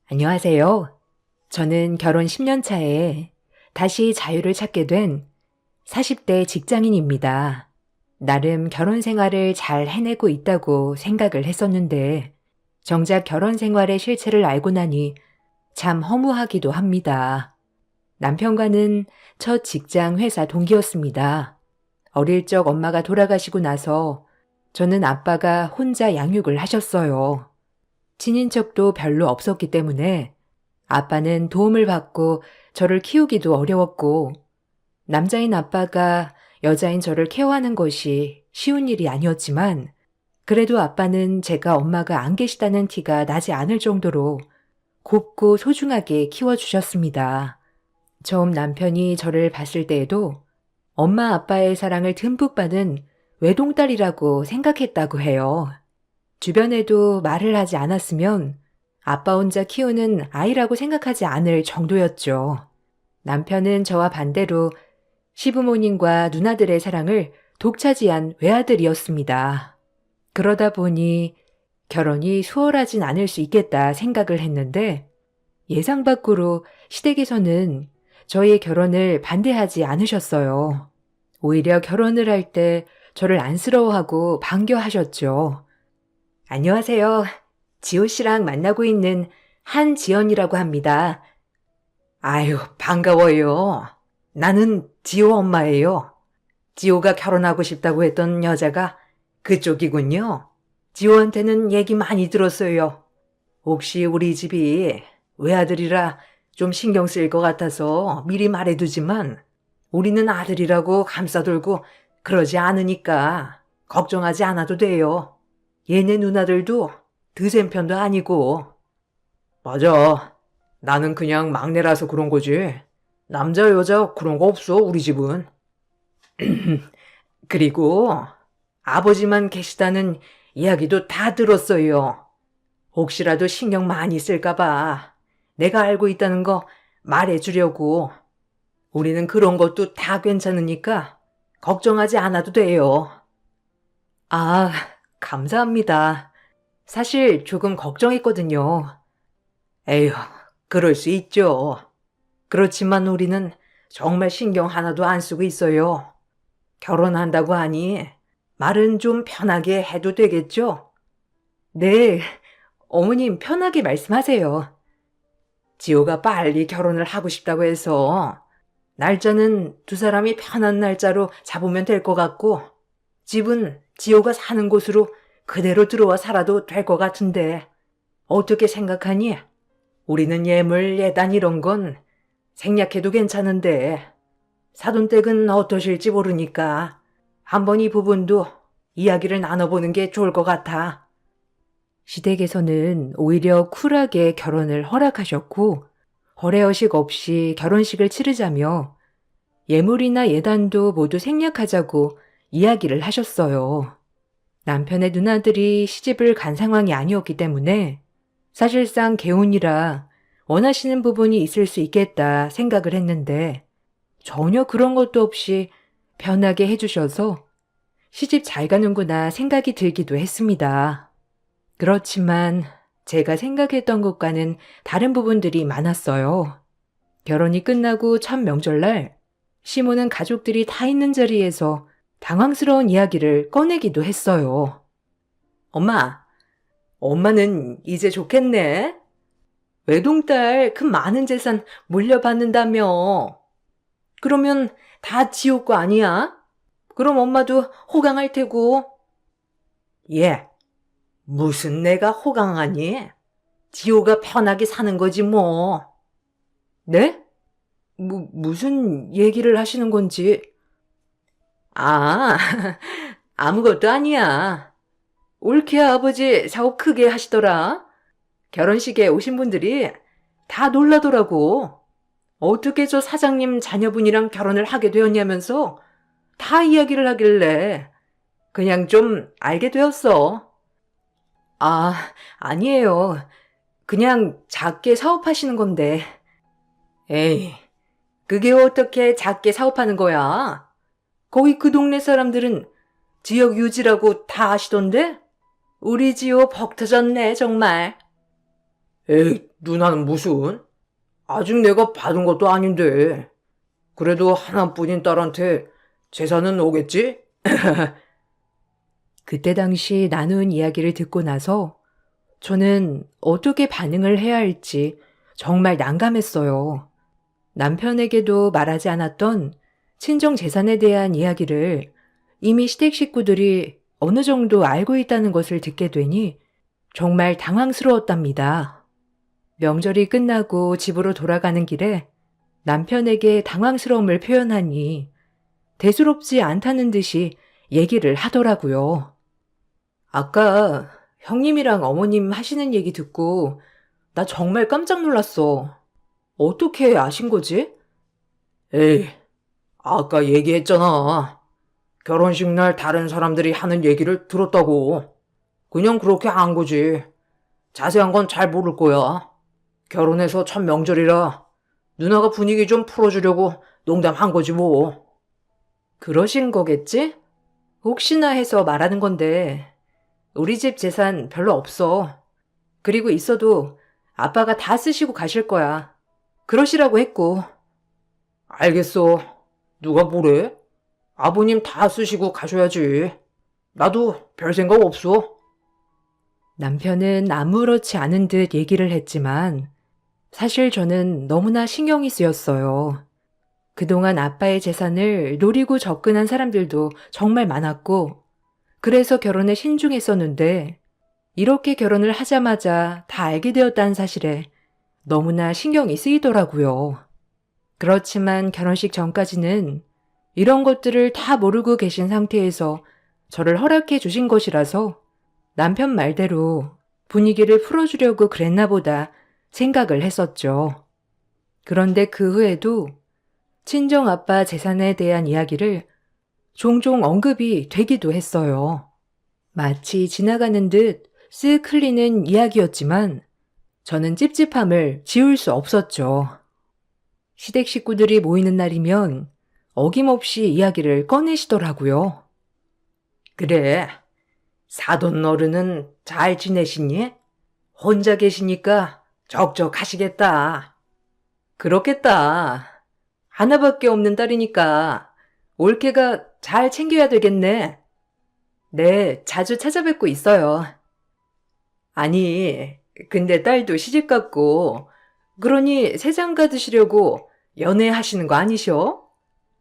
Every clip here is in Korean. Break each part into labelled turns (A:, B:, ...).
A: 안녕하세요. 저는 결혼 10년 차에 다시 자유를 찾게 된 40대 직장인입니다. 나름 결혼 생활을 잘 해내고 있다고 생각을 했었는데 정작 결혼 생활의 실체를 알고 나니 참 허무하기도 합니다. 남편과는 첫 직장 회사 동기였습니다. 어릴 적 엄마가 돌아가시고 나서 저는 아빠가 혼자 양육을 하셨어요. 친인척도 별로 없었기 때문에 아빠는 도움을 받고 저를 키우기도 어려웠고 남자인 아빠가 여자인 저를 케어하는 것이 쉬운 일이 아니었지만 그래도 아빠는 제가 엄마가 안 계시다는 티가 나지 않을 정도로 곱고 소중하게 키워주셨습니다. 처음 남편이 저를 봤을 때에도 엄마 아빠의 사랑을 듬뿍 받은 외동딸이라고 생각했다고 해요. 주변에도 말을 하지 않았으면 아빠 혼자 키우는 아이라고 생각하지 않을 정도였죠. 남편은 저와 반대로 시부모님과 누나들의 사랑을 독차지한 외아들이었습니다. 그러다 보니 결혼이 수월하진 않을 수 있겠다 생각을 했는데 예상 밖으로 시댁에서는 저의 결혼을 반대하지 않으셨어요. 오히려 결혼을 할 때 저를 안쓰러워하고 반겨하셨죠. 안녕하세요. 지호 씨랑 만나고 있는 한지연이라고 합니다. 아유, 반가워요. 나는 지호 엄마예요. 지호가 결혼하고 싶다고 했던 여자가 그쪽이군요. 지호한테는 얘기 많이 들었어요. 혹시 우리 집이 외아들이라 좀 신경 쓰일 것 같아서 미리 말해두지만 우리는 아들이라고 감싸돌고 그러지 않으니까 걱정하지 않아도 돼요. 얘네 누나들도 드센 편도 아니고. 맞아. 나는 그냥 막내라서 그런 거지. 남자 여자 그런 거 없어 우리 집은. 그리고 아버지만 계시다는 이야기도 다 들었어요. 혹시라도 신경 많이 쓸까 봐 내가 알고 있다는 거 말해주려고. 우리는 그런 것도 다 괜찮으니까 걱정하지 않아도 돼요. 아, 감사합니다. 사실 조금 걱정했거든요. 에휴, 그럴 수 있죠. 그렇지만 우리는 정말 신경 하나도 안 쓰고 있어요. 결혼한다고 하니 말은 좀 편하게 해도 되겠죠? 네, 어머님 편하게 말씀하세요. 지호가 빨리 결혼을 하고 싶다고 해서 날짜는 두 사람이 편한 날짜로 잡으면 될 것 같고 집은 지호가 사는 곳으로 그대로 들어와 살아도 될 것 같은데 어떻게 생각하니? 우리는 예물, 예단 이런 건 생략해도 괜찮은데 사돈댁은 어떠실지 모르니까 한번 이 부분도 이야기를 나눠보는 게 좋을 것 같아. 시댁에서는 오히려 쿨하게 결혼을 허락하셨고 허례허식 없이 결혼식을 치르자며 예물이나 예단도 모두 생략하자고 이야기를 하셨어요. 남편의 누나들이 시집을 간 상황이 아니었기 때문에 사실상 개혼이라 원하시는 부분이 있을 수 있겠다 생각을 했는데 전혀 그런 것도 없이 편하게 해주셔서 시집 잘 가는구나 생각이 들기도 했습니다. 그렇지만 제가 생각했던 것과는 다른 부분들이 많았어요. 결혼이 끝나고 첫 명절날 시모는 가족들이 다 있는 자리에서 당황스러운 이야기를 꺼내기도 했어요. 엄마는 이제 좋겠네. 외동딸 그 많은 재산 물려받는다며. 그러면 다 지호 거 아니야? 그럼 엄마도 호강할 테고. 예, 무슨 내가 호강하니? 지호가 편하게 사는 거지 뭐. 네? 무슨 얘기를 하시는 건지. 아, 아무것도 아니야. 올케 아버지 사업 크게 하시더라. 결혼식에 오신 분들이 다 놀라더라고. 어떻게 저 사장님 자녀분이랑 결혼을 하게 되었냐면서 다 이야기를 하길래 그냥 좀 알게 되었어. 아, 아니에요. 그냥 작게 사업하시는 건데. 에이, 그게 어떻게 작게 사업하는 거야? 거기 그 동네 사람들은 지역 유지라고 다 아시던데? 우리 지호 벅 터졌네, 정말.
B: 에이, 누나는 무슨? 아직 내가 받은 것도 아닌데. 그래도 하나뿐인 딸한테 재산은 오겠지?
A: 그때 당시 나눈 이야기를 듣고 나서 저는 어떻게 반응을 해야 할지 정말 난감했어요. 남편에게도 말하지 않았던 친정 재산에 대한 이야기를 이미 시댁 식구들이 어느 정도 알고 있다는 것을 듣게 되니 정말 당황스러웠답니다. 명절이 끝나고 집으로 돌아가는 길에 남편에게 당황스러움을 표현하니 대수롭지 않다는 듯이 얘기를 하더라고요. 아까 형님이랑 어머님 하시는 얘기 듣고 나 정말 깜짝 놀랐어. 어떻게 아신 거지?
B: 에이, 아까 얘기했잖아. 결혼식 날 다른 사람들이 하는 얘기를 들었다고. 그냥 그렇게 한 거지. 자세한 건 잘 모를 거야. 결혼해서 첫 명절이라 누나가 분위기 좀 풀어주려고 농담한 거지 뭐.
A: 그러신 거겠지? 혹시나 해서 말하는 건데 우리 집 재산 별로 없어. 그리고 있어도 아빠가 다 쓰시고 가실 거야. 그러시라고 했고.
B: 알겠어. 누가 뭐래? 아버님 다 쓰시고 가셔야지. 나도 별 생각 없어.
A: 남편은 아무렇지 않은 듯 얘기를 했지만 사실 저는 너무나 신경이 쓰였어요. 그동안 아빠의 재산을 노리고 접근한 사람들도 정말 많았고 그래서 결혼에 신중했었는데 이렇게 결혼을 하자마자 다 알게 되었다는 사실에 너무나 신경이 쓰이더라고요. 그렇지만 결혼식 전까지는 이런 것들을 다 모르고 계신 상태에서 저를 허락해 주신 것이라서 남편 말대로 분위기를 풀어주려고 그랬나 보다 생각을 했었죠. 그런데 그 후에도 친정 아빠 재산에 대한 이야기를 종종 언급이 되기도 했어요. 마치 지나가는 듯 쓱 흘리는 이야기였지만 저는 찝찝함을 지울 수 없었죠. 시댁 식구들이 모이는 날이면 어김없이 이야기를 꺼내시더라고요.
B: 그래. 사돈 어른은 잘 지내시니? 혼자 계시니까 적적하시겠다.
A: 그렇겠다. 하나밖에 없는 딸이니까 올케가 잘 챙겨야 되겠네. 네, 자주 찾아뵙고 있어요. 아니, 근데 딸도 시집갔고, 그러니 새장가 드시려고 연애하시는 거 아니셔?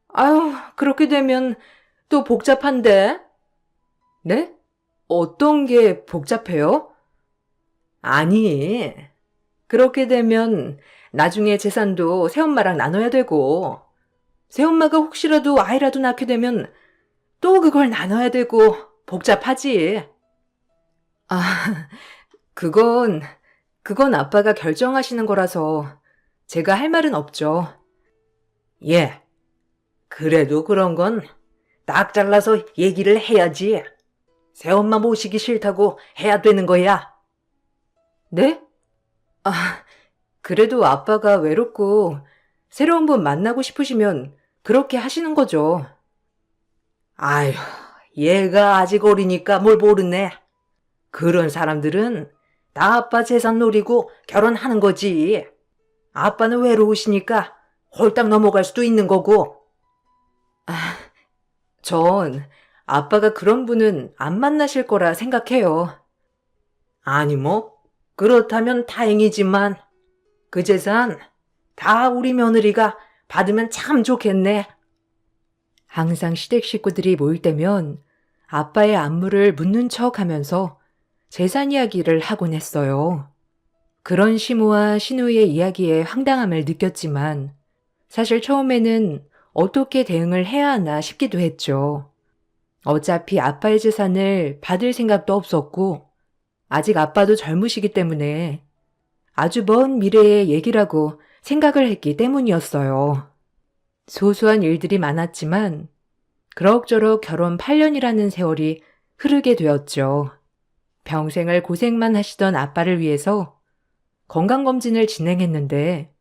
A: 아유, 그렇게 되면 또 복잡한데? 네? 어떤 게 복잡해요? 아니, 그렇게 되면 나중에 재산도 새엄마랑 나눠야 되고, 새엄마가 혹시라도 아이라도 낳게 되면 또 그걸 나눠야 되고 복잡하지. 아, 그건, 그건 아빠가 결정하시는 거라서 제가 할 말은 없죠.
B: 예. 그래도 그런 건 딱 잘라서 얘기를 해야지. 새엄마 모시기 싫다고 해야 되는 거야.
A: 네? 아, 그래도 아빠가 외롭고 새로운 분 만나고 싶으시면 그렇게 하시는 거죠.
B: 아휴, 얘가 아직 어리니까 뭘 모르네. 그런 사람들은 다 아빠 재산 노리고 결혼하는 거지. 아빠는 외로우시니까 홀딱 넘어갈 수도 있는 거고.
A: 전 아빠가 그런 분은 안 만나실 거라 생각해요.
B: 아니 뭐 그렇다면 다행이지만 그 재산 다 우리 며느리가 받으면 참 좋겠네.
A: 항상 시댁 식구들이 모일 때면 아빠의 안부를 묻는 척 하면서 재산 이야기를 하곤 했어요. 그런 시모와 시누이의 이야기에 황당함을 느꼈지만 사실 처음에는 어떻게 대응을 해야 하나 싶기도 했죠. 어차피 아빠의 재산을 받을 생각도 없었고 아직 아빠도 젊으시기 때문에 아주 먼 미래의 얘기라고 생각을 했기 때문이었어요. 소소한 일들이 많았지만 그럭저럭 결혼 8년이라는 세월이 흐르게 되었죠. 평생을 고생만 하시던 아빠를 위해서 건강검진을 진행했는데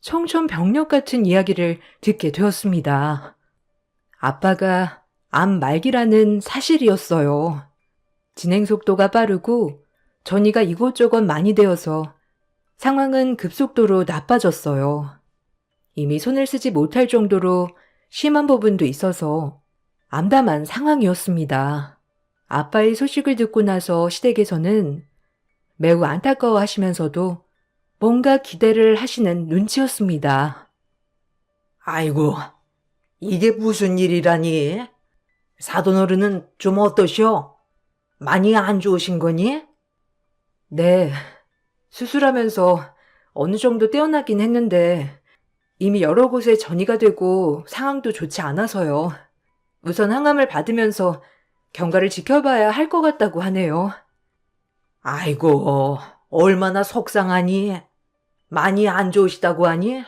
A: 청천벽력 같은 이야기를 듣게 되었습니다. 아빠가 암 말기라는 사실이었어요. 진행 속도가 빠르고 전이가 이곳저곳 많이 되어서 상황은 급속도로 나빠졌어요. 이미 손을 쓰지 못할 정도로 심한 부분도 있어서 암담한 상황이었습니다. 아빠의 소식을 듣고 나서 시댁에서는 매우 안타까워 하시면서도 뭔가 기대를 하시는 눈치였습니다.
B: 아이고, 이게 무슨 일이라니? 사돈어른은 좀 어떠셔? 많이 안 좋으신 거니?
A: 네, 수술하면서 어느 정도 떼어나긴 했는데 이미 여러 곳에 전이가 되고 상황도 좋지 않아서요. 우선 항암을 받으면서 경과를 지켜봐야 할 것 같다고 하네요.
B: 아이고, 얼마나 속상하니? 많이 안 좋으시다고 하니?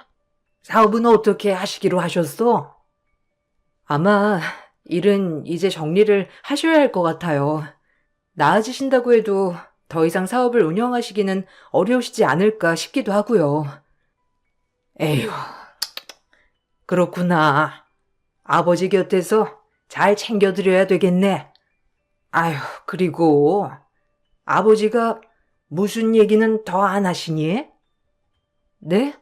B: 사업은 어떻게 하시기로 하셨어?
A: 아마 일은 이제 정리를 하셔야 할 것 같아요. 나아지신다고 해도 더 이상 사업을 운영하시기는 어려우시지 않을까 싶기도 하고요.
B: 에휴, 그렇구나. 아버지 곁에서 잘 챙겨드려야 되겠네. 아휴, 그리고 아버지가 무슨 얘기는 더 안 하시니?
A: 네?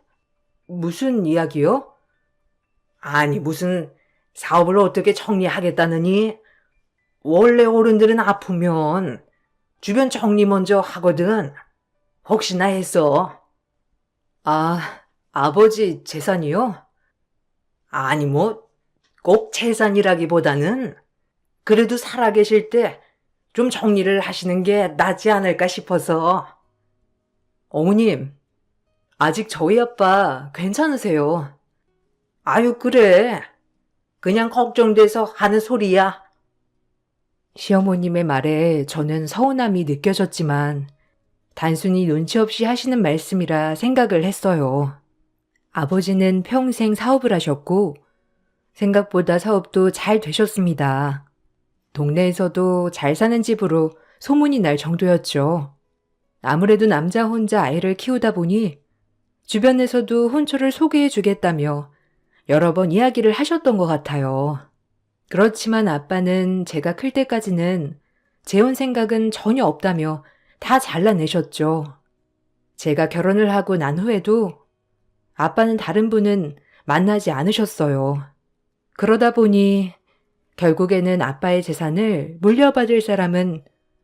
A: 무슨 이야기요?
B: 아니, 무슨 사업을 어떻게 정리하겠다느니? 원래 어른들은 아프면 주변 정리 먼저 하거든. 혹시나 해서.
A: 아, 아버지 재산이요?
B: 아니, 꼭 재산이라기보다는 그래도 살아계실 때 좀 정리를 하시는 게 낫지 않을까 싶어서.
A: 어머님, 아직 저희 아빠 괜찮으세요?
B: 아유, 그래. 그냥 걱정돼서 하는 소리야.
A: 시어머님의 말에 저는 서운함이 느껴졌지만 단순히 눈치 없이 하시는 말씀이라 생각을 했어요. 아버지는 평생 사업을 하셨고 생각보다 사업도 잘 되셨습니다. 동네에서도 잘 사는 집으로 소문이 날 정도였죠. 아무래도 남자 혼자 아이를 키우다 보니 주변에서도 혼처를 소개해 주겠다며 여러 번 이야기를 하셨던 것 같아요. 그렇지만 아빠는 제가 클 때까지는 재혼 생각은 전혀 없다며 다 잘라내셨죠. 제가 결혼을 하고 난 후에도 아빠는 다른 분은 만나지 않으셨어요. 그러다 보니 결국에는 아빠의 재산을 물려받을 사람은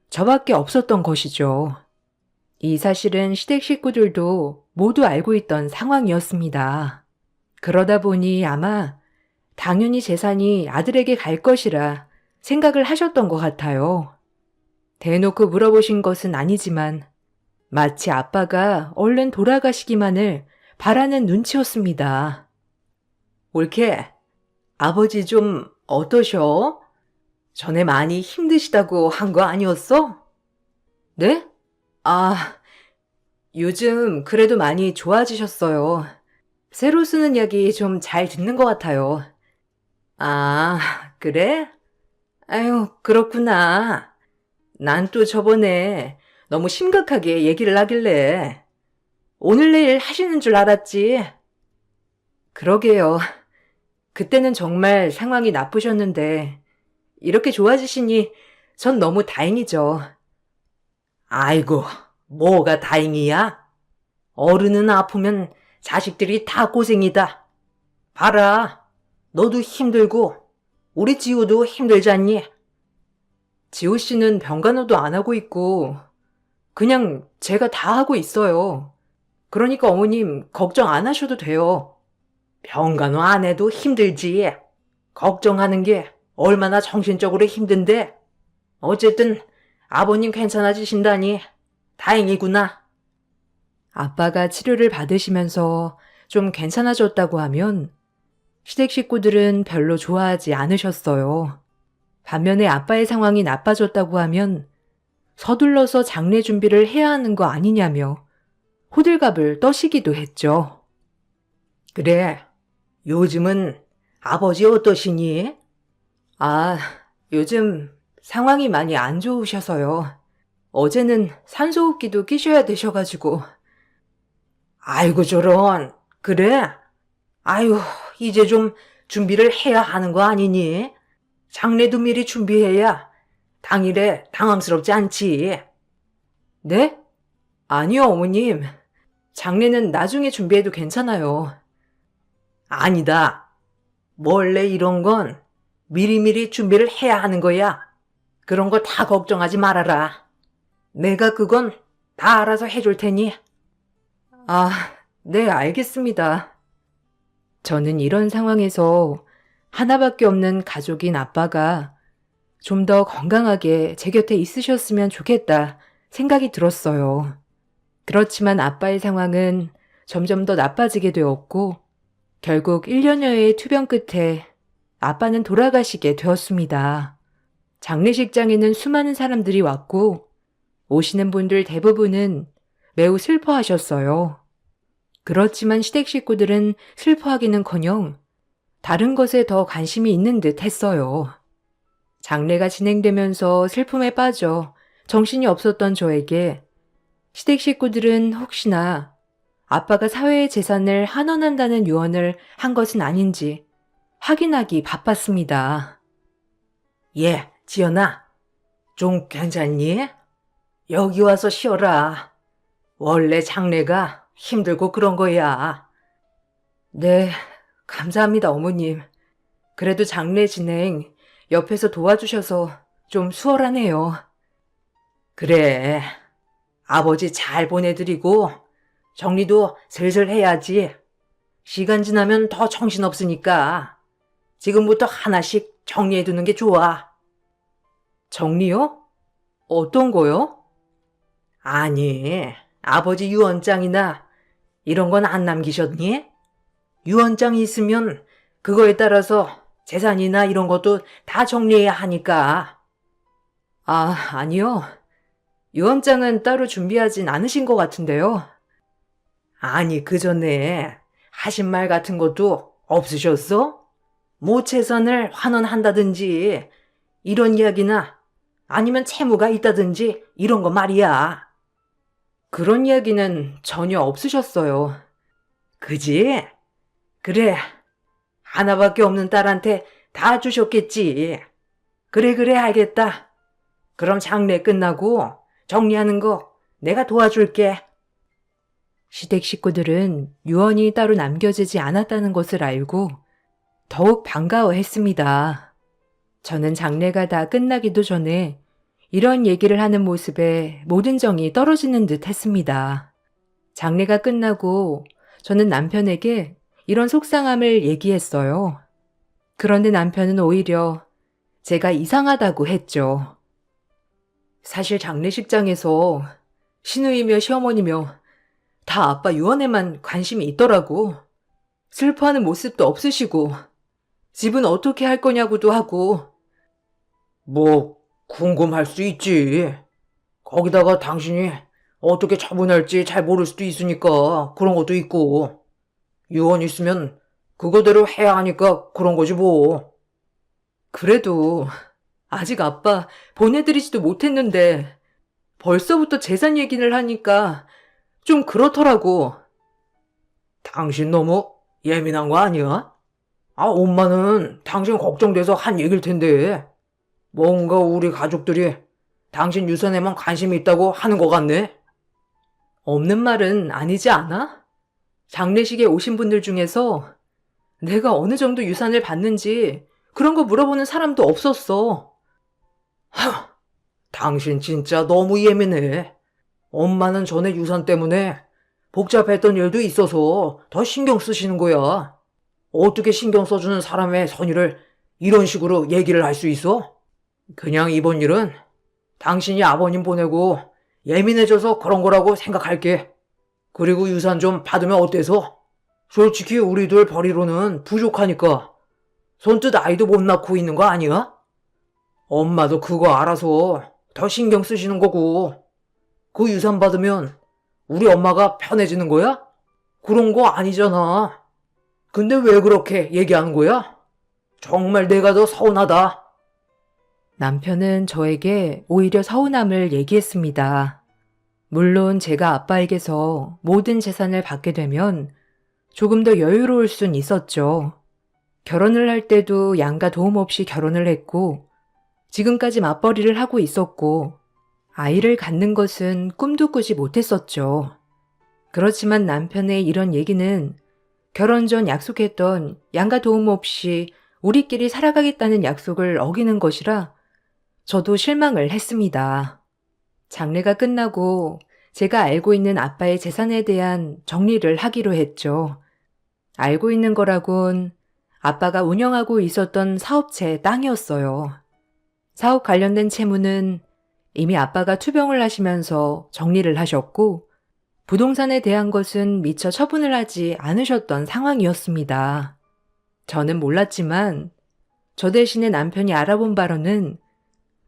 A: 저밖에 없었던 것이죠. 이 사실은 시댁 식구들도 모두 알고 있던 상황이었습니다. 그러다 보니 아마 당연히 재산이 아들에게 갈 것이라 생각을 하셨던 것 같아요. 대놓고 물어보신 것은 아니지만 마치 아빠가 얼른 돌아가시기만을 바라는 눈치였습니다.
B: 올케, 아버지 좀 어떠셔? 전에 많이 힘드시다고 한 거 아니었어?
A: 네? 아, 요즘 그래도 많이 좋아지셨어요. 새로 쓰는 약이 좀 잘 듣는 것 같아요.
B: 아, 그래? 아유, 그렇구나. 난 또 저번에 너무 심각하게 얘기를 하길래 오늘 내일 하시는 줄 알았지.
A: 그러게요. 그때는 정말 상황이 나쁘셨는데 이렇게 좋아지시니 전 너무 다행이죠.
B: 아이고, 뭐가 다행이야? 어른은 아프면 자식들이 다 고생이다. 봐라, 너도 힘들고 우리 지우도 힘들잖니?
A: 지호 씨는 병간호도 안 하고 있고 그냥 제가 다 하고 있어요. 그러니까 어머님 걱정 안 하셔도 돼요.
B: 병간호 안 해도 힘들지. 걱정하는 게 얼마나 정신적으로 힘든데. 어쨌든 아버님 괜찮아지신다니 다행이구나.
A: 아빠가 치료를 받으시면서 좀 괜찮아졌다고 하면 시댁 식구들은 별로 좋아하지 않으셨어요. 반면에 아빠의 상황이 나빠졌다고 하면 서둘러서 장례 준비를 해야 하는 거 아니냐며 호들갑을 떠시기도 했죠.
B: 그래, 요즘은 아버지 어떠시니?
A: 아, 요즘 상황이 많이 안 좋으셔서요. 어제는 산소호흡기도 끼셔야 되셔가지고.
B: 아이고 저런, 그래? 아유, 이제 좀 준비를 해야 하는 거 아니니? 장례도 미리 준비해야 당일에 당황스럽지 않지.
A: 네? 아니요, 어머님. 장례는 나중에 준비해도 괜찮아요.
B: 아니다. 원래 이런 건 미리미리 준비를 해야 하는 거야. 그런 거 다 걱정하지 말아라. 내가 그건 다 알아서 해줄 테니.
A: 아, 네, 알겠습니다. 저는 이런 상황에서 하나밖에 없는 가족인 아빠가 좀 더 건강하게 제 곁에 있으셨으면 좋겠다 생각이 들었어요. 그렇지만 아빠의 상황은 점점 더 나빠지게 되었고 결국 1년여의 투병 끝에 아빠는 돌아가시게 되었습니다. 장례식장에는 수많은 사람들이 왔고 오시는 분들 대부분은 매우 슬퍼하셨어요. 그렇지만 시댁 식구들은 슬퍼하기는커녕 다른 것에 더 관심이 있는 듯 했어요. 장례가 진행되면서 슬픔에 빠져 정신이 없었던 저에게 시댁 식구들은 혹시나 아빠가 사회의 재산을 환원한다는 유언을 한 것은 아닌지 확인하기 바빴습니다.
B: 예, 지연아. 좀 괜찮니? 여기 와서 쉬어라. 원래 장례가 힘들고 그런 거야.
A: 네, 감사합니다, 어머님. 그래도 장례 진행 옆에서 도와주셔서 좀 수월하네요.
B: 그래. 아버지 잘 보내드리고 정리도 슬슬 해야지. 시간 지나면 더 정신없으니까 지금부터 하나씩 정리해두는 게 좋아.
A: 정리요? 어떤 거요?
B: 아니, 아버지 유언장이나 이런 건 안 남기셨니? 유언장이 있으면 그거에 따라서 재산이나 이런 것도 다 정리해야 하니까.
A: 아, 아니요. 유언장은 따로 준비하진 않으신 것 같은데요.
B: 아니, 그 전에 하신 말 같은 것도 없으셨어? 뭐 재산을 환원한다든지 이런 이야기나 아니면 채무가 있다든지 이런 거 말이야.
A: 그런 이야기는 전혀 없으셨어요.
B: 그지? 그래. 하나밖에 없는 딸한테 다 주셨겠지. 그래, 알겠다. 그럼 장례 끝나고 정리하는 거 내가 도와줄게.
A: 시댁 식구들은 유언이 따로 남겨지지 않았다는 것을 알고 더욱 반가워했습니다. 저는 장례가 다 끝나기도 전에 이런 얘기를 하는 모습에 모든 정이 떨어지는 듯 했습니다. 장례가 끝나고 저는 남편에게 이런 속상함을 얘기했어요. 그런데 남편은 오히려 제가 이상하다고 했죠. 사실 장례식장에서 시누이며 시어머니며 다 아빠 유언에만 관심이 있더라고. 슬퍼하는 모습도 없으시고 집은 어떻게 할 거냐고도 하고.
B: 뭐 궁금할 수 있지. 거기다가 당신이 어떻게 처분할지 잘 모를 수도 있으니까 그런 것도 있고. 유언 있으면 그거대로 해야 하니까 그런 거지 뭐.
A: 그래도 아직 아빠 보내드리지도 못했는데 벌써부터 재산 얘기를 하니까 좀 그렇더라고.
B: 당신 너무 예민한 거 아니야? 엄마는 당신 걱정돼서 한 얘길 텐데. 뭔가 우리 가족들이 당신 유산에만 관심이 있다고 하는 것 같네.
A: 없는 말은 아니지 않아? 장례식에 오신 분들 중에서 내가 어느 정도 유산을 받는지 그런 거 물어보는 사람도 없었어.
B: 당신 진짜 너무 예민해. 엄마는 전에 유산 때문에 복잡했던 일도 있어서 더 신경 쓰시는 거야. 어떻게 신경 써주는 사람의 선의를 이런 식으로 얘기를 할 수 있어? 그냥 이번 일은 당신이 아버님 보내고 예민해져서 그런 거라고 생각할게. 그리고 유산 좀 받으면 어때서? 솔직히 우리들 벌이로는 부족하니까. 손뜻 아이도 못 낳고 있는 거 아니야? 엄마도 그거 알아서 더 신경 쓰시는 거고. 그 유산 받으면 우리 엄마가 편해지는 거야? 그런 거 아니잖아. 근데 왜 그렇게 얘기하는 거야? 정말 내가 더 서운하다.
A: 남편은 저에게 오히려 서운함을 얘기했습니다. 물론 제가 아빠에게서 모든 재산을 받게 되면 조금 더 여유로울 순 있었죠. 결혼을 할 때도 양가 도움 없이 결혼을 했고 지금까지 맞벌이를 하고 있었고 아이를 갖는 것은 꿈도 꾸지 못했었죠. 그렇지만 남편의 이런 얘기는 결혼 전 약속했던 양가 도움 없이 우리끼리 살아가겠다는 약속을 어기는 것이라 저도 실망을 했습니다. 장례가 끝나고 제가 알고 있는 아빠의 재산에 대한 정리를 하기로 했죠. 알고 있는 거라곤 아빠가 운영하고 있었던 사업체 땅이었어요. 사업 관련된 채무는 이미 아빠가 투병을 하시면서 정리를 하셨고 부동산에 대한 것은 미처 처분을 하지 않으셨던 상황이었습니다. 저는 몰랐지만 저 대신에 남편이 알아본 바로는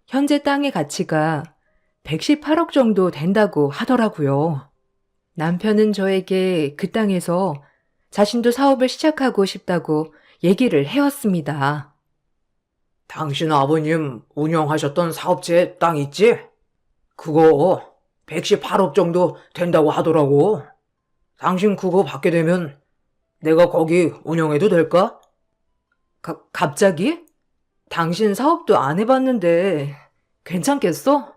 A: 현재 땅의 가치가 118억 정도 된다고 하더라고요. 남편은 저에게 그 땅에서 자신도 사업을 시작하고 싶다고 얘기를 해왔습니다.
B: 당신 아버님 운영하셨던 사업체 땅 있지? 그거 118억 정도 된다고 하더라고. 당신 그거 받게 되면 내가 거기 운영해도 될까?
A: 갑자기? 당신 사업도 안 해봤는데 괜찮겠어?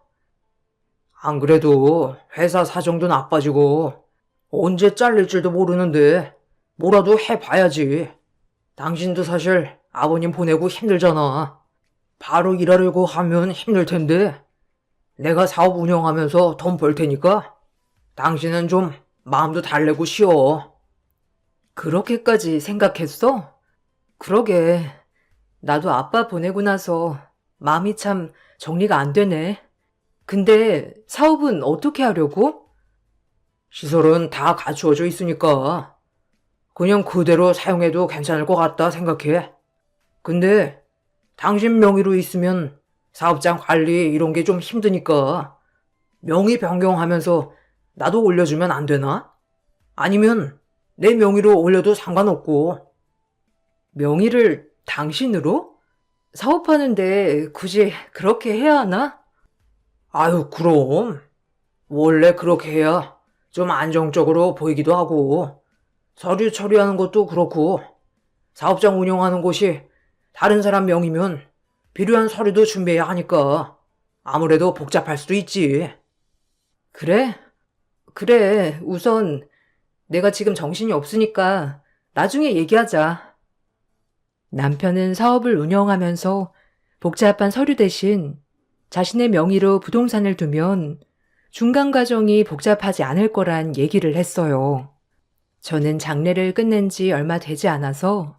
B: 안 그래도 회사 사정도 나빠지고 언제 잘릴지도 모르는데 뭐라도 해봐야지. 당신도 사실 아버님 보내고 힘들잖아. 바로 일하려고 하면 힘들 텐데 내가 사업 운영하면서 돈 벌 테니까 당신은 좀 마음도 달래고 쉬어.
A: 그렇게까지 생각했어? 그러게. 나도 아빠 보내고 나서 마음이 참 정리가 안 되네. 근데 사업은 어떻게 하려고?
B: 시설은 다 갖추어져 있으니까 그냥 그대로 사용해도 괜찮을 것 같다 생각해. 근데 당신 명의로 있으면 사업장 관리 이런 게 좀 힘드니까 명의 변경하면서 나도 올려주면 안 되나? 아니면 내 명의로 올려도 상관없고.
A: 명의를 당신으로? 사업하는데 굳이 그렇게 해야 하나?
B: 아유, 그럼. 원래 그렇게 해야 좀 안정적으로 보이기도 하고 서류 처리하는 것도 그렇고 사업장 운영하는 곳이 다른 사람 명의면 필요한 서류도 준비해야 하니까 아무래도 복잡할 수도 있지.
A: 그래? 그래, 우선 내가 지금 정신이 없으니까 나중에 얘기하자. 남편은 사업을 운영하면서 복잡한 서류 대신 자신의 명의로 부동산을 두면 중간 과정이 복잡하지 않을 거란 얘기를 했어요. 저는 장례를 끝낸 지 얼마 되지 않아서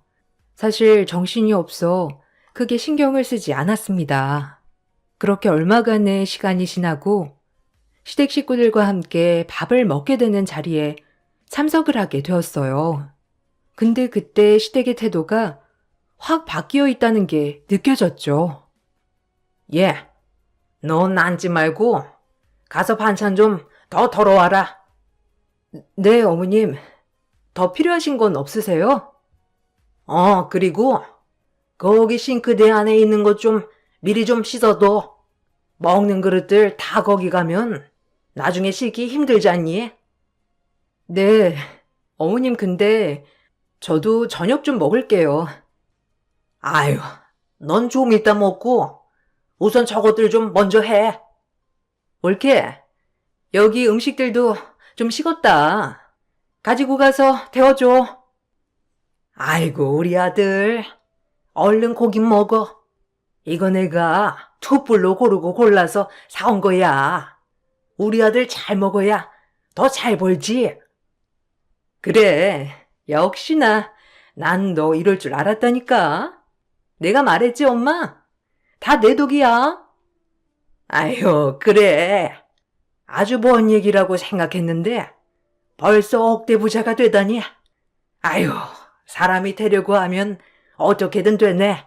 A: 사실 정신이 없어 크게 신경을 쓰지 않았습니다. 그렇게 얼마간의 시간이 지나고 시댁 식구들과 함께 밥을 먹게 되는 자리에 참석을 하게 되었어요. 근데 그때 시댁의 태도가 확 바뀌어 있다는 게 느껴졌죠.
B: 예, 넌 앉지 말고 가서 반찬 좀 더 덜어와라.
A: 네, 어머님. 더 필요하신 건 없으세요?
B: 그리고 거기 싱크대 안에 있는 것 좀 미리 좀 씻어둬. 먹는 그릇들 다 거기 가면 나중에 씻기 힘들지 않니?
A: 네, 어머님 근데 저도 저녁 좀 먹을게요.
B: 아유, 넌 좀 이따 먹고 우선 저것들 좀 먼저 해.
A: 옳게, 여기 음식들도 좀 식었다. 가지고 가서 데워줘.
B: 아이고, 우리 아들. 얼른 고기 먹어. 이거 내가 툭불로 고르고 골라서 사온 거야. 우리 아들 잘 먹어야 더 잘 벌지.
A: 그래, 역시나 난 너 이럴 줄 알았다니까. 내가 말했지, 엄마? 다 내 덕이야.
B: 아유, 그래. 아주 먼 얘기라고 생각했는데 벌써 억대 부자가 되다니. 아유, 사람이 되려고 하면 어떻게든 되네.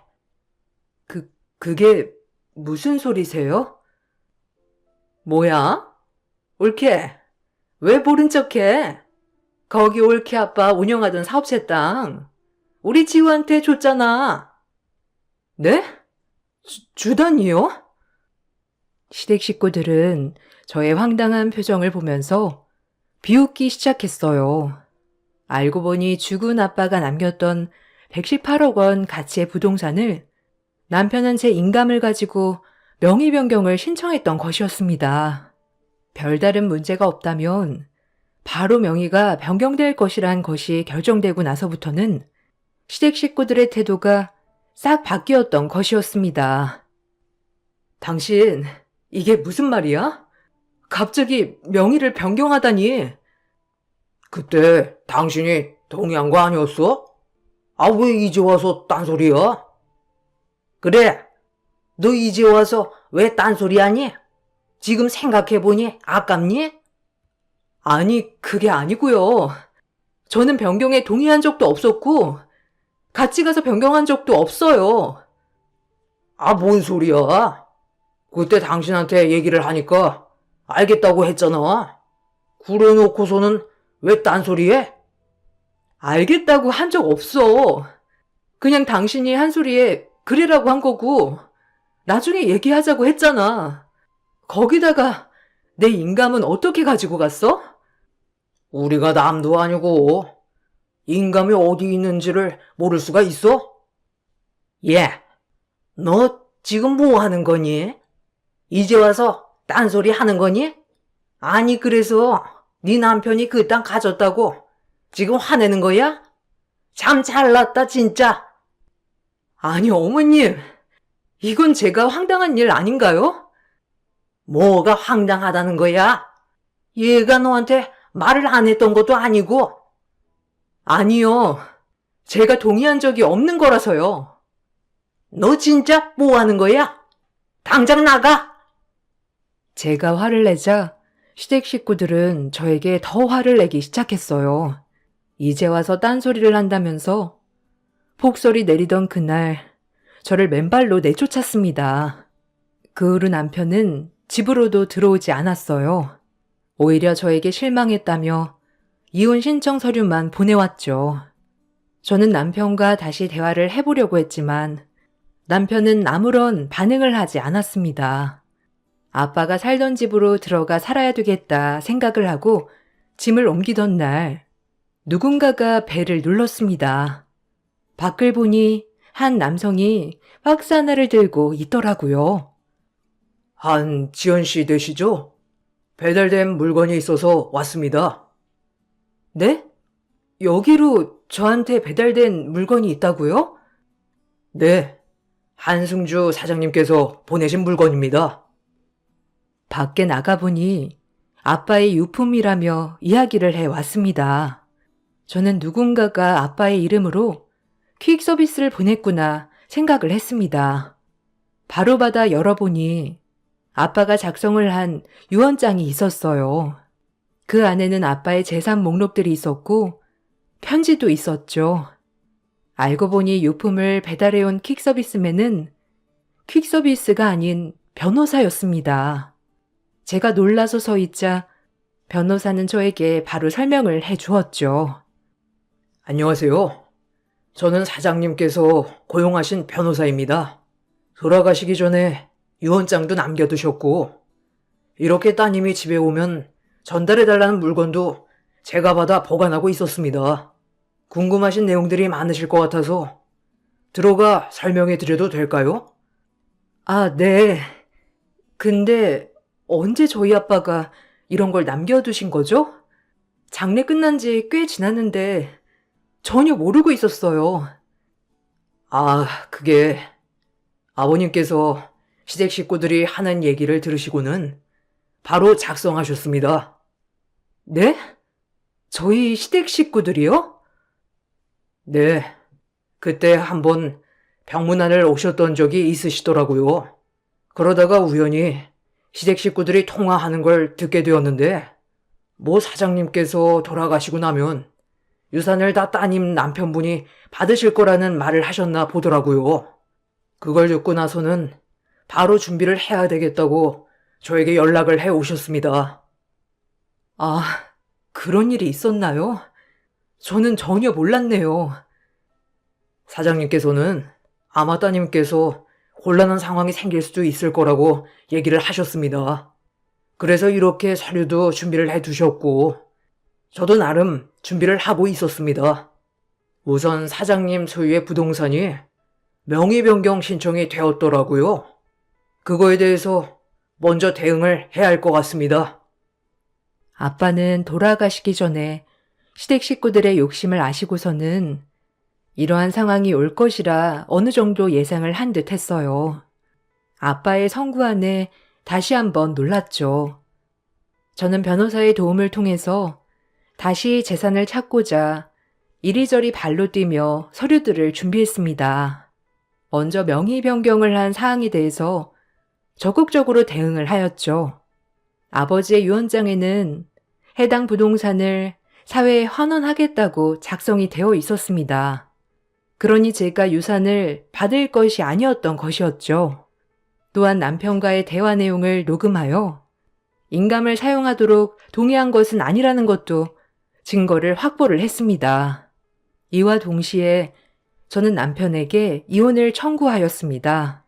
A: 그게 무슨 소리세요? 뭐야? 옳게, 왜 모른 척해? 거기 옳게 아빠 운영하던 사업체 땅, 우리 지우한테 줬잖아. 네? 주다니요? 시댁 식구들은 저의 황당한 표정을 보면서 비웃기 시작했어요. 알고 보니 죽은 아빠가 남겼던 118억 원 가치의 부동산을 남편은 제 인감을 가지고 명의 변경을 신청했던 것이었습니다. 별다른 문제가 없다면 바로 명의가 변경될 것이란 것이 결정되고 나서부터는 시댁 식구들의 태도가 싹 바뀌었던 것이었습니다. 당신, 이게 무슨 말이야? 갑자기 명의를 변경하다니.
B: 그때 당신이 동의한 거 아니었어? 아, 왜 이제 와서 딴소리야? 그래, 너 이제 와서 왜 딴소리 하니? 지금 생각해보니 아깝니?
A: 아니, 그게 아니고요. 저는 변경에 동의한 적도 없었고 같이 가서 변경한 적도 없어요.
B: 아, 뭔 소리야? 그때 당신한테 얘기를 하니까 알겠다고 했잖아. 그래 놓고서는 왜 딴소리해?
A: 알겠다고 한 적 없어. 그냥 당신이 한 소리에 그래라고 한 거고 나중에 얘기하자고 했잖아. 거기다가 내 인감은 어떻게 가지고 갔어?
B: 우리가 남도 아니고 인감이 어디 있는지를 모를 수가 있어? 예, 너 지금 뭐 하는 거니? 이제 와서 딴소리 하는 거니? 아니, 그래서 네 남편이 그 땅 가졌다고 지금 화내는 거야? 참 잘났다, 진짜.
A: 아니, 어머님. 이건 제가 황당한 일 아닌가요?
B: 뭐가 황당하다는 거야? 얘가 너한테 말을 안 했던 것도 아니고.
A: 아니요. 제가 동의한 적이 없는 거라서요.
B: 너 진짜 뭐 하는 거야? 당장 나가!
A: 제가 화를 내자 시댁 식구들은 저에게 더 화를 내기 시작했어요. 이제 와서 딴소리를 한다면서 폭설이 내리던 그날 저를 맨발로 내쫓았습니다. 그 후로 남편은 집으로도 들어오지 않았어요. 오히려 저에게 실망했다며 이혼 신청 서류만 보내왔죠. 저는 남편과 다시 대화를 해보려고 했지만 남편은 아무런 반응을 하지 않았습니다. 아빠가 살던 집으로 들어가 살아야 되겠다 생각을 하고 짐을 옮기던 날 누군가가 벨을 눌렀습니다. 밖을 보니 한 남성이 박스 하나를 들고 있더라고요.
B: 한지연 씨 되시죠? 배달된 물건이 있어서 왔습니다.
A: 네? 여기로 저한테 배달된 물건이 있다고요?
B: 네, 한승주 사장님께서 보내신 물건입니다.
A: 밖에 나가보니 아빠의 유품이라며 이야기를 해왔습니다. 저는 누군가가 아빠의 이름으로 퀵 서비스를 보냈구나 생각을 했습니다. 바로 받아 열어보니 아빠가 작성을 한 유언장이 있었어요. 그 안에는 아빠의 재산 목록들이 있었고 편지도 있었죠. 알고 보니 유품을 배달해온 퀵 서비스맨은 퀵 서비스가 아닌 변호사였습니다. 제가 놀라서 서 있자 변호사는 저에게 바로 설명을 해 주었죠.
B: 안녕하세요. 저는 사장님께서 고용하신 변호사입니다. 돌아가시기 전에 유언장도 남겨두셨고, 이렇게 따님이 집에 오면 전달해달라는 물건도 제가 받아 보관하고 있었습니다. 궁금하신 내용들이 많으실 것 같아서 들어가 설명해 드려도 될까요?
A: 아, 네. 근데 언제 저희 아빠가 이런 걸 남겨두신 거죠? 장례 끝난 지 꽤 지났는데 전혀 모르고 있었어요.
B: 아, 그게 아버님께서 시댁 식구들이 하는 얘기를 들으시고는 바로 작성하셨습니다.
A: 네? 저희 시댁 식구들이요?
B: 네, 그때 한번 병문안을 오셨던 적이 있으시더라고요. 그러다가 우연히 시댁 식구들이 통화하는 걸 듣게 되었는데, 뭐 사장님께서 돌아가시고 나면 유산을 다 따님 남편분이 받으실 거라는 말을 하셨나 보더라고요. 그걸 듣고 나서는 바로 준비를 해야 되겠다고 저에게 연락을 해 오셨습니다.
A: 아, 그런 일이 있었나요? 저는 전혀 몰랐네요.
B: 사장님께서는 아마 따님께서 곤란한 상황이 생길 수도 있을 거라고 얘기를 하셨습니다. 그래서 이렇게 서류도 준비를 해 두셨고, 저도 나름 준비를 하고 있었습니다. 우선 사장님 소유의 부동산이 명의 변경 신청이 되었더라고요. 그거에 대해서 먼저 대응을 해야 할 것 같습니다.
A: 아빠는 돌아가시기 전에 시댁 식구들의 욕심을 아시고서는 이러한 상황이 올 것이라 어느 정도 예상을 한 듯 했어요. 아빠의 선구 안에 다시 한번 놀랐죠. 저는 변호사의 도움을 통해서 다시 재산을 찾고자 이리저리 발로 뛰며 서류들을 준비했습니다. 먼저 명의 변경을 한 사항에 대해서 적극적으로 대응을 하였죠. 아버지의 유언장에는 해당 부동산을 사회에 환원하겠다고 작성이 되어 있었습니다. 그러니 제가 유산을 받을 것이 아니었던 것이었죠. 또한 남편과의 대화 내용을 녹음하여 인감을 사용하도록 동의한 것은 아니라는 것도 증거를 확보를 했습니다. 이와 동시에 저는 남편에게 이혼을 청구하였습니다.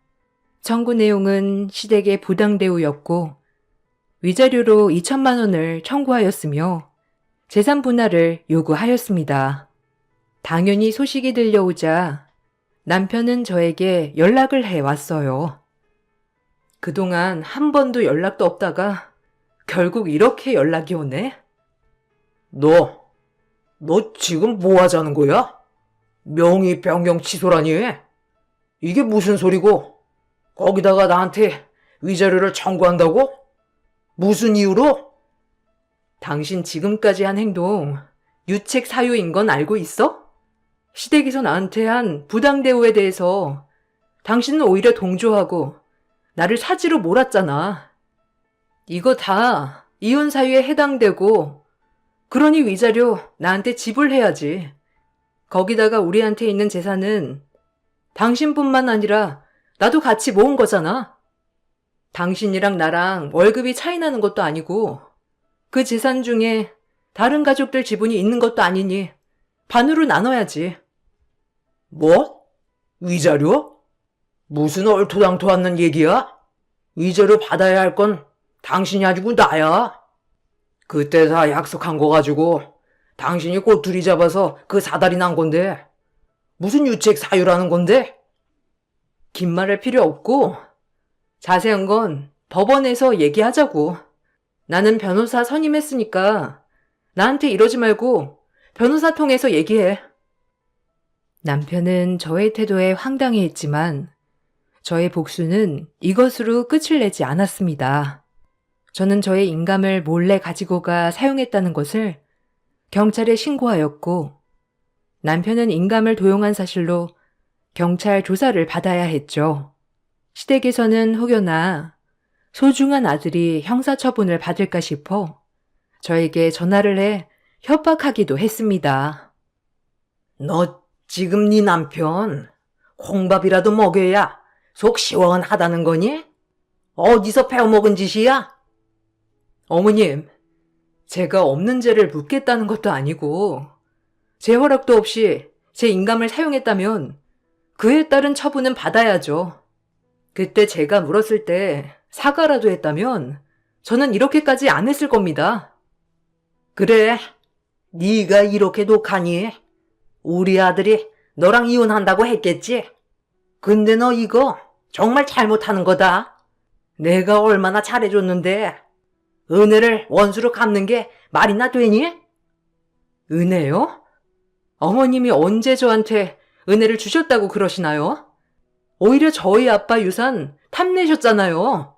A: 청구 내용은 시댁의 부당대우였고 위자료로 2천만 원을 청구하였으며 재산 분할을 요구하였습니다. 당연히 소식이 들려오자 남편은 저에게 연락을 해왔어요. 그동안 한 번도 연락도 없다가 결국 이렇게 연락이 오네?
B: 너 지금 뭐 하자는 거야? 명의 변경 취소라니? 이게 무슨 소리고? 거기다가 나한테 위자료를 청구한다고? 무슨 이유로?
A: 당신 지금까지 한 행동 유책 사유인 건 알고 있어? 시댁에서 나한테 한 부당대우에 대해서 당신은 오히려 동조하고 나를 사지로 몰았잖아. 이거 다 이혼 사유에 해당되고 그러니 위자료 나한테 지불해야지. 거기다가 우리한테 있는 재산은 당신뿐만 아니라 나도 같이 모은 거잖아. 당신이랑 나랑 월급이 차이 나는 것도 아니고 그 재산 중에 다른 가족들 지분이 있는 것도 아니니 반으로 나눠야지.
B: 뭐? 위자료? 무슨 얼토당토 않는 얘기야? 위자료 받아야 할 건 당신이 아니고 나야. 그때 다 약속한 거 가지고 당신이 꼬투리 잡아서 그 사달이 난 건데 무슨 유책 사유라는 건데?
A: 긴 말할 필요 없고 자세한 건 법원에서 얘기하자고. 나는 변호사 선임했으니까 나한테 이러지 말고 변호사 통해서 얘기해. 남편은 저의 태도에 황당해했지만 저의 복수는 이것으로 끝을 내지 않았습니다. 저는 저의 인감을 몰래 가지고 가 사용했다는 것을 경찰에 신고하였고 남편은 인감을 도용한 사실로 경찰 조사를 받아야 했죠. 시댁에서는 혹여나 소중한 아들이 형사처분을 받을까 싶어 저에게 전화를 해 협박하기도 했습니다.
B: 너 지금 네 남편 콩밥이라도 먹여야 속 시원하다는 거니? 어디서 배워먹은 짓이야?
A: 어머님, 제가 없는 죄를 묻겠다는 것도 아니고 제 허락도 없이 제 인감을 사용했다면 그에 따른 처분은 받아야죠. 그때 제가 물었을 때 사과라도 했다면 저는 이렇게까지 안 했을 겁니다.
B: 그래, 네가 이렇게 독하니 우리 아들이 너랑 이혼한다고 했겠지? 근데 너 이거 정말 잘못하는 거다. 내가 얼마나 잘해줬는데 은혜를 원수로 갚는 게 말이나 되니?
A: 은혜요? 어머님이 언제 저한테 은혜를 주셨다고 그러시나요? 오히려 저희 아빠 유산 탐내셨잖아요.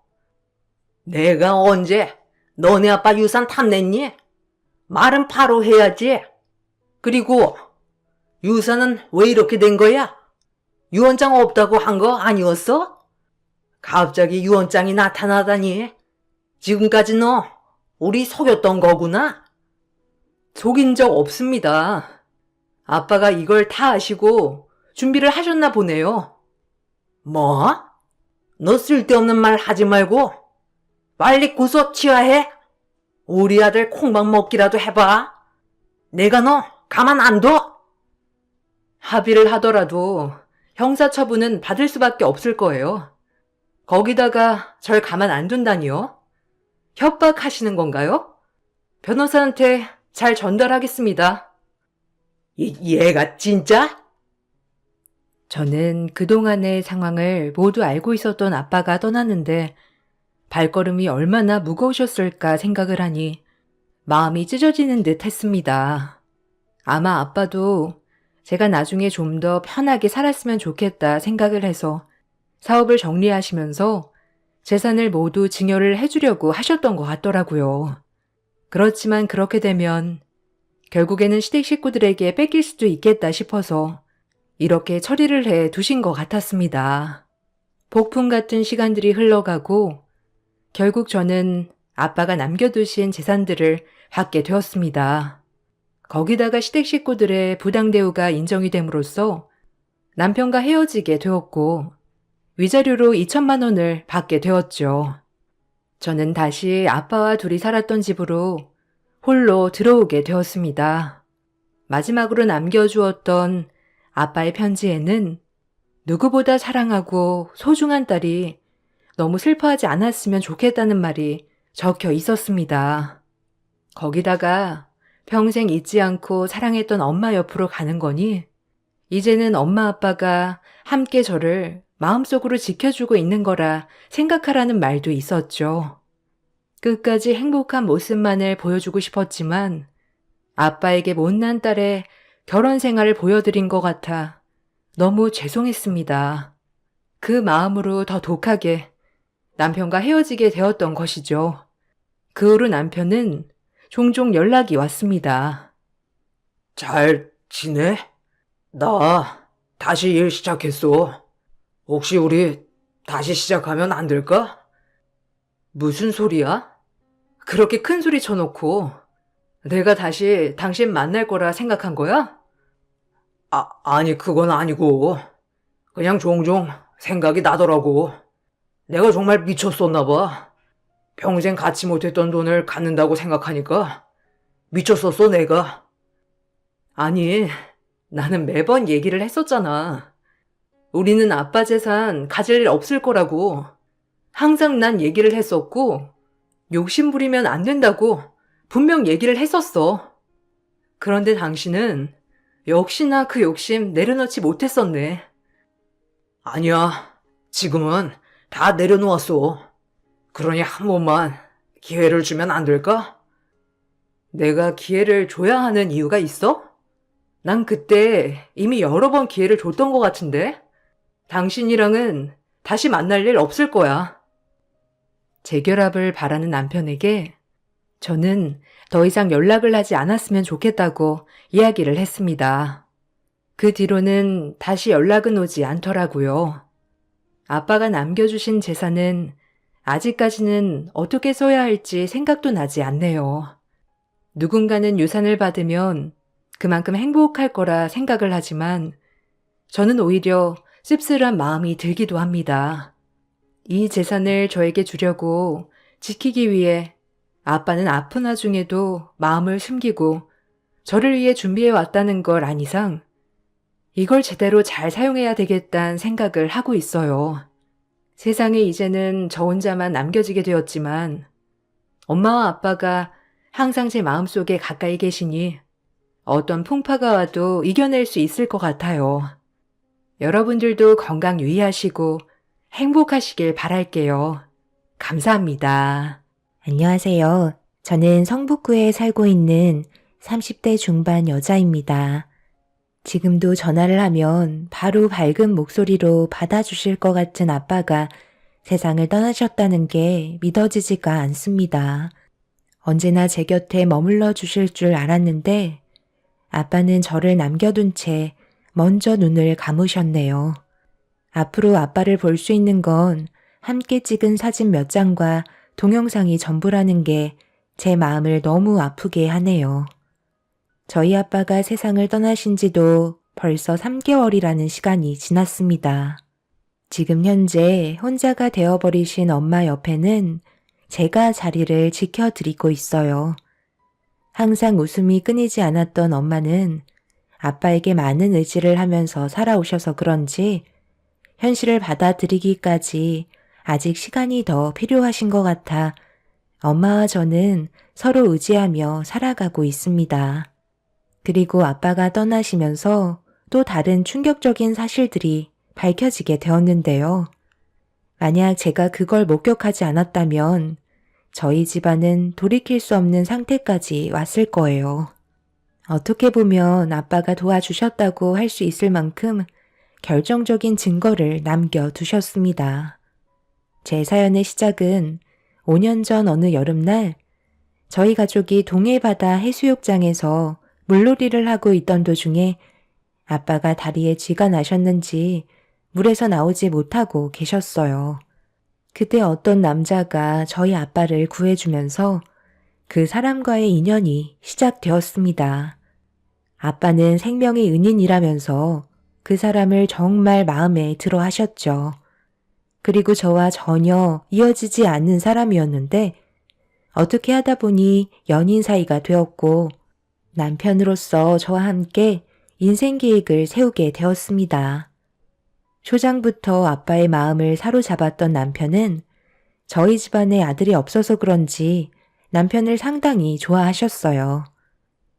B: 내가 언제 너네 아빠 유산 탐냈니? 말은 바로 해야지. 그리고 유산은 왜 이렇게 된 거야? 유언장 없다고 한 거 아니었어? 갑자기 유언장이 나타나다니. 지금까지 너 우리 속였던 거구나?
A: 속인 적 없습니다. 아빠가 이걸 다 아시고 준비를 하셨나 보네요.
B: 뭐? 너 쓸데없는 말 하지 말고 빨리 고소 취하해. 우리 아들 콩밥 먹기라도 해봐. 내가 너 가만 안 둬.
A: 합의를 하더라도 형사처분은 받을 수밖에 없을 거예요. 거기다가 절 가만 안 둔다니요? 협박하시는 건가요? 변호사한테 잘 전달하겠습니다.
B: 얘가 진짜?
A: 저는 그동안의 상황을 모두 알고 있었던 아빠가 떠났는데 발걸음이 얼마나 무거우셨을까 생각을 하니 마음이 찢어지는 듯 했습니다. 아마 아빠도 제가 나중에 좀 더 편하게 살았으면 좋겠다 생각을 해서 사업을 정리하시면서 재산을 모두 증여를 해주려고 하셨던 것 같더라고요. 그렇지만 그렇게 되면 결국에는 시댁 식구들에게 뺏길 수도 있겠다 싶어서 이렇게 처리를 해 두신 것 같았습니다. 폭풍 같은 시간들이 흘러가고 결국 저는 아빠가 남겨두신 재산들을 받게 되었습니다. 거기다가 시댁 식구들의 부당 대우가 인정이 됨으로써 남편과 헤어지게 되었고 위자료로 2천만 원을 받게 되었죠. 저는 다시 아빠와 둘이 살았던 집으로 홀로 들어오게 되었습니다. 마지막으로 남겨주었던 아빠의 편지에는 누구보다 사랑하고 소중한 딸이 너무 슬퍼하지 않았으면 좋겠다는 말이 적혀 있었습니다. 거기다가 평생 잊지 않고 사랑했던 엄마 옆으로 가는 거니 이제는 엄마 아빠가 함께 저를 마음속으로 지켜주고 있는 거라 생각하라는 말도 있었죠. 끝까지 행복한 모습만을 보여주고 싶었지만 아빠에게 못난 딸의 결혼 생활을 보여드린 것 같아 너무 죄송했습니다. 그 마음으로 더 독하게 남편과 헤어지게 되었던 것이죠. 그 후로 남편은 종종 연락이 왔습니다.
B: 잘 지내? 나 다시 일 시작했어. 혹시 우리 다시 시작하면 안 될까?
A: 무슨 소리야? 그렇게 큰 소리 쳐놓고 내가 다시 당신 만날 거라 생각한 거야?
B: 아니 그건 아니고 그냥 종종 생각이 나더라고. 내가 정말 미쳤었나 봐. 평생 갖지 못했던 돈을 갖는다고 생각하니까 미쳤었어 내가.
A: 아니, 나는 매번 얘기를 했었잖아. 우리는 아빠 재산 가질 일 없을 거라고. 항상 난 얘기를 했었고 욕심 부리면 안 된다고 분명 얘기를 했었어. 그런데 당신은 역시나 그 욕심 내려놓지 못했었네.
B: 아니야. 지금은 다 내려놓았어. 그러니 한 번만 기회를 주면 안 될까?
A: 내가 기회를 줘야 하는 이유가 있어? 난 그때 이미 여러 번 기회를 줬던 것 같은데? 당신이랑은 다시 만날 일 없을 거야. 재결합을 바라는 남편에게 저는 더 이상 연락을 하지 않았으면 좋겠다고 이야기를 했습니다. 그 뒤로는 다시 연락은 오지 않더라고요. 아빠가 남겨주신 재산은 아직까지는 어떻게 써야 할지 생각도 나지 않네요. 누군가는 유산을 받으면 그만큼 행복할 거라 생각을 하지만 저는 오히려 씁쓸한 마음이 들기도 합니다. 이 재산을 저에게 주려고 지키기 위해 아빠는 아픈 와중에도 마음을 숨기고 저를 위해 준비해 왔다는 걸 안 이상 이걸 제대로 잘 사용해야 되겠다는 생각을 하고 있어요. 세상에 이제는 저 혼자만 남겨지게 되었지만 엄마와 아빠가 항상 제 마음속에 가까이 계시니 어떤 풍파가 와도 이겨낼 수 있을 것 같아요. 여러분들도 건강 유의하시고 행복하시길 바랄게요. 감사합니다.
C: 안녕하세요. 저는 성북구에 살고 있는 30대 중반 여자입니다. 지금도 전화를 하면 바로 밝은 목소리로 받아주실 것 같은 아빠가 세상을 떠나셨다는 게 믿어지지가 않습니다. 언제나 제 곁에 머물러 주실 줄 알았는데 아빠는 저를 남겨둔 채 먼저 눈을 감으셨네요. 앞으로 아빠를 볼 수 있는 건 함께 찍은 사진 몇 장과 동영상이 전부라는 게 제 마음을 너무 아프게 하네요. 저희 아빠가 세상을 떠나신 지도 벌써 3개월이라는 시간이 지났습니다. 지금 현재 혼자가 되어버리신 엄마 옆에는 제가 자리를 지켜드리고 있어요. 항상 웃음이 끊이지 않았던 엄마는 아빠에게 많은 의지를 하면서 살아오셔서 그런지 현실을 받아들이기까지 아직 시간이 더 필요하신 것 같아 엄마와 저는 서로 의지하며 살아가고 있습니다. 그리고 아빠가 떠나시면서 또 다른 충격적인 사실들이 밝혀지게 되었는데요. 만약 제가 그걸 목격하지 않았다면 저희 집안은 돌이킬 수 없는 상태까지 왔을 거예요. 어떻게 보면 아빠가 도와주셨다고 할 수 있을 만큼 결정적인 증거를 남겨두셨습니다. 제 사연의 시작은 5년 전 어느 여름날 저희 가족이 동해바다 해수욕장에서 물놀이를 하고 있던 도중에 아빠가 다리에 쥐가 나셨는지 물에서 나오지 못하고 계셨어요. 그때 어떤 남자가 저희 아빠를 구해주면서 그 사람과의 인연이 시작되었습니다. 아빠는 생명의 은인이라면서 그 사람을 정말 마음에 들어 하셨죠. 그리고 저와 전혀 이어지지 않는 사람이었는데 어떻게 하다 보니 연인 사이가 되었고 남편으로서 저와 함께 인생 계획을 세우게 되었습니다. 초장부터 아빠의 마음을 사로잡았던 남편은 저희 집안에 아들이 없어서 그런지 남편을 상당히 좋아하셨어요.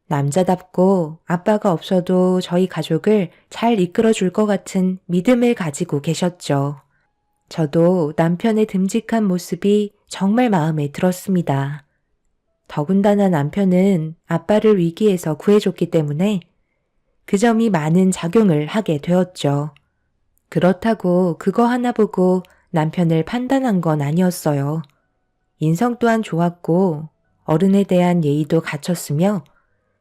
C: 남자답고 아빠가 없어도 저희 가족을 잘 이끌어 줄 것 같은 믿음을 가지고 계셨죠. 저도 남편의 듬직한 모습이 정말 마음에 들었습니다. 더군다나 남편은 아빠를 위기에서 구해줬기 때문에 그 점이 많은 작용을 하게 되었죠. 그렇다고 그거 하나 보고 남편을 판단한 건 아니었어요. 인성 또한 좋았고 어른에 대한 예의도 갖췄으며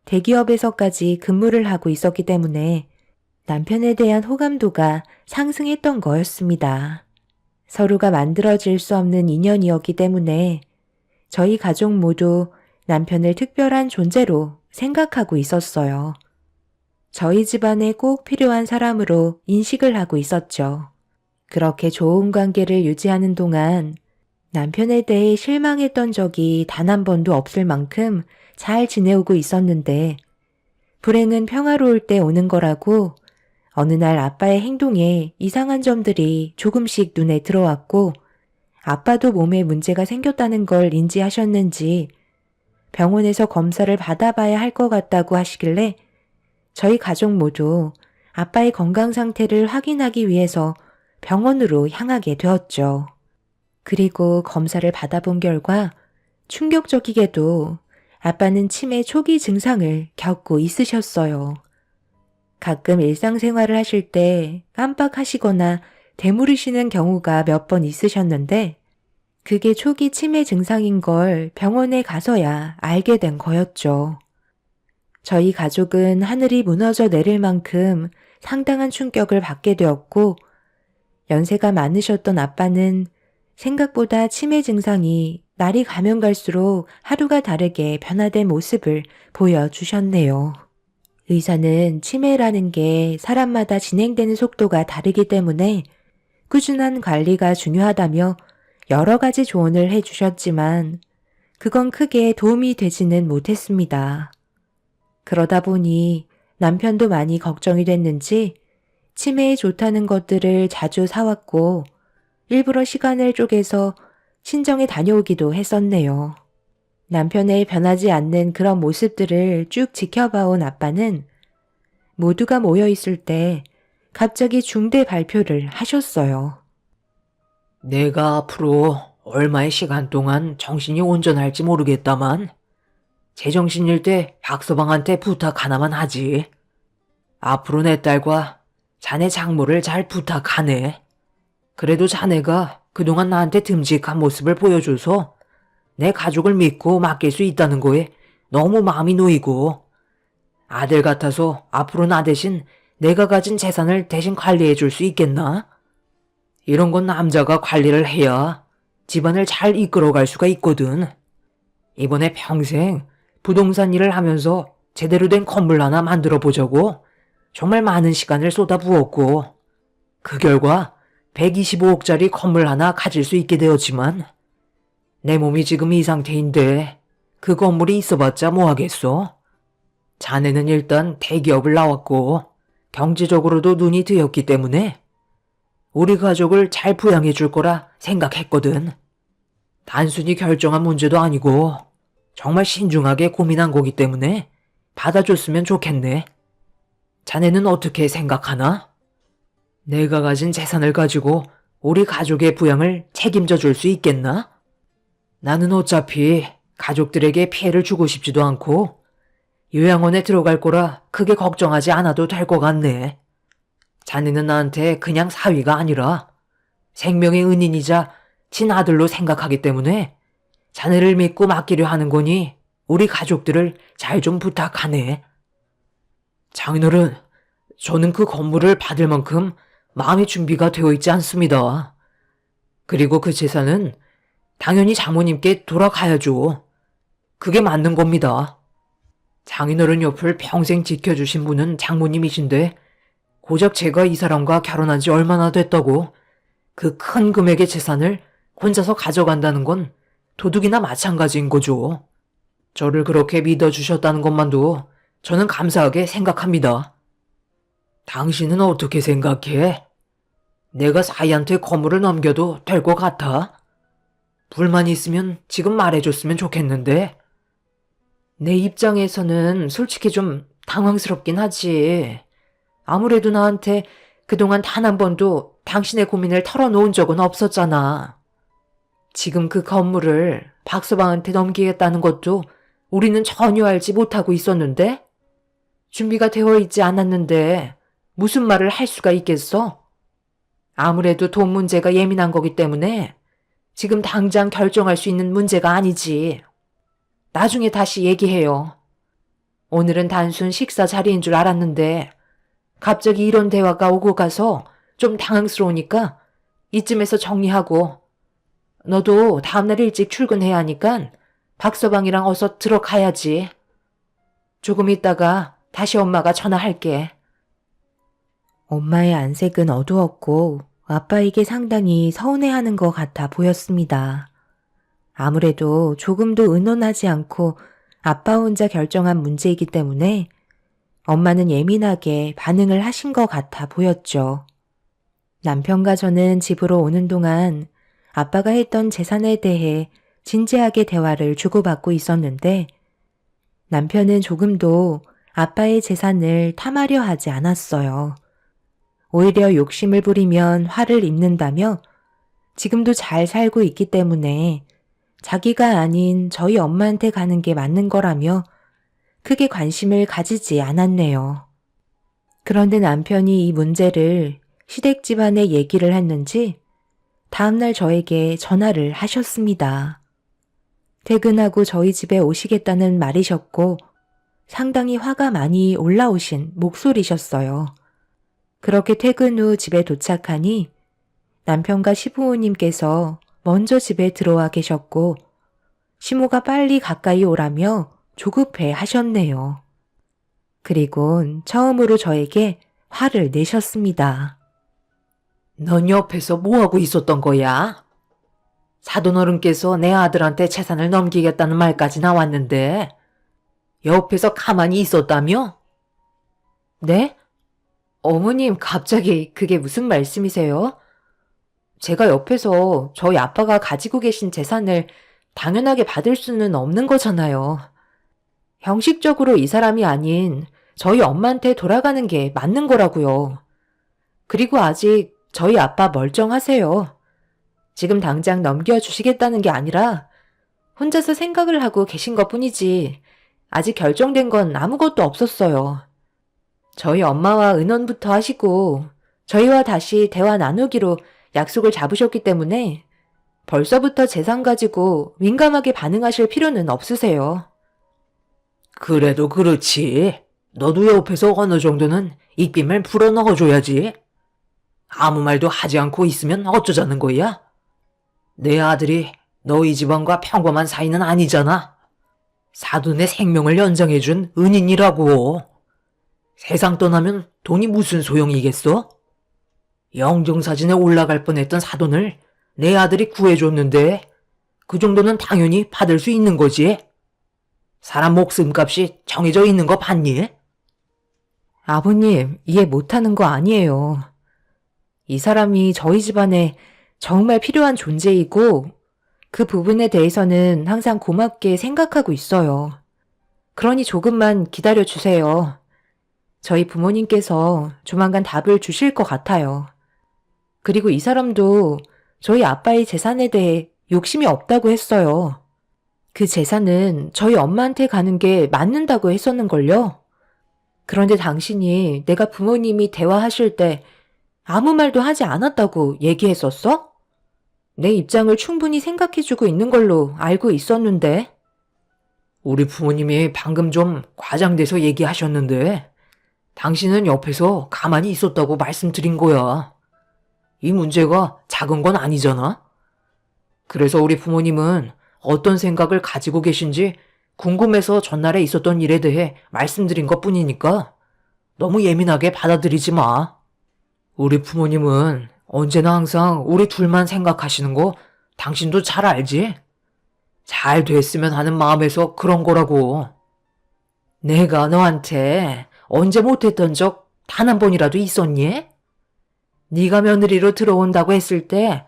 C: 대기업에서까지 근무를 하고 있었기 때문에 남편에 대한 호감도가 상승했던 거였습니다. 서로가 만들어질 수 없는 인연이었기 때문에 저희 가족 모두 남편을 특별한 존재로 생각하고 있었어요. 저희 집안에 꼭 필요한 사람으로 인식을 하고 있었죠. 그렇게 좋은 관계를 유지하는 동안 남편에 대해 실망했던 적이 단 한 번도 없을 만큼 잘 지내오고 있었는데 불행은 평화로울 때 오는 거라고 어느 날 아빠의 행동에 이상한 점들이 조금씩 눈에 들어왔고 아빠도 몸에 문제가 생겼다는 걸 인지하셨는지 병원에서 검사를 받아봐야 할 것 같다고 하시길래 저희 가족 모두 아빠의 건강 상태를 확인하기 위해서 병원으로 향하게 되었죠. 그리고 검사를 받아본 결과 충격적이게도 아빠는 치매 초기 증상을 겪고 있으셨어요. 가끔 일상생활을 하실 때 깜빡하시거나 되물으시는 경우가 몇 번 있으셨는데 그게 초기 치매 증상인 걸 병원에 가서야 알게 된 거였죠. 저희 가족은 하늘이 무너져 내릴 만큼 상당한 충격을 받게 되었고 연세가 많으셨던 아빠는 생각보다 치매 증상이 날이 가면 갈수록 하루가 다르게 변화된 모습을 보여주셨네요. 의사는 치매라는 게 사람마다 진행되는 속도가 다르기 때문에 꾸준한 관리가 중요하다며 여러 가지 조언을 해주셨지만 그건 크게 도움이 되지는 못했습니다. 그러다 보니 남편도 많이 걱정이 됐는지 치매에 좋다는 것들을 자주 사왔고 일부러 시간을 쪼개서 친정에 다녀오기도 했었네요. 남편의 변하지 않는 그런 모습들을 쭉 지켜봐온 아빠는 모두가 모여있을 때 갑자기 중대 발표를 하셨어요.
B: 내가 앞으로 얼마의 시간 동안 정신이 온전할지 모르겠다만 제정신일 때 박서방한테 부탁 하나만 하지. 앞으로 내 딸과 자네 장모를 잘 부탁하네. 그래도 자네가 그동안 나한테 듬직한 모습을 보여줘서 내 가족을 믿고 맡길 수 있다는 거에 너무 마음이 놓이고 아들 같아서 앞으로 나 대신 내가 가진 재산을 대신 관리해 줄 수 있겠나? 이런 건 남자가 관리를 해야 집안을 잘 이끌어갈 수가 있거든. 이번에 평생 부동산 일을 하면서 제대로 된 건물 하나 만들어 보자고 정말 많은 시간을 쏟아부었고 그 결과 125억짜리 건물 하나 가질 수 있게 되었지만 내 몸이 지금 이 상태인데 그 건물이 있어봤자 뭐하겠어? 자네는 일단 대기업을 나왔고 경제적으로도 눈이 트였기 때문에 우리 가족을 잘 부양해 줄 거라 생각했거든. 단순히 결정한 문제도 아니고 정말 신중하게 고민한 거기 때문에 받아줬으면 좋겠네. 자네는 어떻게 생각하나? 내가 가진 재산을 가지고 우리 가족의 부양을 책임져 줄 수 있겠나? 나는 어차피 가족들에게 피해를 주고 싶지도 않고 요양원에 들어갈 거라 크게 걱정하지 않아도 될 것 같네. 자네는 나한테 그냥 사위가 아니라 생명의 은인이자 친아들로 생각하기 때문에 자네를 믿고 맡기려 하는 거니 우리 가족들을 잘 좀 부탁하네. 장인어른, 저는 그 건물을 받을 만큼 마음의 준비가 되어 있지 않습니다. 그리고 그 재산은 당연히 장모님께 돌아가야죠. 그게 맞는 겁니다. 장인어른 옆을 평생 지켜주신 분은 장모님이신데 고작 제가 이 사람과 결혼한 지 얼마나 됐다고 그 큰 금액의 재산을 혼자서 가져간다는 건 도둑이나 마찬가지인 거죠. 저를 그렇게 믿어주셨다는 것만도 저는 감사하게 생각합니다. 당신은 어떻게 생각해? 내가 사이한테 건물을 넘겨도 될 것 같아? 불만이 있으면 지금 말해줬으면 좋겠는데. 내 입장에서는 솔직히 좀 당황스럽긴 하지. 아무래도 나한테 그동안 단 한 번도 당신의 고민을 털어놓은 적은 없었잖아. 지금 그 건물을 박서방한테 넘기겠다는 것도 우리는 전혀 알지 못하고 있었는데? 준비가 되어 있지 않았는데 무슨 말을 할 수가 있겠어? 아무래도 돈 문제가 예민한 거기 때문에 지금 당장 결정할 수 있는 문제가 아니지. 나중에 다시 얘기해요. 오늘은 단순 식사 자리인 줄 알았는데 갑자기 이런 대화가 오고 가서 좀 당황스러우니까 이쯤에서 정리하고 너도 다음날 일찍 출근해야 하니까 박서방이랑 어서 들어가야지. 조금 있다가 다시 엄마가 전화할게.
C: 엄마의 안색은 어두웠고 아빠에게 상당히 서운해하는 것 같아 보였습니다. 아무래도 조금도 의논하지 않고 아빠 혼자 결정한 문제이기 때문에 엄마는 예민하게 반응을 하신 것 같아 보였죠. 남편과 저는 집으로 오는 동안 아빠가 했던 재산에 대해 진지하게 대화를 주고받고 있었는데 남편은 조금도 아빠의 재산을 탐하려 하지 않았어요. 오히려 욕심을 부리면 화를 입는다며 지금도 잘 살고 있기 때문에 자기가 아닌 저희 엄마한테 가는 게 맞는 거라며 크게 관심을 가지지 않았네요. 그런데 남편이 이 문제를 시댁 집안에 얘기를 했는지 다음날 저에게 전화를 하셨습니다. 퇴근하고 저희 집에 오시겠다는 말이셨고 상당히 화가 많이 올라오신 목소리셨어요. 그렇게 퇴근 후 집에 도착하니 남편과 시부모님께서 먼저 집에 들어와 계셨고 시모가 빨리 가까이 오라며 조급해 하셨네요. 그리곤 처음으로 저에게 화를 내셨습니다.
B: 넌 옆에서 뭐하고 있었던 거야? 사돈어른께서 내 아들한테 재산을 넘기겠다는 말까지 나왔는데 옆에서 가만히 있었다며?
A: 네? 어머님, 갑자기 그게 무슨 말씀이세요? 제가 옆에서 저희 아빠가 가지고 계신 재산을 당연하게 받을 수는 없는 거잖아요. 형식적으로 이 사람이 아닌 저희 엄마한테 돌아가는 게 맞는 거라고요. 그리고 아직 저희 아빠 멀쩡하세요. 지금 당장 넘겨주시겠다는 게 아니라 혼자서 생각을 하고 계신 것뿐이지 아직 결정된 건 아무것도 없었어요. 저희 엄마와 의논부터 하시고 저희와 다시 대화 나누기로 약속을 잡으셨기 때문에 벌써부터 재산 가지고 민감하게 반응하실 필요는 없으세요.
B: 그래도 그렇지. 너도 옆에서 어느 정도는 입김을 풀어 넣어줘야지. 아무 말도 하지 않고 있으면 어쩌자는 거야? 내 아들이 너희 집안과 평범한 사이는 아니잖아. 사돈의 생명을 연장해준 은인이라고. 세상 떠나면 돈이 무슨 소용이겠어? 영정사진에 올라갈 뻔했던 사돈을 내 아들이 구해줬는데 그 정도는 당연히 받을 수 있는 거지. 사람 목숨값이 정해져 있는 거 봤니?
A: 아버님, 이해 못하는 거 아니에요. 이 사람이 저희 집안에 정말 필요한 존재이고 그 부분에 대해서는 항상 고맙게 생각하고 있어요. 그러니 조금만 기다려 주세요. 저희 부모님께서 조만간 답을 주실 것 같아요. 그리고 이 사람도 저희 아빠의 재산에 대해 욕심이 없다고 했어요. 그 재산은 저희 엄마한테 가는 게 맞는다고 했었는걸요. 그런데 당신이 내가 부모님이 대화하실 때 아무 말도 하지 않았다고 얘기했었어? 내 입장을 충분히 생각해주고 있는 걸로 알고 있었는데.
B: 우리 부모님이 방금 좀 과장돼서 얘기하셨는데, 당신은 옆에서 가만히 있었다고 말씀드린 거야. 이 문제가 작은 건 아니잖아? 그래서 우리 부모님은 어떤 생각을 가지고 계신지 궁금해서 전날에 있었던 일에 대해 말씀드린 것 뿐이니까 너무 예민하게 받아들이지 마. 우리 부모님은 언제나 항상 우리 둘만 생각하시는 거 당신도 잘 알지? 잘 됐으면 하는 마음에서 그런 거라고. 내가 너한테 언제 못했던 적 단 한 번이라도 있었니? 네가 며느리로 들어온다고 했을 때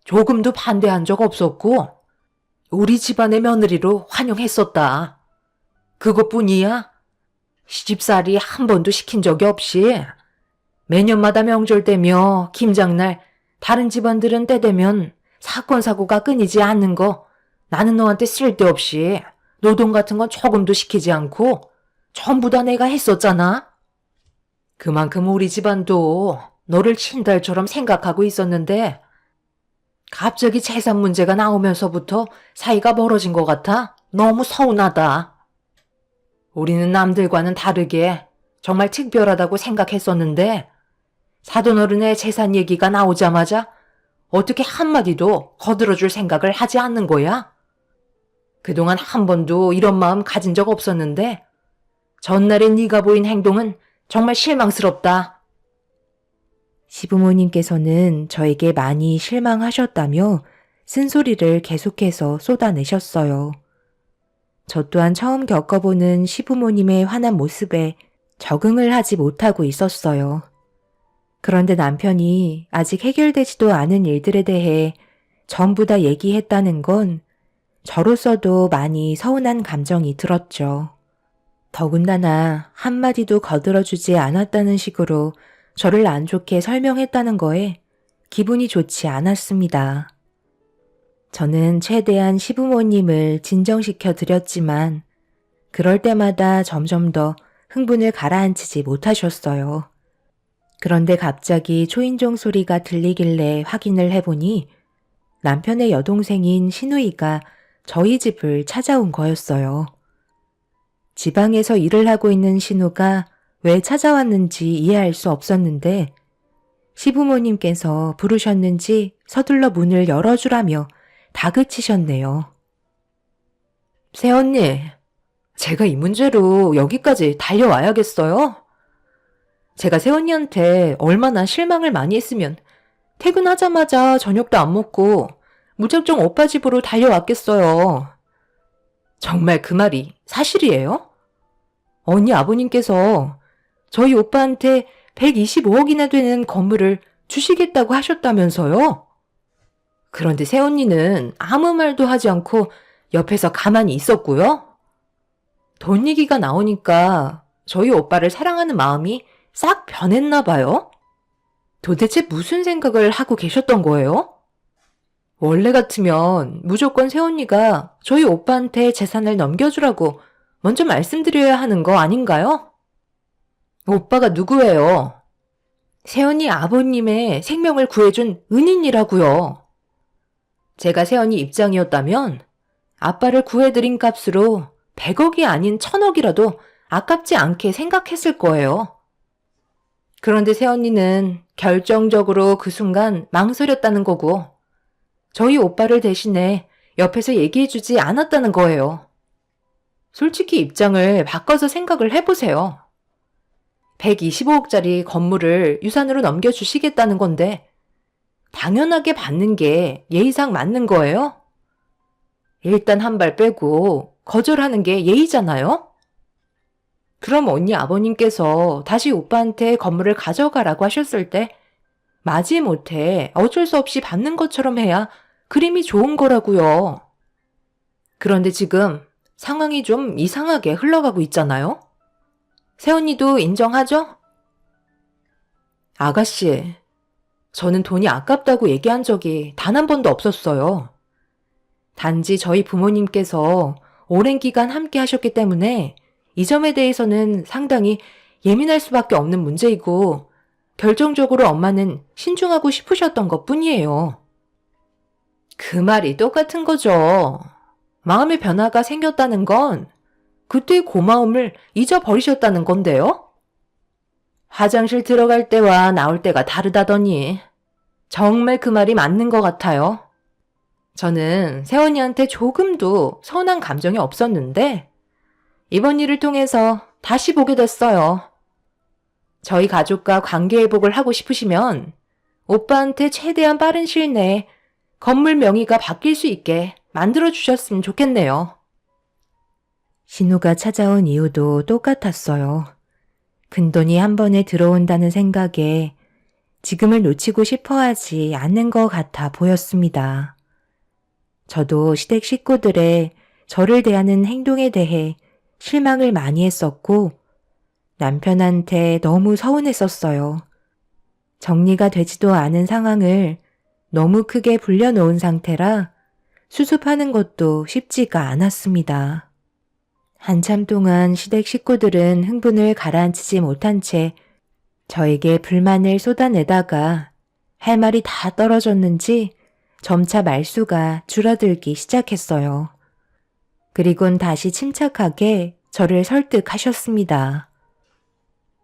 B: 조금도 반대한 적 없었고 우리 집안의 며느리로 환영했었다. 그것뿐이야. 시집살이 한 번도 시킨 적이 없이 매년마다 명절 때며 김장날 다른 집안들은 때 되면 사건 사고가 끊이지 않는 거 나는 너한테 쓸데없이 노동 같은 건 조금도 시키지 않고 전부 다 내가 했었잖아. 그만큼 우리 집안도 너를 친달처럼 생각하고 있었는데 갑자기 재산 문제가 나오면서부터 사이가 멀어진 것 같아 너무 서운하다. 우리는 남들과는 다르게 정말 특별하다고 생각했었는데 사돈어른의 재산 얘기가 나오자마자 어떻게 한마디도 거들어줄 생각을 하지 않는 거야? 그동안 한 번도 이런 마음 가진 적 없었는데 전날에 네가 보인 행동은 정말 실망스럽다.
C: 시부모님께서는 저에게 많이 실망하셨다며 쓴소리를 계속해서 쏟아내셨어요. 저 또한 처음 겪어보는 시부모님의 화난 모습에 적응을 하지 못하고 있었어요. 그런데 남편이 아직 해결되지도 않은 일들에 대해 전부 다 얘기했다는 건 저로서도 많이 서운한 감정이 들었죠. 더군다나 한마디도 거들어주지 않았다는 식으로 저를 안 좋게 설명했다는 거에 기분이 좋지 않았습니다. 저는 최대한 시부모님을 진정시켜 드렸지만 그럴 때마다 점점 더 흥분을 가라앉히지 못하셨어요. 그런데 갑자기 초인종 소리가 들리길래 확인을 해보니 남편의 여동생인 신우이가 저희 집을 찾아온 거였어요. 지방에서 일을 하고 있는 신우가 왜 찾아왔는지 이해할 수 없었는데 시부모님께서 부르셨는지 서둘러 문을 열어주라며 다그치셨네요.
A: 새언니, 제가 이 문제로 여기까지 달려와야겠어요? 제가 새언니한테 얼마나 실망을 많이 했으면 퇴근하자마자 저녁도 안 먹고 무작정 오빠 집으로 달려왔겠어요. 정말 그 말이 사실이에요? 언니 아버님께서 저희 오빠한테 125억이나 되는 건물을 주시겠다고 하셨다면서요? 그런데 새언니는 아무 말도 하지 않고 옆에서 가만히 있었고요. 돈 얘기가 나오니까 저희 오빠를 사랑하는 마음이 싹 변했나 봐요. 도대체 무슨 생각을 하고 계셨던 거예요? 원래 같으면 무조건 새언니가 저희 오빠한테 재산을 넘겨주라고 먼저 말씀드려야 하는 거 아닌가요? 오빠가 누구예요? 새언니 아버님의 생명을 구해준 은인이라고요. 제가 새언니 입장이었다면 아빠를 구해드린 값으로 100억이 아닌 1000억이라도 아깝지 않게 생각했을 거예요. 그런데 새언니는 결정적으로 그 순간 망설였다는 거고 저희 오빠를 대신해 옆에서 얘기해주지 않았다는 거예요. 솔직히 입장을 바꿔서 생각을 해보세요. 125억짜리 건물을 유산으로 넘겨주시겠다는 건데 당연하게 받는 게 예의상 맞는 거예요? 일단 한 발 빼고 거절하는 게 예의잖아요? 그럼 언니 아버님께서 다시 오빠한테 건물을 가져가라고 하셨을 때 마지못해 어쩔 수 없이 받는 것처럼 해야 그림이 좋은 거라고요. 그런데 지금 상황이 좀 이상하게 흘러가고 있잖아요? 새언니도 인정하죠? 아가씨, 저는 돈이 아깝다고 얘기한 적이 단 한 번도 없었어요. 단지 저희 부모님께서 오랜 기간 함께 하셨기 때문에 이 점에 대해서는 상당히 예민할 수밖에 없는 문제이고 결정적으로 엄마는 신중하고 싶으셨던 것 뿐이에요. 그 말이 똑같은 거죠. 마음의 변화가 생겼다는 건 그때의 고마움을 잊어버리셨다는 건데요. 화장실 들어갈 때와 나올 때가 다르다더니 정말 그 말이 맞는 것 같아요. 저는 새언니한테 조금도 서운한 감정이 없었는데 이번 일을 통해서 다시 보게 됐어요. 저희 가족과 관계 회복을 하고 싶으시면 오빠한테 최대한 빠른 시일 내에 건물 명의가 바뀔 수 있게 만들어 주셨으면 좋겠네요.
C: 신우가 찾아온 이유도 똑같았어요. 큰돈이 한 번에 들어온다는 생각에 지금을 놓치고 싶어하지 않는 것 같아 보였습니다. 저도 시댁 식구들의 저를 대하는 행동에 대해 실망을 많이 했었고 남편한테 너무 서운했었어요. 정리가 되지도 않은 상황을 너무 크게 불려놓은 상태라 수습하는 것도 쉽지가 않았습니다. 한참 동안 시댁 식구들은 흥분을 가라앉히지 못한 채 저에게 불만을 쏟아내다가 할 말이 다 떨어졌는지 점차 말수가 줄어들기 시작했어요. 그리곤 다시 침착하게 저를 설득하셨습니다.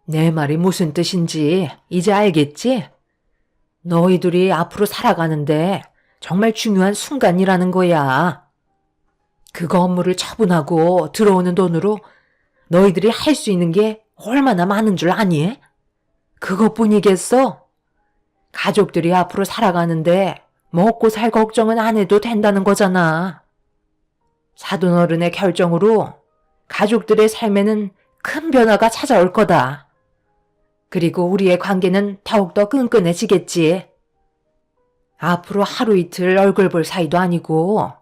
A: 내 말이 무슨 뜻인지 이제 알겠지? 너희들이 앞으로 살아가는데 정말 중요한 순간이라는 거야. 그 건물을 처분하고 들어오는 돈으로 너희들이 할 수 있는 게 얼마나 많은 줄 아니? 그것뿐이겠어? 가족들이 앞으로 살아가는데 먹고 살 걱정은 안 해도 된다는 거잖아. 사돈어른의 결정으로 가족들의 삶에는 큰 변화가 찾아올 거다. 그리고 우리의 관계는 더욱더 끈끈해지겠지. 앞으로 하루 이틀 얼굴 볼 사이도 아니고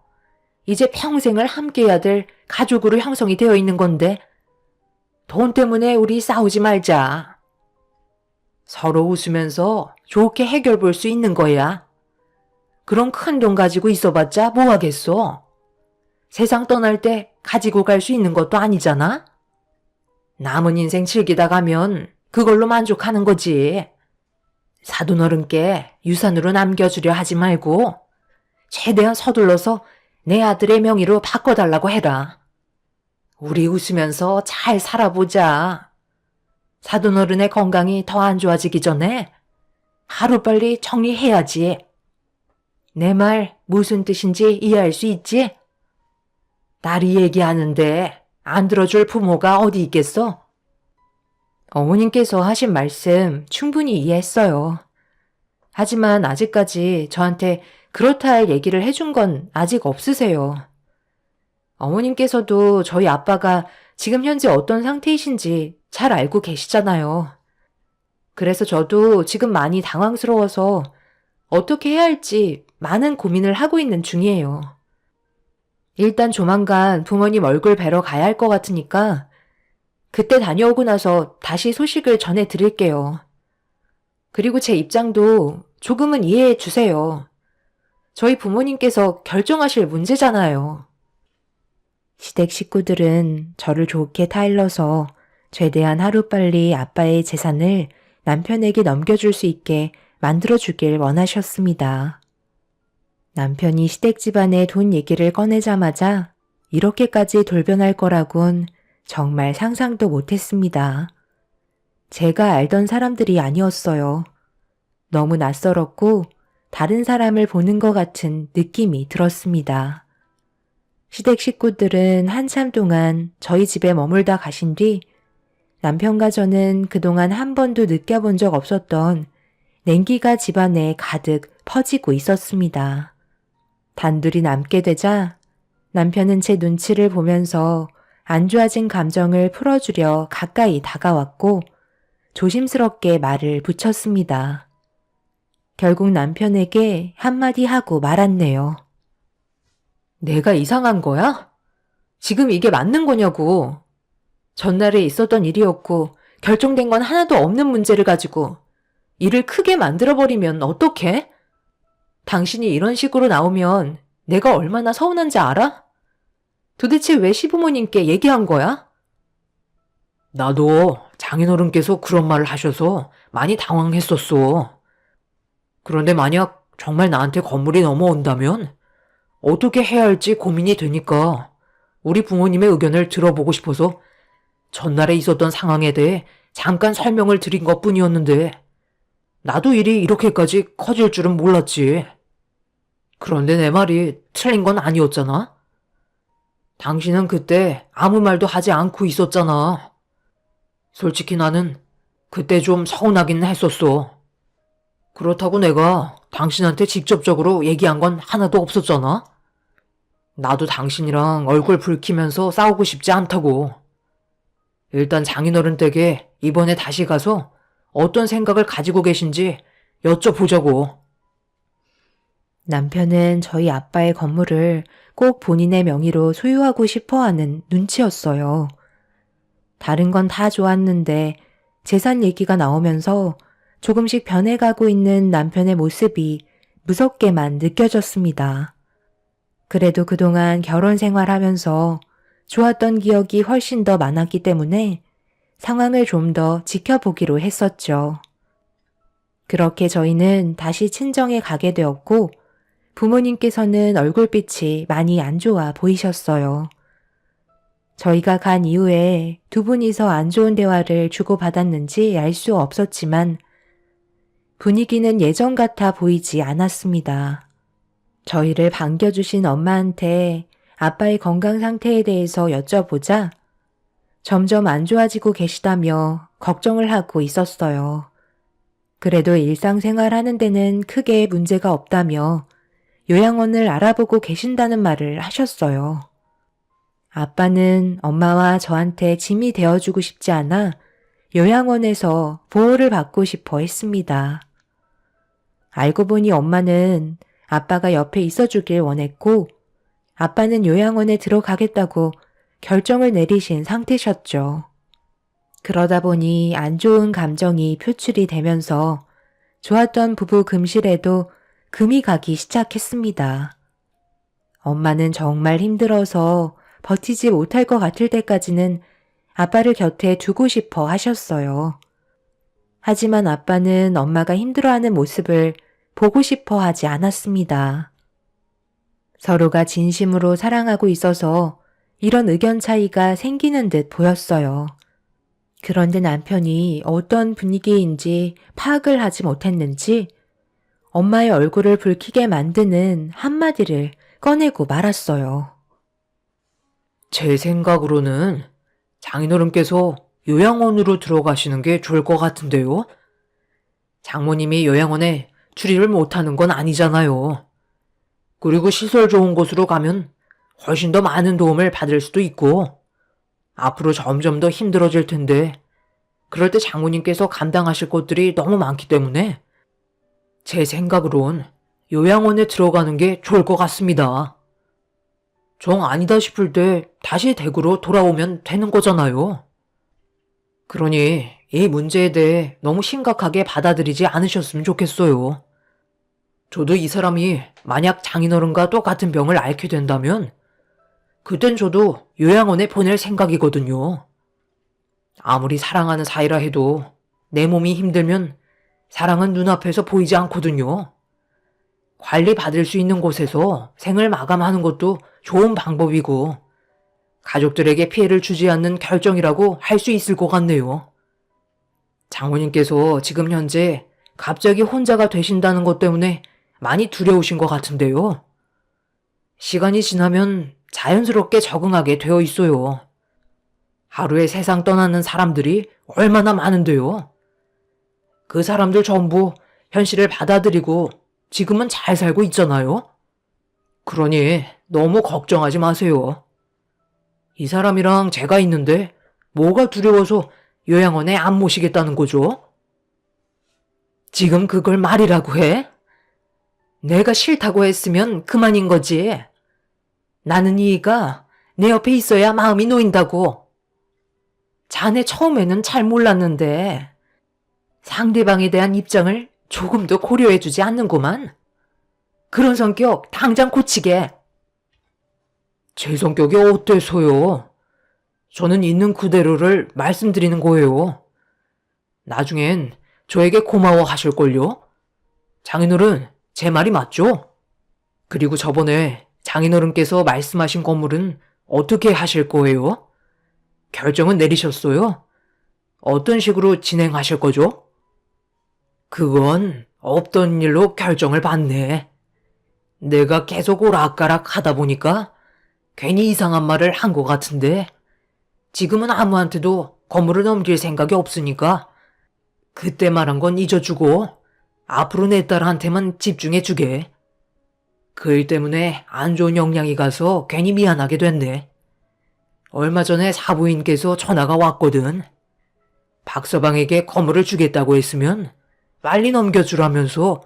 A: 이제 평생을 함께해야 될 가족으로 형성이 되어 있는 건데 돈 때문에 우리 싸우지 말자. 서로 웃으면서 좋게 해결 볼 수 있는 거야. 그런 큰 돈 가지고 있어봤자 뭐 하겠어? 세상 떠날 때 가지고 갈 수 있는 것도 아니잖아? 남은 인생 즐기다 가면 그걸로 만족하는 거지. 사돈어른께 유산으로 남겨주려 하지 말고 최대한 서둘러서 내 아들의 명의로 바꿔달라고 해라. 우리 웃으면서 잘 살아보자. 사돈어른의 건강이 더 안 좋아지기 전에 하루빨리 정리해야지. 내 말 무슨 뜻인지 이해할 수 있지? 딸이 얘기하는데 안 들어줄 부모가 어디 있겠어? 어머님께서 하신 말씀 충분히 이해했어요. 하지만 아직까지 저한테 그렇다 할 얘기를 해준 건 아직 없으세요. 어머님께서도 저희 아빠가 지금 현재 어떤 상태이신지 잘 알고 계시잖아요. 그래서 저도 지금 많이 당황스러워서 어떻게 해야 할지 많은 고민을 하고 있는 중이에요. 일단 조만간 부모님 얼굴 뵈러 가야 할 것 같으니까 그때 다녀오고 나서 다시 소식을 전해드릴게요. 그리고 제 입장도 조금은 이해해 주세요. 저희 부모님께서 결정하실 문제잖아요.
C: 시댁 식구들은 저를 좋게 타일러서 최대한 하루빨리 아빠의 재산을 남편에게 넘겨줄 수 있게 만들어주길 원하셨습니다. 남편이 시댁 집안의 돈 얘기를 꺼내자마자 이렇게까지 돌변할 거라곤 정말 상상도 못했습니다. 제가 알던 사람들이 아니었어요. 너무 낯설었고 다른 사람을 보는 것 같은 느낌이 들었습니다. 시댁 식구들은 한참 동안 저희 집에 머물다 가신 뒤 남편과 저는 그동안 한 번도 느껴본 적 없었던 냉기가 집안에 가득 퍼지고 있었습니다. 단둘이 남게 되자 남편은 제 눈치를 보면서 안 좋아진 감정을 풀어주려 가까이 다가왔고 조심스럽게 말을 붙였습니다. 결국 남편에게 한마디 하고 말았네요.
A: 내가 이상한 거야? 지금 이게 맞는 거냐고. 전날에 있었던 일이었고 결정된 건 하나도 없는 문제를 가지고 일을 크게 만들어버리면 어떡해? 당신이 이런 식으로 나오면 내가 얼마나 서운한지 알아? 도대체 왜 시부모님께 얘기한 거야?
B: 나도 장인어른께서 그런 말을 하셔서 많이 당황했었어. 그런데 만약 정말 나한테 건물이 넘어온다면 어떻게 해야 할지 고민이 되니까 우리 부모님의 의견을 들어보고 싶어서 전날에 있었던 상황에 대해 잠깐 설명을 드린 것뿐이었는데 나도 일이 이렇게까지 커질 줄은 몰랐지. 그런데 내 말이 틀린 건 아니었잖아. 당신은 그때 아무 말도 하지 않고 있었잖아. 솔직히 나는 그때 좀 서운하긴 했었어. 그렇다고 내가 당신한테 직접적으로 얘기한 건 하나도 없었잖아. 나도 당신이랑 얼굴 붉히면서 싸우고 싶지 않다고. 일단 장인어른 댁에 이번에 다시 가서 어떤 생각을 가지고 계신지 여쭤보자고.
C: 남편은 저희 아빠의 건물을 꼭 본인의 명의로 소유하고 싶어 하는 눈치였어요. 다른 건 다 좋았는데 재산 얘기가 나오면서 조금씩 변해가고 있는 남편의 모습이 무섭게만 느껴졌습니다. 그래도 그동안 결혼 생활하면서 좋았던 기억이 훨씬 더 많았기 때문에 상황을 좀 더 지켜보기로 했었죠. 그렇게 저희는 다시 친정에 가게 되었고 부모님께서는 얼굴빛이 많이 안 좋아 보이셨어요. 저희가 간 이후에 두 분이서 안 좋은 대화를 주고받았는지 알 수 없었지만 분위기는 예전 같아 보이지 않았습니다. 저희를 반겨주신 엄마한테 아빠의 건강 상태에 대해서 여쭤보자 점점 안 좋아지고 계시다며 걱정을 하고 있었어요. 그래도 일상생활 하는 데는 크게 문제가 없다며 요양원을 알아보고 계신다는 말을 하셨어요. 아빠는 엄마와 저한테 짐이 되어주고 싶지 않아 요양원에서 보호를 받고 싶어 했습니다. 알고 보니 엄마는 아빠가 옆에 있어주길 원했고 아빠는 요양원에 들어가겠다고 결정을 내리신 상태셨죠. 그러다 보니 안 좋은 감정이 표출이 되면서 좋았던 부부 금실에도 금이 가기 시작했습니다. 엄마는 정말 힘들어서 버티지 못할 것 같을 때까지는 아빠를 곁에 두고 싶어 하셨어요. 하지만 아빠는 엄마가 힘들어하는 모습을 보고 싶어 하지 않았습니다. 서로가 진심으로 사랑하고 있어서 이런 의견 차이가 생기는 듯 보였어요. 그런데 남편이 어떤 분위기인지 파악을 하지 못했는지 엄마의 얼굴을 붉히게 만드는 한마디를 꺼내고 말았어요.
B: 제 생각으로는 장인어른께서 요양원으로 들어가시는 게 좋을 것 같은데요. 장모님이 요양원에 출입을 못하는 건 아니잖아요. 그리고 시설 좋은 곳으로 가면 훨씬 더 많은 도움을 받을 수도 있고 앞으로 점점 더 힘들어질 텐데 그럴 때 장모님께서 감당하실 것들이 너무 많기 때문에 제 생각으론 요양원에 들어가는 게 좋을 것 같습니다. 정 아니다 싶을 때 다시 댁으로 돌아오면 되는 거잖아요. 그러니 이 문제에 대해 너무 심각하게 받아들이지 않으셨으면 좋겠어요. 저도 이 사람이 만약 장인어른과 똑같은 병을 앓게 된다면 그땐 저도 요양원에 보낼 생각이거든요. 아무리 사랑하는 사이라 해도 내 몸이 힘들면 사랑은 눈앞에서 보이지 않거든요. 관리받을 수 있는 곳에서 생을 마감하는 것도 좋은 방법이고 가족들에게 피해를 주지 않는 결정이라고 할 수 있을 것 같네요. 장모님께서 지금 현재 갑자기 혼자가 되신다는 것 때문에 많이 두려우신 것 같은데요. 시간이 지나면 자연스럽게 적응하게 되어 있어요. 하루에 세상 떠나는 사람들이 얼마나 많은데요. 그 사람들 전부 현실을 받아들이고 지금은 잘 살고 있잖아요. 그러니 너무 걱정하지 마세요. 이 사람이랑 제가 있는데 뭐가 두려워서 요양원에 안 모시겠다는 거죠? 지금 그걸 말이라고 해? 내가 싫다고 했으면 그만인 거지. 나는 이이가 내 옆에 있어야 마음이 놓인다고. 자네 처음에는 잘 몰랐는데 상대방에 대한 입장을 조금도 고려해주지 않는구만. 그런 성격 당장 고치게. 제 성격이 어때서요? 저는 있는 그대로를 말씀드리는 거예요. 나중엔 저에게 고마워하실걸요? 장인어른, 제 말이 맞죠? 그리고 저번에 장인어른께서 말씀하신 건물은 어떻게 하실 거예요? 결정은 내리셨어요? 어떤 식으로 진행하실 거죠? 그건 없던 일로 결정을 받네. 내가 계속 오락가락 하다 보니까 괜히 이상한 말을 한 것 같은데 지금은 아무한테도 건물을 넘길 생각이 없으니까 그때 말한 건 잊어주고 앞으로 내 딸한테만 집중해주게. 그 일 때문에 안 좋은 영향이 가서 괜히 미안하게 됐네. 얼마 전에 사부인께서 전화가 왔거든. 박서방에게 건물을 주겠다고 했으면 빨리 넘겨주라면서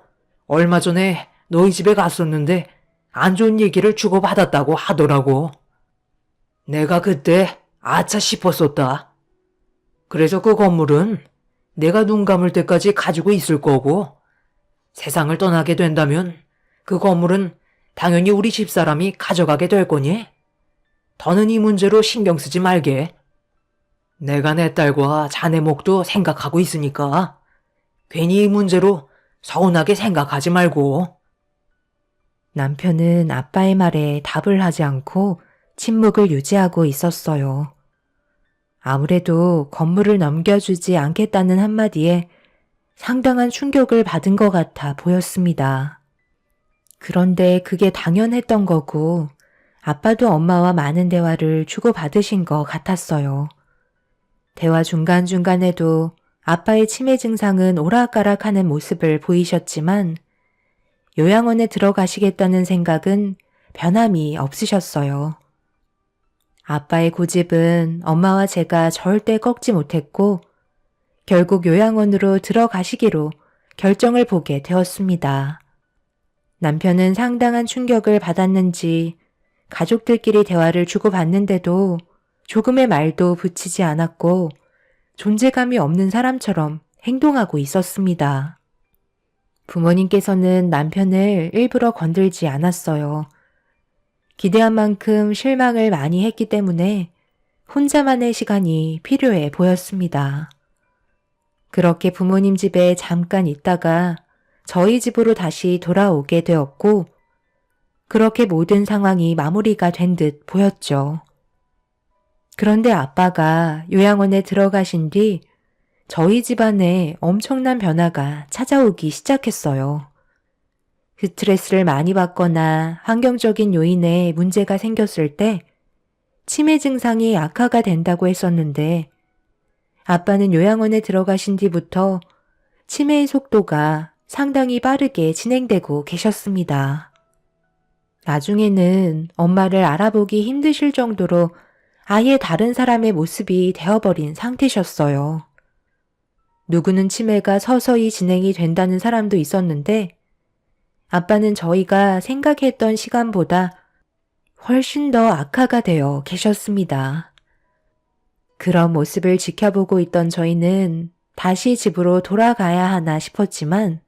B: 얼마 전에 너희 집에 갔었는데 안 좋은 얘기를 주고받았다고 하더라고. 내가 그때 아차 싶었었다. 그래서 그 건물은 내가 눈 감을 때까지 가지고 있을 거고 세상을 떠나게 된다면 그 건물은 당연히 우리 집사람이 가져가게 될 거니 더는 이 문제로 신경 쓰지 말게. 내가 내 딸과 자네 목도 생각하고 있으니까 괜히 이 문제로 서운하게 생각하지 말고.
C: 남편은 아빠의 말에 답을 하지 않고 침묵을 유지하고 있었어요. 아무래도 건물을 넘겨주지 않겠다는 한마디에 상당한 충격을 받은 것 같아 보였습니다. 그런데 그게 당연했던 거고 아빠도 엄마와 많은 대화를 주고받으신 것 같았어요. 대화 중간중간에도 아빠의 치매 증상은 오락가락하는 모습을 보이셨지만 요양원에 들어가시겠다는 생각은 변함이 없으셨어요. 아빠의 고집은 엄마와 제가 절대 꺾지 못했고 결국 요양원으로 들어가시기로 결정을 보게 되었습니다. 남편은 상당한 충격을 받았는지 가족들끼리 대화를 주고받는데도 조금의 말도 붙이지 않았고 존재감이 없는 사람처럼 행동하고 있었습니다. 부모님께서는 남편을 일부러 건들지 않았어요. 기대한 만큼 실망을 많이 했기 때문에 혼자만의 시간이 필요해 보였습니다. 그렇게 부모님 집에 잠깐 있다가 저희 집으로 다시 돌아오게 되었고 그렇게 모든 상황이 마무리가 된 듯 보였죠. 그런데 아빠가 요양원에 들어가신 뒤 저희 집안에 엄청난 변화가 찾아오기 시작했어요. 스트레스를 많이 받거나 환경적인 요인에 문제가 생겼을 때 치매 증상이 악화가 된다고 했었는데 아빠는 요양원에 들어가신 뒤부터 치매의 속도가 상당히 빠르게 진행되고 계셨습니다. 나중에는 엄마를 알아보기 힘드실 정도로 아예 다른 사람의 모습이 되어버린 상태셨어요. 누구는 치매가 서서히 진행이 된다는 사람도 있었는데 아빠는 저희가 생각했던 시간보다 훨씬 더 악화가 되어 계셨습니다. 그런 모습을 지켜보고 있던 저희는 다시 집으로 돌아가야 하나 싶었지만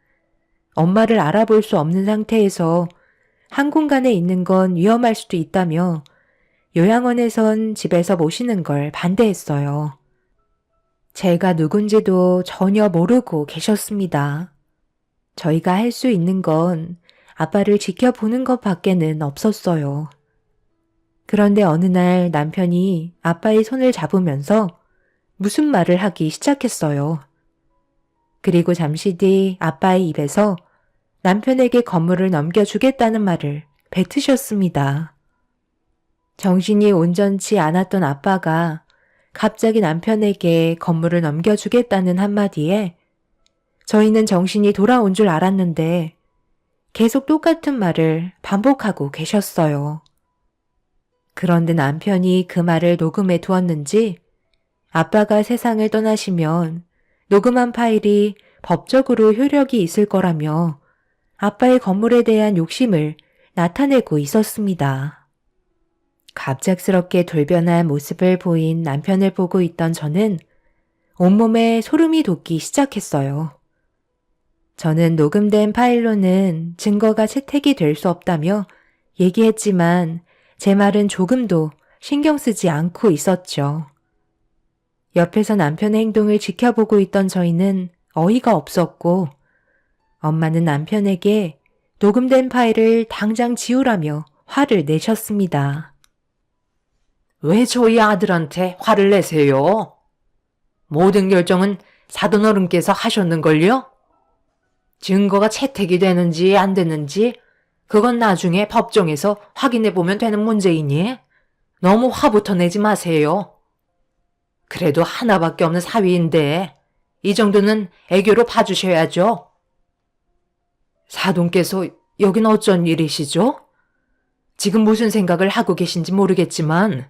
C: 엄마를 알아볼 수 없는 상태에서 한 공간에 있는 건 위험할 수도 있다며 요양원에선 집에서 모시는 걸 반대했어요. 제가 누군지도 전혀 모르고 계셨습니다. 저희가 할 수 있는 건 아빠를 지켜보는 것 밖에는 없었어요. 그런데 어느 날 남편이 아빠의 손을 잡으면서 무슨 말을 하기 시작했어요. 그리고 잠시 뒤 아빠의 입에서 남편에게 건물을 넘겨주겠다는 말을 뱉으셨습니다. 정신이 온전치 않았던 아빠가 갑자기 남편에게 건물을 넘겨주겠다는 한마디에 저희는 정신이 돌아온 줄 알았는데 계속 똑같은 말을 반복하고 계셨어요. 그런데 남편이 그 말을 녹음해 두었는지 아빠가 세상을 떠나시면 녹음한 파일이 법적으로 효력이 있을 거라며 아빠의 건물에 대한 욕심을 나타내고 있었습니다. 갑작스럽게 돌변한 모습을 보인 남편을 보고 있던 저는 온몸에 소름이 돋기 시작했어요. 저는 녹음된 파일로는 증거가 채택이 될 수 없다며 얘기했지만 제 말은 조금도 신경 쓰지 않고 있었죠. 옆에서 남편의 행동을 지켜보고 있던 저희는 어이가 없었고 엄마는 남편에게 녹음된 파일을 당장 지우라며 화를 내셨습니다.
B: 왜 저희 아들한테 화를 내세요? 모든 결정은 사돈어른께서 하셨는걸요? 증거가 채택이 되는지 안 되는지 그건 나중에 법정에서 확인해 보면 되는 문제이니 너무 화부터 내지 마세요. 그래도 하나밖에 없는 사위인데 이 정도는 애교로 봐주셔야죠. 사돈께서 여긴 어쩐 일이시죠? 지금 무슨 생각을 하고 계신지 모르겠지만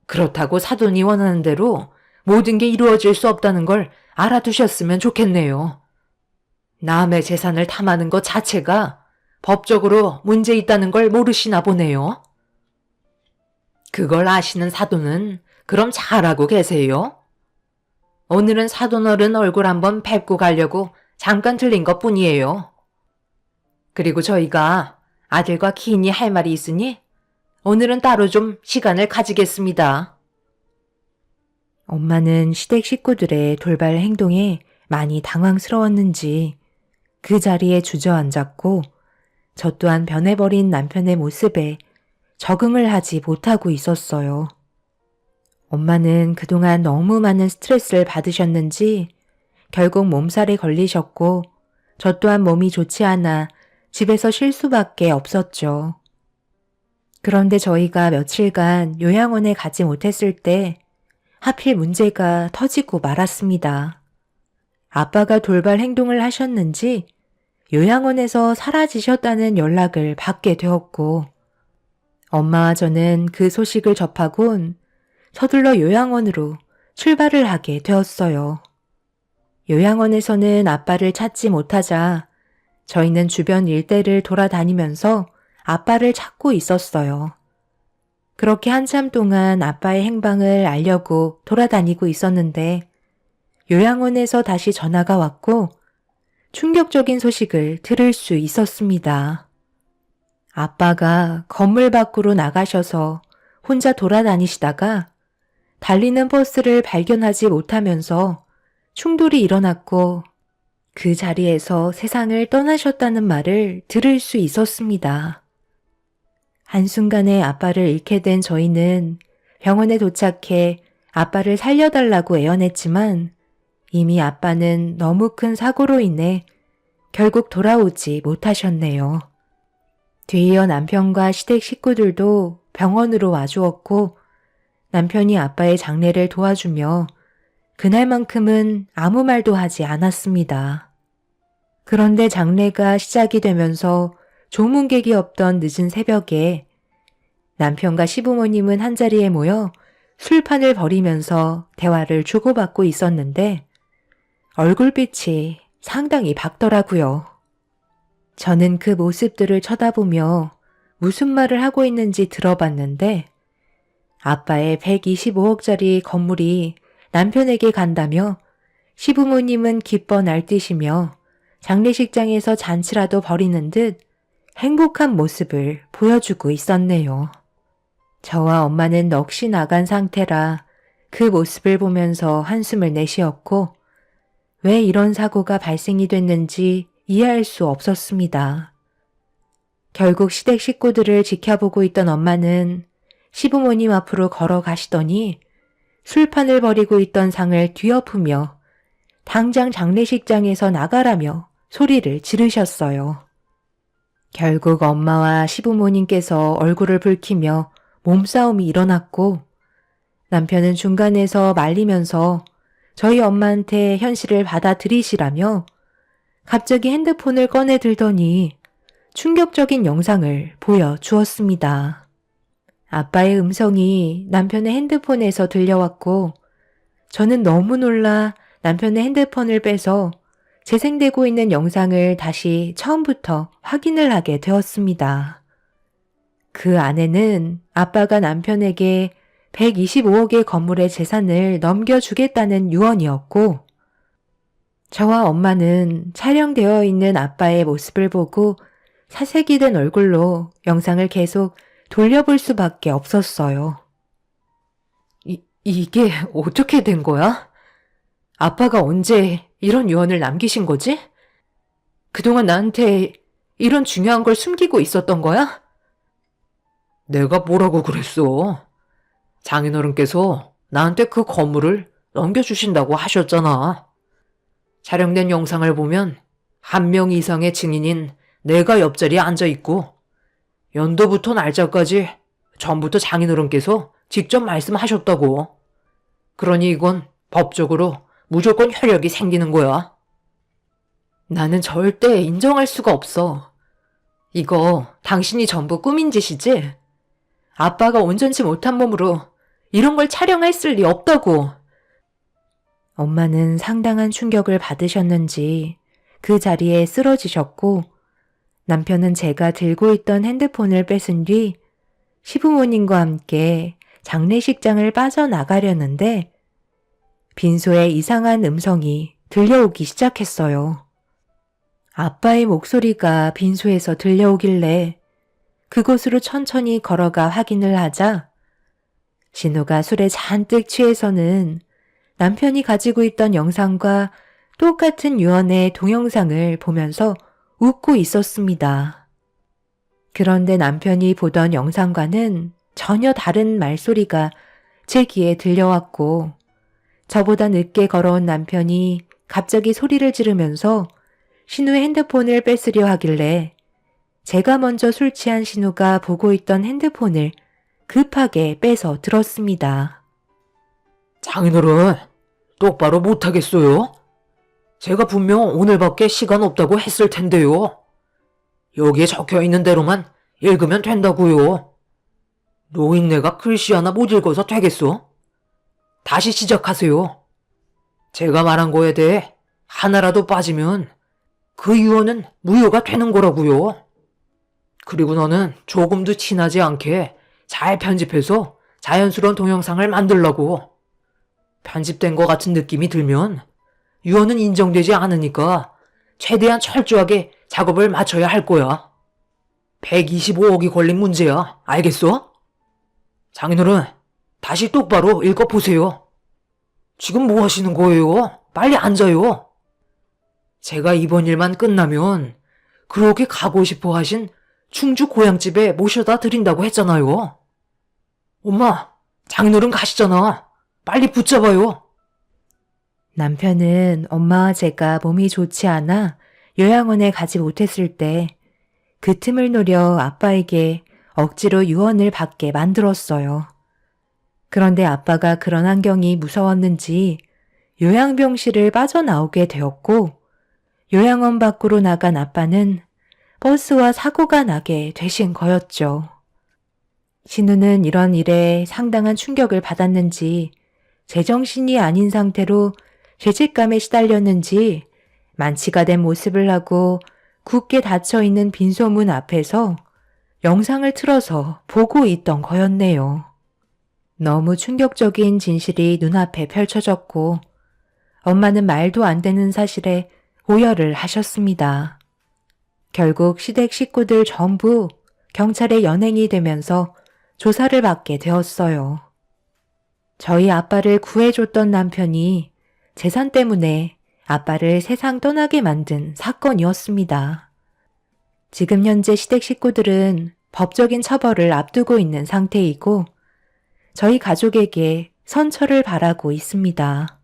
B: 그렇다고 사돈이 원하는 대로 모든 게 이루어질 수 없다는 걸 알아두셨으면 좋겠네요. 남의 재산을 탐하는 것 자체가 법적으로 문제 있다는 걸 모르시나 보네요. 그걸 아시는 사돈은 그럼 잘하고 계세요. 오늘은 사돈어른 얼굴 한번 뵙고 가려고 잠깐 들린 것 뿐이에요. 그리고 저희가 아들과 긴히 할 말이 있으니 오늘은 따로 좀 시간을 가지겠습니다.
C: 엄마는 시댁 식구들의 돌발 행동에 많이 당황스러웠는지 그 자리에 주저앉았고 저 또한 변해버린 남편의 모습에 적응을 하지 못하고 있었어요. 엄마는 그동안 너무 많은 스트레스를 받으셨는지 결국 몸살에 걸리셨고 저 또한 몸이 좋지 않아 집에서 쉴 수밖에 없었죠. 그런데 저희가 며칠간 요양원에 가지 못했을 때 하필 문제가 터지고 말았습니다. 아빠가 돌발 행동을 하셨는지 요양원에서 사라지셨다는 연락을 받게 되었고 엄마와 저는 그 소식을 접하곤 서둘러 요양원으로 출발을 하게 되었어요. 요양원에서는 아빠를 찾지 못하자 저희는 주변 일대를 돌아다니면서 아빠를 찾고 있었어요. 그렇게 한참 동안 아빠의 행방을 알려고 돌아다니고 있었는데 요양원에서 다시 전화가 왔고 충격적인 소식을 들을 수 있었습니다. 아빠가 건물 밖으로 나가셔서 혼자 돌아다니시다가 달리는 버스를 발견하지 못하면서 충돌이 일어났고 그 자리에서 세상을 떠나셨다는 말을 들을 수 있었습니다. 한순간에 아빠를 잃게 된 저희는 병원에 도착해 아빠를 살려달라고 애원했지만 이미 아빠는 너무 큰 사고로 인해 결국 돌아오지 못하셨네요. 뒤이어 남편과 시댁 식구들도 병원으로 와주었고 남편이 아빠의 장례를 도와주며 그날만큼은 아무 말도 하지 않았습니다. 그런데 장례가 시작이 되면서 조문객이 없던 늦은 새벽에 남편과 시부모님은 한자리에 모여 술판을 벌이면서 대화를 주고받고 있었는데 얼굴빛이 상당히 밝더라고요. 저는 그 모습들을 쳐다보며 무슨 말을 하고 있는지 들어봤는데 아빠의 125억짜리 건물이 남편에게 간다며 시부모님은 기뻐 날뛰시며 장례식장에서 잔치라도 벌이는 듯 행복한 모습을 보여주고 있었네요. 저와 엄마는 넋이 나간 상태라 그 모습을 보면서 한숨을 내쉬었고 왜 이런 사고가 발생이 됐는지 이해할 수 없었습니다. 결국 시댁 식구들을 지켜보고 있던 엄마는 시부모님 앞으로 걸어가시더니 술판을 벌이고 있던 상을 뒤엎으며 당장 장례식장에서 나가라며 소리를 지르셨어요. 결국 엄마와 시부모님께서 얼굴을 붉히며 몸싸움이 일어났고 남편은 중간에서 말리면서 저희 엄마한테 현실을 받아들이시라며 갑자기 핸드폰을 꺼내 들더니 충격적인 영상을 보여주었습니다. 아빠의 음성이 남편의 핸드폰에서 들려왔고 저는 너무 놀라 남편의 핸드폰을 빼서 재생되고 있는 영상을 다시 처음부터 확인을 하게 되었습니다. 그 안에는 아빠가 남편에게 125억의 건물의 재산을 넘겨주겠다는 유언이었고 저와 엄마는 촬영되어 있는 아빠의 모습을 보고 사색이 된 얼굴로 영상을 계속 돌려볼 수밖에 없었어요.
A: 이게 어떻게 된 거야? 아빠가 언제 이런 유언을 남기신 거지? 그동안 나한테 이런 중요한 걸 숨기고 있었던 거야?
B: 내가 뭐라고 그랬어? 장인어른께서 나한테 그 건물을 넘겨주신다고 하셨잖아. 촬영된 영상을 보면 1명 이상의 증인인 내가 옆자리에 앉아있고 연도부터 날짜까지 전부터 장인어른께서 직접 말씀하셨다고. 그러니 이건 법적으로 무조건 효력이 생기는 거야.
A: 나는 절대 인정할 수가 없어. 이거 당신이 전부 꾸민 짓이지? 아빠가 온전치 못한 몸으로 이런 걸 촬영했을 리 없다고.
C: 엄마는 상당한 충격을 받으셨는지 그 자리에 쓰러지셨고 남편은 제가 들고 있던 핸드폰을 뺏은 뒤 시부모님과 함께 장례식장을 빠져나가려는데 빈소에 이상한 음성이 들려오기 시작했어요. 아빠의 목소리가 빈소에서 들려오길래 그곳으로 천천히 걸어가 확인을 하자 신우가 술에 잔뜩 취해서는 남편이 가지고 있던 영상과 똑같은 유언의 동영상을 보면서 웃고 있었습니다. 그런데 남편이 보던 영상과는 전혀 다른 말소리가 제 귀에 들려왔고 저보다 늦게 걸어온 남편이 갑자기 소리를 지르면서 신우의 핸드폰을 뺏으려 하길래 제가 먼저 술 취한 신우가 보고 있던 핸드폰을 급하게 빼서 들었습니다.
B: 장인어른, 똑바로 못하겠어요? 제가 분명 오늘밖에 시간 없다고 했을 텐데요. 여기에 적혀있는 대로만 읽으면 된다고요. 노인네가 글씨 하나 못 읽어서 되겠어? 다시 시작하세요. 제가 말한 거에 대해 하나라도 빠지면 그 유언은 무효가 되는 거라고요. 그리고 너는 조금도 티나지 않게 잘 편집해서 자연스러운 동영상을 만들라고. 편집된 것 같은 느낌이 들면 유언은 인정되지 않으니까 최대한 철저하게 작업을 마쳐야 할 거야. 125억이 걸린 문제야. 알겠어? 장인어른, 다시 똑바로 읽어보세요. 지금 뭐 하시는 거예요? 빨리 앉아요. 제가 이번 일만 끝나면 그렇게 가고 싶어 하신 충주 고향집에 모셔다 드린다고 했잖아요. 엄마, 장인어른 가시잖아. 빨리 붙잡아요.
C: 남편은 엄마와 제가 몸이 좋지 않아 요양원에 가지 못했을 때 그 틈을 노려 아빠에게 억지로 유언을 받게 만들었어요. 그런데 아빠가 그런 환경이 무서웠는지 요양병실을 빠져나오게 되었고 요양원 밖으로 나간 아빠는 버스와 사고가 나게 되신 거였죠. 신우는 이런 일에 상당한 충격을 받았는지 제정신이 아닌 상태로 죄책감에 시달렸는지 만취가 된 모습을 하고 굳게 닫혀있는 빈소문 앞에서 영상을 틀어서 보고 있던 거였네요. 너무 충격적인 진실이 눈앞에 펼쳐졌고 엄마는 말도 안 되는 사실에 오열을 하셨습니다. 결국 시댁 식구들 전부 경찰에 연행이 되면서 조사를 받게 되었어요. 저희 아빠를 구해줬던 남편이 재산 때문에 아빠를 세상 떠나게 만든 사건이었습니다. 지금 현재 시댁 식구들은 법적인 처벌을 앞두고 있는 상태이고 저희 가족에게 선처를 바라고 있습니다.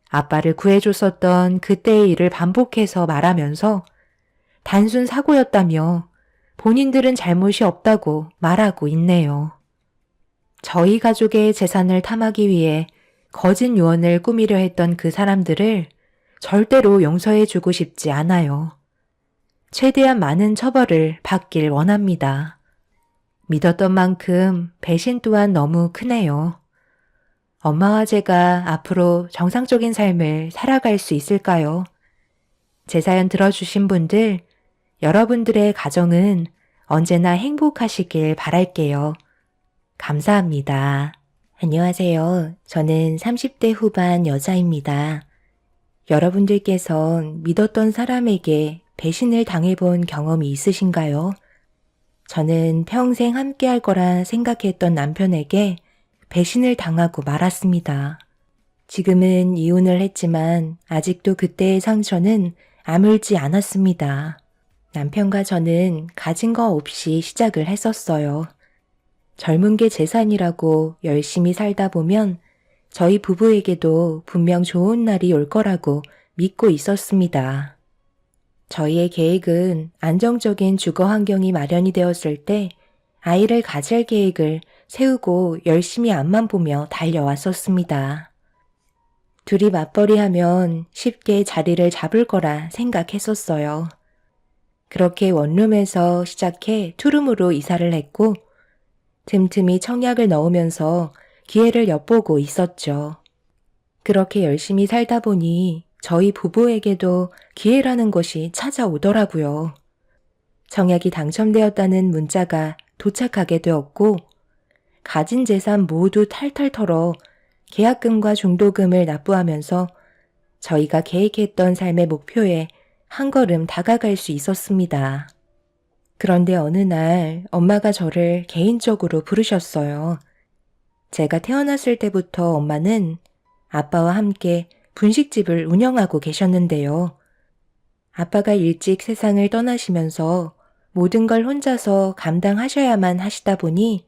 C: 아빠를 구해줬었던 그때의 일을 반복해서 말하면서 단순 사고였다며 본인들은 잘못이 없다고 말하고 있네요. 저희 가족의 재산을 탐하기 위해 거짓 유언을 꾸미려 했던 그 사람들을 절대로 용서해주고 싶지 않아요. 최대한 많은 처벌을 받길 원합니다. 믿었던 만큼 배신 또한 너무 크네요. 엄마와 제가 앞으로 정상적인 삶을 살아갈 수 있을까요? 제 사연 들어주신 분들, 여러분들의 가정은 언제나 행복하시길 바랄게요. 감사합니다. 안녕하세요. 저는 30대 후반 여자입니다. 여러분들께선 믿었던 사람에게 배신을 당해본 경험이 있으신가요? 저는 평생 함께할 거라 생각했던 남편에게 배신을 당하고 말았습니다. 지금은 이혼을 했지만 아직도 그때의 상처는 아물지 않았습니다. 남편과 저는 가진 거 없이 시작을 했었어요. 젊은 게 재산이라고 열심히 살다 보면 저희 부부에게도 분명 좋은 날이 올 거라고 믿고 있었습니다. 저희의 계획은 안정적인 주거 환경이 마련이 되었을 때 아이를 가질 계획을 세우고 열심히 앞만 보며 달려왔었습니다. 둘이 맞벌이하면 쉽게 자리를 잡을 거라 생각했었어요. 그렇게 원룸에서 시작해 투룸으로 이사를 했고 틈틈이 청약을 넣으면서 기회를 엿보고 있었죠. 그렇게 열심히 살다 보니 저희 부부에게도 기회라는 것이 찾아오더라고요. 청약이 당첨되었다는 문자가 도착하게 되었고 가진 재산 모두 탈탈 털어 계약금과 중도금을 납부하면서 저희가 계획했던 삶의 목표에 한 걸음 다가갈 수 있었습니다. 그런데 어느 날 엄마가 저를 개인적으로 부르셨어요. 제가 태어났을 때부터 엄마는 아빠와 함께 분식집을 운영하고 계셨는데요. 아빠가 일찍 세상을 떠나시면서 모든 걸 혼자서 감당하셔야만 하시다 보니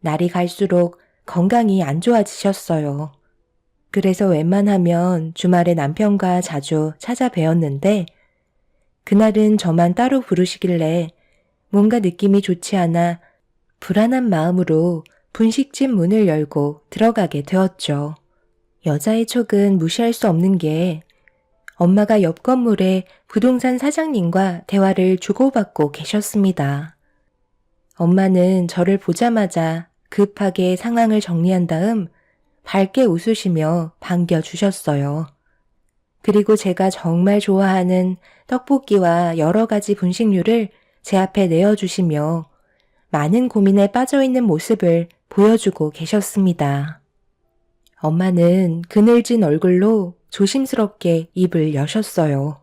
C: 날이 갈수록 건강이 안 좋아지셨어요. 그래서 웬만하면 주말에 남편과 자주 찾아뵈었는데 그날은 저만 따로 부르시길래 뭔가 느낌이 좋지 않아 불안한 마음으로 분식집 문을 열고 들어가게 되었죠. 여자의 촉은 무시할 수 없는 게 엄마가 옆 건물의 부동산 사장님과 대화를 주고받고 계셨습니다. 엄마는 저를 보자마자 급하게 상황을 정리한 다음 밝게 웃으시며 반겨주셨어요. 그리고 제가 정말 좋아하는 떡볶이와 여러 가지 분식류를 제 앞에 내어주시며 많은 고민에 빠져있는 모습을 보여주고 계셨습니다. 엄마는 그늘진 얼굴로 조심스럽게 입을 여셨어요.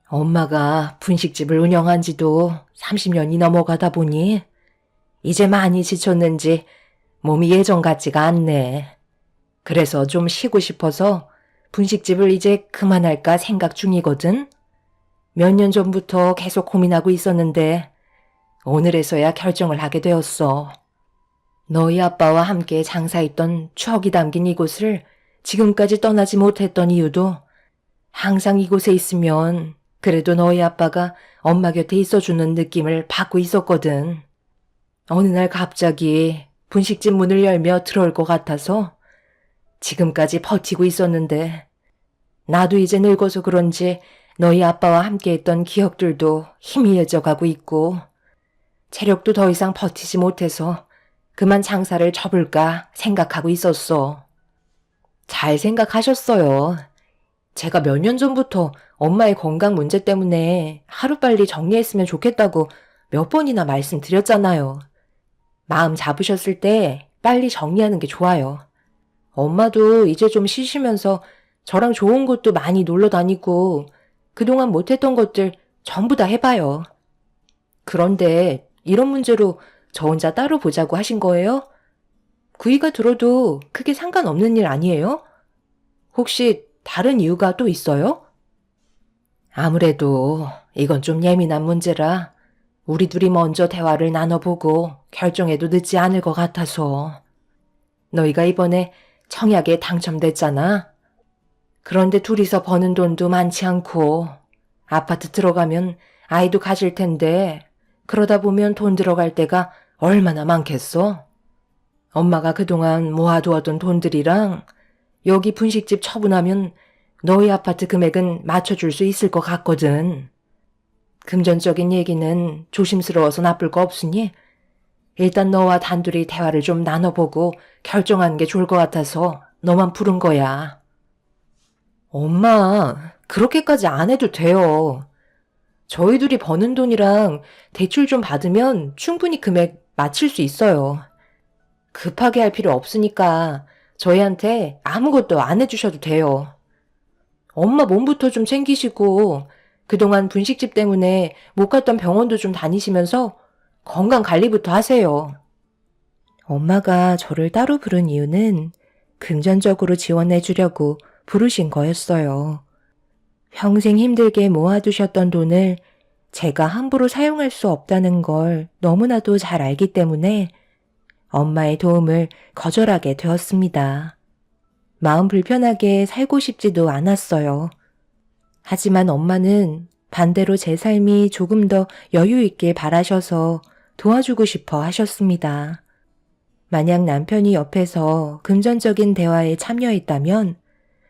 B: 엄마가 분식집을 운영한 지도 30년이 넘어가다 보니 이제 많이 지쳤는지 몸이 예전 같지가 않네. 그래서 좀 쉬고 싶어서 분식집을 이제 그만할까 생각 중이거든. 몇 년 전부터 계속 고민하고 있었는데 오늘에서야 결정을 하게 되었어. 너희 아빠와 함께 장사했던 추억이 담긴 이곳을 지금까지 떠나지 못했던 이유도 항상 이곳에 있으면 그래도 너희 아빠가 엄마 곁에 있어주는 느낌을 받고 있었거든. 어느 날 갑자기 분식집 문을 열며 들어올 것 같아서 지금까지 버티고 있었는데 나도 이제 늙어서 그런지 너희 아빠와 함께 했던 기억들도 희미해져 가고 있고 체력도 더 이상 버티지 못해서 그만 장사를 접을까 생각하고 있었어. 잘 생각하셨어요. 제가 몇 년 전부터 엄마의 건강 문제 때문에 하루빨리 정리했으면 좋겠다고 몇 번이나 말씀드렸잖아요. 마음 잡으셨을 때 빨리 정리하는 게 좋아요. 엄마도 이제 좀 쉬시면서 저랑 좋은 곳도 많이 놀러 다니고 그동안 못했던 것들 전부 다 해봐요. 그런데 이런 문제로 저 혼자 따로 보자고 하신 거예요? 구이가 들어도 크게 상관없는 일 아니에요? 혹시 다른 이유가 또 있어요? 아무래도 이건 좀 예민한 문제라 우리 둘이 먼저 대화를 나눠보고 결정해도 늦지 않을 것 같아서. 너희가 이번에 청약에 당첨됐잖아. 그런데 둘이서 버는 돈도 많지 않고 아파트 들어가면 아이도 가질 텐데 그러다 보면 돈 들어갈 때가 얼마나 많겠어? 엄마가 그동안 모아두었던 돈들이랑 여기 분식집 처분하면 너희 아파트 금액은 맞춰줄 수 있을 것 같거든. 금전적인 얘기는 조심스러워서 나쁠 거 없으니 일단 너와 단둘이 대화를 좀 나눠보고 결정하는 게 좋을 것 같아서 너만 부른 거야. 엄마, 그렇게까지 안 해도 돼요. 저희 둘이 버는 돈이랑 대출 좀 받으면 충분히 금액 맞출 수 있어요. 급하게 할 필요 없으니까 저희한테 아무것도 안 해주셔도 돼요.
A: 엄마 몸부터 좀 챙기시고 그동안 분식집 때문에 못 갔던 병원도 좀 다니시면서 건강 관리부터 하세요.
C: 엄마가 저를 따로 부른 이유는 금전적으로 지원해 주려고 부르신 거였어요. 평생 힘들게 모아두셨던 돈을 제가 함부로 사용할 수 없다는 걸 너무나도 잘 알기 때문에 엄마의 도움을 거절하게 되었습니다. 마음 불편하게 살고 싶지도 않았어요. 하지만 엄마는 반대로 제 삶이 조금 더 여유 있길 바라셔서 도와주고 싶어 하셨습니다. 만약 남편이 옆에서 금전적인 대화에 참여했다면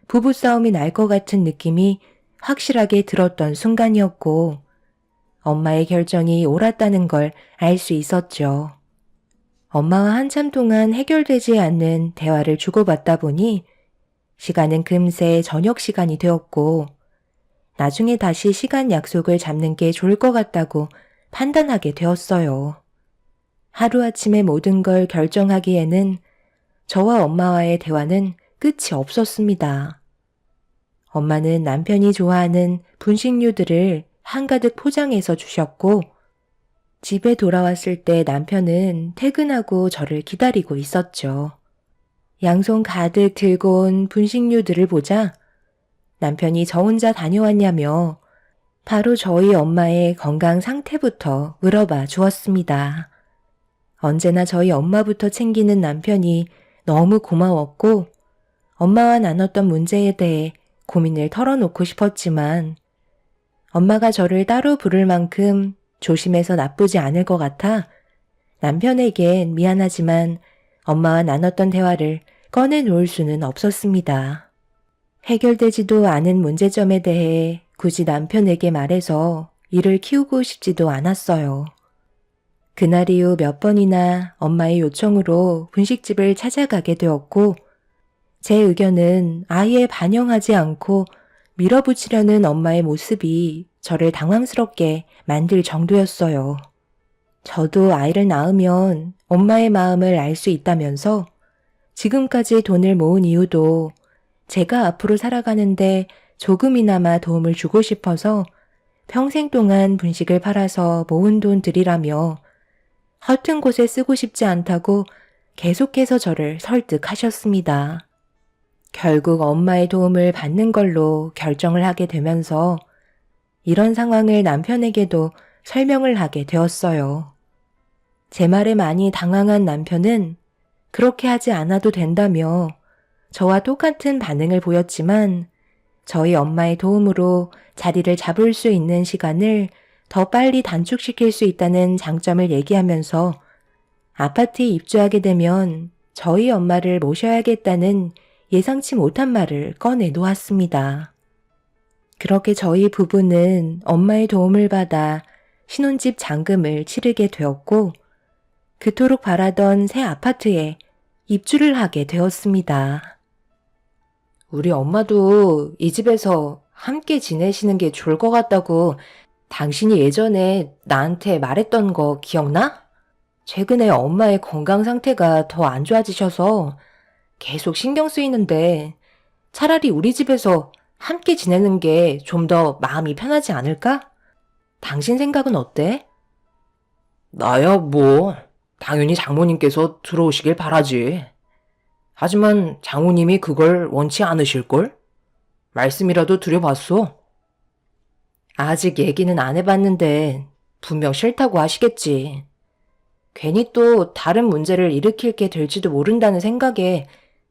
C: 부부싸움이 날 것 같은 느낌이 확실하게 들었던 순간이었고 엄마의 결정이 옳았다는 걸 알 수 있었죠. 엄마와 한참 동안 해결되지 않는 대화를 주고받다 보니 시간은 금세 저녁 시간이 되었고 나중에 다시 시간 약속을 잡는 게 좋을 것 같다고 판단하게 되었어요. 하루아침에 모든 걸 결정하기에는 저와 엄마와의 대화는 끝이 없었습니다. 엄마는 남편이 좋아하는 분식류들을 한가득 포장해서 주셨고 집에 돌아왔을 때 남편은 퇴근하고 저를 기다리고 있었죠. 양손 가득 들고 온 분식류들을 보자 남편이 저 혼자 다녀왔냐며 바로 저희 엄마의 건강 상태부터 물어봐 주었습니다. 언제나 저희 엄마부터 챙기는 남편이 너무 고마웠고 엄마와 나눴던 문제에 대해 고민을 털어놓고 싶었지만 엄마가 저를 따로 부를 만큼 조심해서 나쁘지 않을 것 같아 남편에겐 미안하지만 엄마와 나눴던 대화를 꺼내놓을 수는 없었습니다. 해결되지도 않은 문제점에 대해 굳이 남편에게 말해서 일을 키우고 싶지도 않았어요. 그날 이후 몇 번이나 엄마의 요청으로 분식집을 찾아가게 되었고 제 의견은 아예 반영하지 않고 밀어붙이려는 엄마의 모습이 저를 당황스럽게 만들 정도였어요. 저도 아이를 낳으면 엄마의 마음을 알 수 있다면서 지금까지 돈을 모은 이유도 제가 앞으로 살아가는데 조금이나마 도움을 주고 싶어서 평생 동안 분식을 팔아서 모은 돈들이라며 허튼 곳에 쓰고 싶지 않다고 계속해서 저를 설득하셨습니다. 결국 엄마의 도움을 받는 걸로 결정을 하게 되면서 이런 상황을 남편에게도 설명을 하게 되었어요. 제 말에 많이 당황한 남편은 그렇게 하지 않아도 된다며 저와 똑같은 반응을 보였지만 저희 엄마의 도움으로 자리를 잡을 수 있는 시간을 더 빨리 단축시킬 수 있다는 장점을 얘기하면서 아파트에 입주하게 되면 저희 엄마를 모셔야겠다는 예상치 못한 말을 꺼내 놓았습니다. 그렇게 저희 부부는 엄마의 도움을 받아 신혼집 잔금을 치르게 되었고 그토록 바라던 새 아파트에 입주를 하게 되었습니다.
A: 우리 엄마도 이 집에서 함께 지내시는 게 좋을 것 같다고 당신이 예전에 나한테 말했던 거 기억나? 최근에 엄마의 건강 상태가 더 안 좋아지셔서 계속 신경 쓰이는데 차라리 우리 집에서 함께 지내는 게 좀 더 마음이 편하지 않을까? 당신 생각은 어때?
B: 나야 뭐 당연히 장모님께서 들어오시길 바라지. 하지만 장모님이 그걸 원치 않으실걸? 말씀이라도 드려봤소.
A: 아직 얘기는 안 해봤는데 분명 싫다고 하시겠지. 괜히 또 다른 문제를 일으킬 게 될지도 모른다는 생각에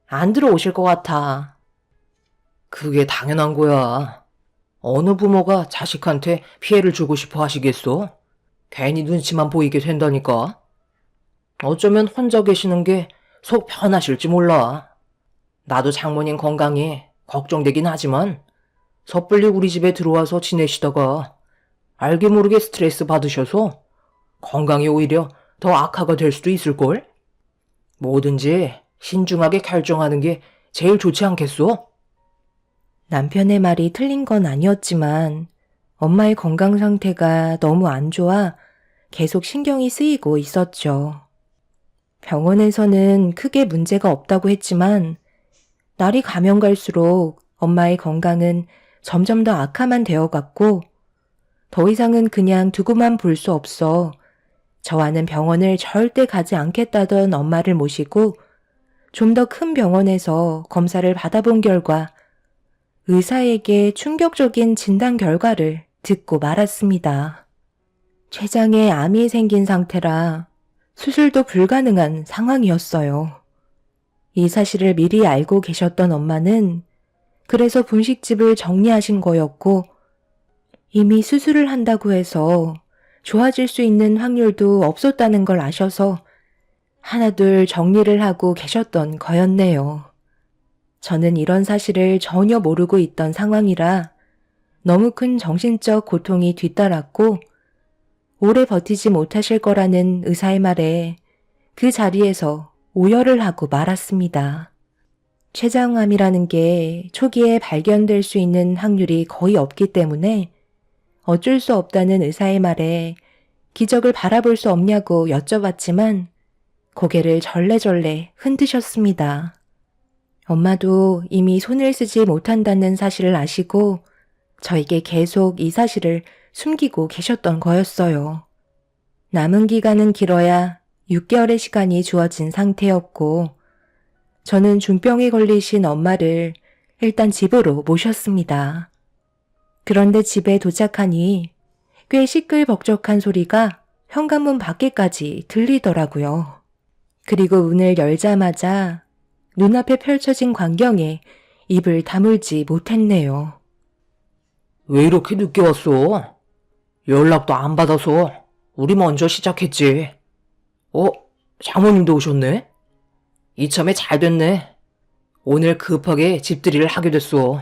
A: 안 들어오실 것 같아.
B: 그게 당연한 거야. 어느 부모가 자식한테 피해를 주고 싶어 하시겠소? 괜히 눈치만 보이게 된다니까. 어쩌면 혼자 계시는 게 속 편하실지 몰라. 나도 장모님 건강이 걱정되긴 하지만 섣불리 우리 집에 들어와서 지내시다가 알게 모르게 스트레스 받으셔서 건강이 오히려 더 악화가 될 수도 있을걸? 뭐든지 신중하게 결정하는 게 제일 좋지 않겠소?
C: 남편의 말이 틀린 건 아니었지만 엄마의 건강 상태가 너무 안 좋아 계속 신경이 쓰이고 있었죠. 병원에서는 크게 문제가 없다고 했지만 날이 가면 갈수록 엄마의 건강은 점점 더 악화만 되어갔고 더 이상은 그냥 두고만 볼 수 없어 저와는 병원을 절대 가지 않겠다던 엄마를 모시고 좀 더 큰 병원에서 검사를 받아본 결과 의사에게 충격적인 진단 결과를 듣고 말았습니다. 췌장에 암이 생긴 상태라 수술도 불가능한 상황이었어요. 이 사실을 미리 알고 계셨던 엄마는 그래서 분식집을 정리하신 거였고 이미 수술을 한다고 해서 좋아질 수 있는 확률도 없었다는 걸 아셔서 하나둘 정리를 하고 계셨던 거였네요. 저는 이런 사실을 전혀 모르고 있던 상황이라 너무 큰 정신적 고통이 뒤따랐고 오래 버티지 못하실 거라는 의사의 말에 그 자리에서 오열을 하고 말았습니다. 췌장암이라는 게 초기에 발견될 수 있는 확률이 거의 없기 때문에 어쩔 수 없다는 의사의 말에 기적을 바라볼 수 없냐고 여쭤봤지만 고개를 절레절레 흔드셨습니다. 엄마도 이미 손을 쓰지 못한다는 사실을 아시고 저에게 계속 이 사실을 숨기고 계셨던 거였어요. 남은 기간은 길어야 6개월의 시간이 주어진 상태였고 저는 중병에 걸리신 엄마를 일단 집으로 모셨습니다. 그런데 집에 도착하니 꽤 시끌벅적한 소리가 현관문 밖에까지 들리더라고요. 그리고 문을 열자마자 눈앞에 펼쳐진 광경에 입을 다물지 못했네요.
B: 왜 이렇게 늦게 왔어? 연락도 안 받아서 우리 먼저 시작했지. 장모님도 오셨네? 이참에 잘 됐네. 오늘 급하게 집들이를 하게 됐어.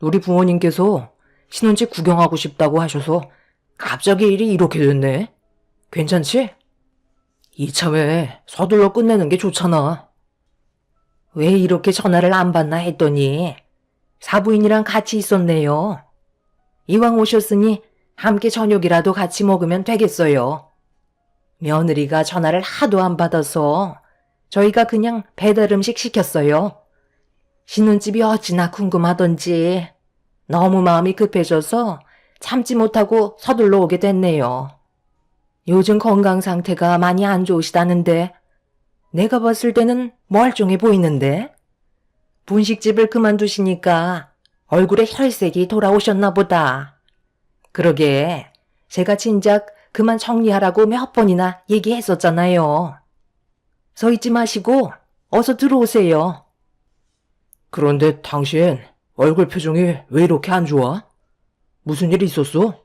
B: 우리 부모님께서 신혼집 구경하고 싶다고 하셔서 갑자기 일이 이렇게 됐네. 괜찮지? 이참에 서둘러 끝내는 게 좋잖아. 왜 이렇게 전화를 안 받나 했더니 사부인이랑 같이 있었네요. 이왕 오셨으니 함께 저녁이라도 같이 먹으면 되겠어요. 며느리가 전화를 하도 안 받아서 저희가 그냥 배달 음식 시켰어요. 신혼집이 어찌나 궁금하던지 너무 마음이 급해져서 참지 못하고 서둘러 오게 됐네요. 요즘 건강 상태가 많이 안 좋으시다는데 내가 봤을 때는 멀쩡해 보이는데? 분식집을 그만두시니까 얼굴에 혈색이 돌아오셨나 보다. 그러게 제가 진작 그만 정리하라고 몇 번이나 얘기했었잖아요. 서 있지 마시고 어서 들어오세요. 그런데 당신 얼굴 표정이 왜 이렇게 안 좋아? 무슨 일 있었어?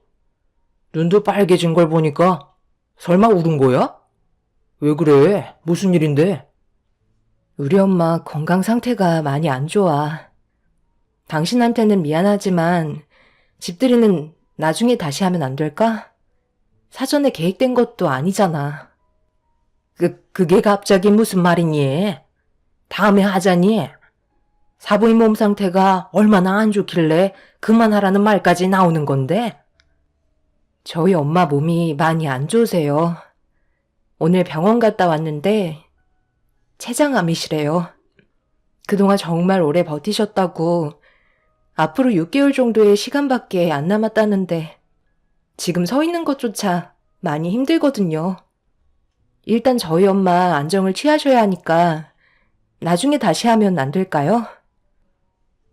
B: 눈도 빨개진 걸 보니까 설마 울은 거야? 왜 그래? 무슨 일인데?
C: 우리 엄마 건강 상태가 많이 안 좋아. 당신한테는 미안하지만 집들이는 나중에 다시 하면 안 될까? 사전에 계획된 것도 아니잖아.
B: 그게 갑자기 무슨 말이니? 다음에 하자니? 사부인 몸 상태가 얼마나 안 좋길래 그만하라는 말까지 나오는 건데?
C: 저희 엄마 몸이 많이 안 좋으세요. 오늘 병원 갔다 왔는데 췌장암이시래요. 그동안 정말 오래 버티셨다고 앞으로 6개월 정도의 시간밖에 안 남았다는데 지금 서 있는 것조차 많이 힘들거든요. 일단 저희 엄마 안정을 취하셔야 하니까 나중에 다시 하면 안 될까요?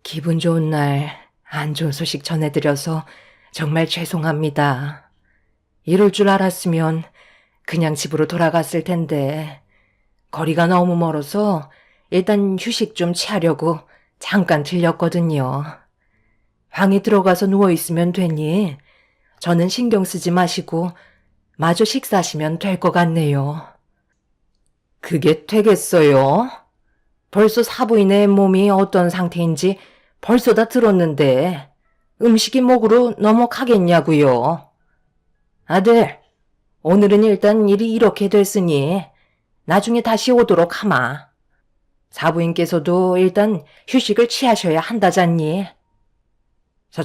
C: 기분 좋은 날 안 좋은 소식 전해드려서 정말 죄송합니다. 이럴 줄 알았으면 그냥 집으로 돌아갔을 텐데 거리가 너무 멀어서 일단 휴식 좀 취하려고 잠깐 들렸거든요. 방에 들어가서 누워있으면 되니 저는 신경 쓰지 마시고 마저 식사하시면 될 것 같네요.
B: 그게 되겠어요? 벌써 사부인의 몸이 어떤 상태인지 벌써 다 들었는데 음식이 목으로 넘어가겠냐고요. 아들, 오늘은 일단 일이 이렇게 됐으니 나중에 다시 오도록 하마. 사부인께서도 일단 휴식을 취하셔야 한다잖니.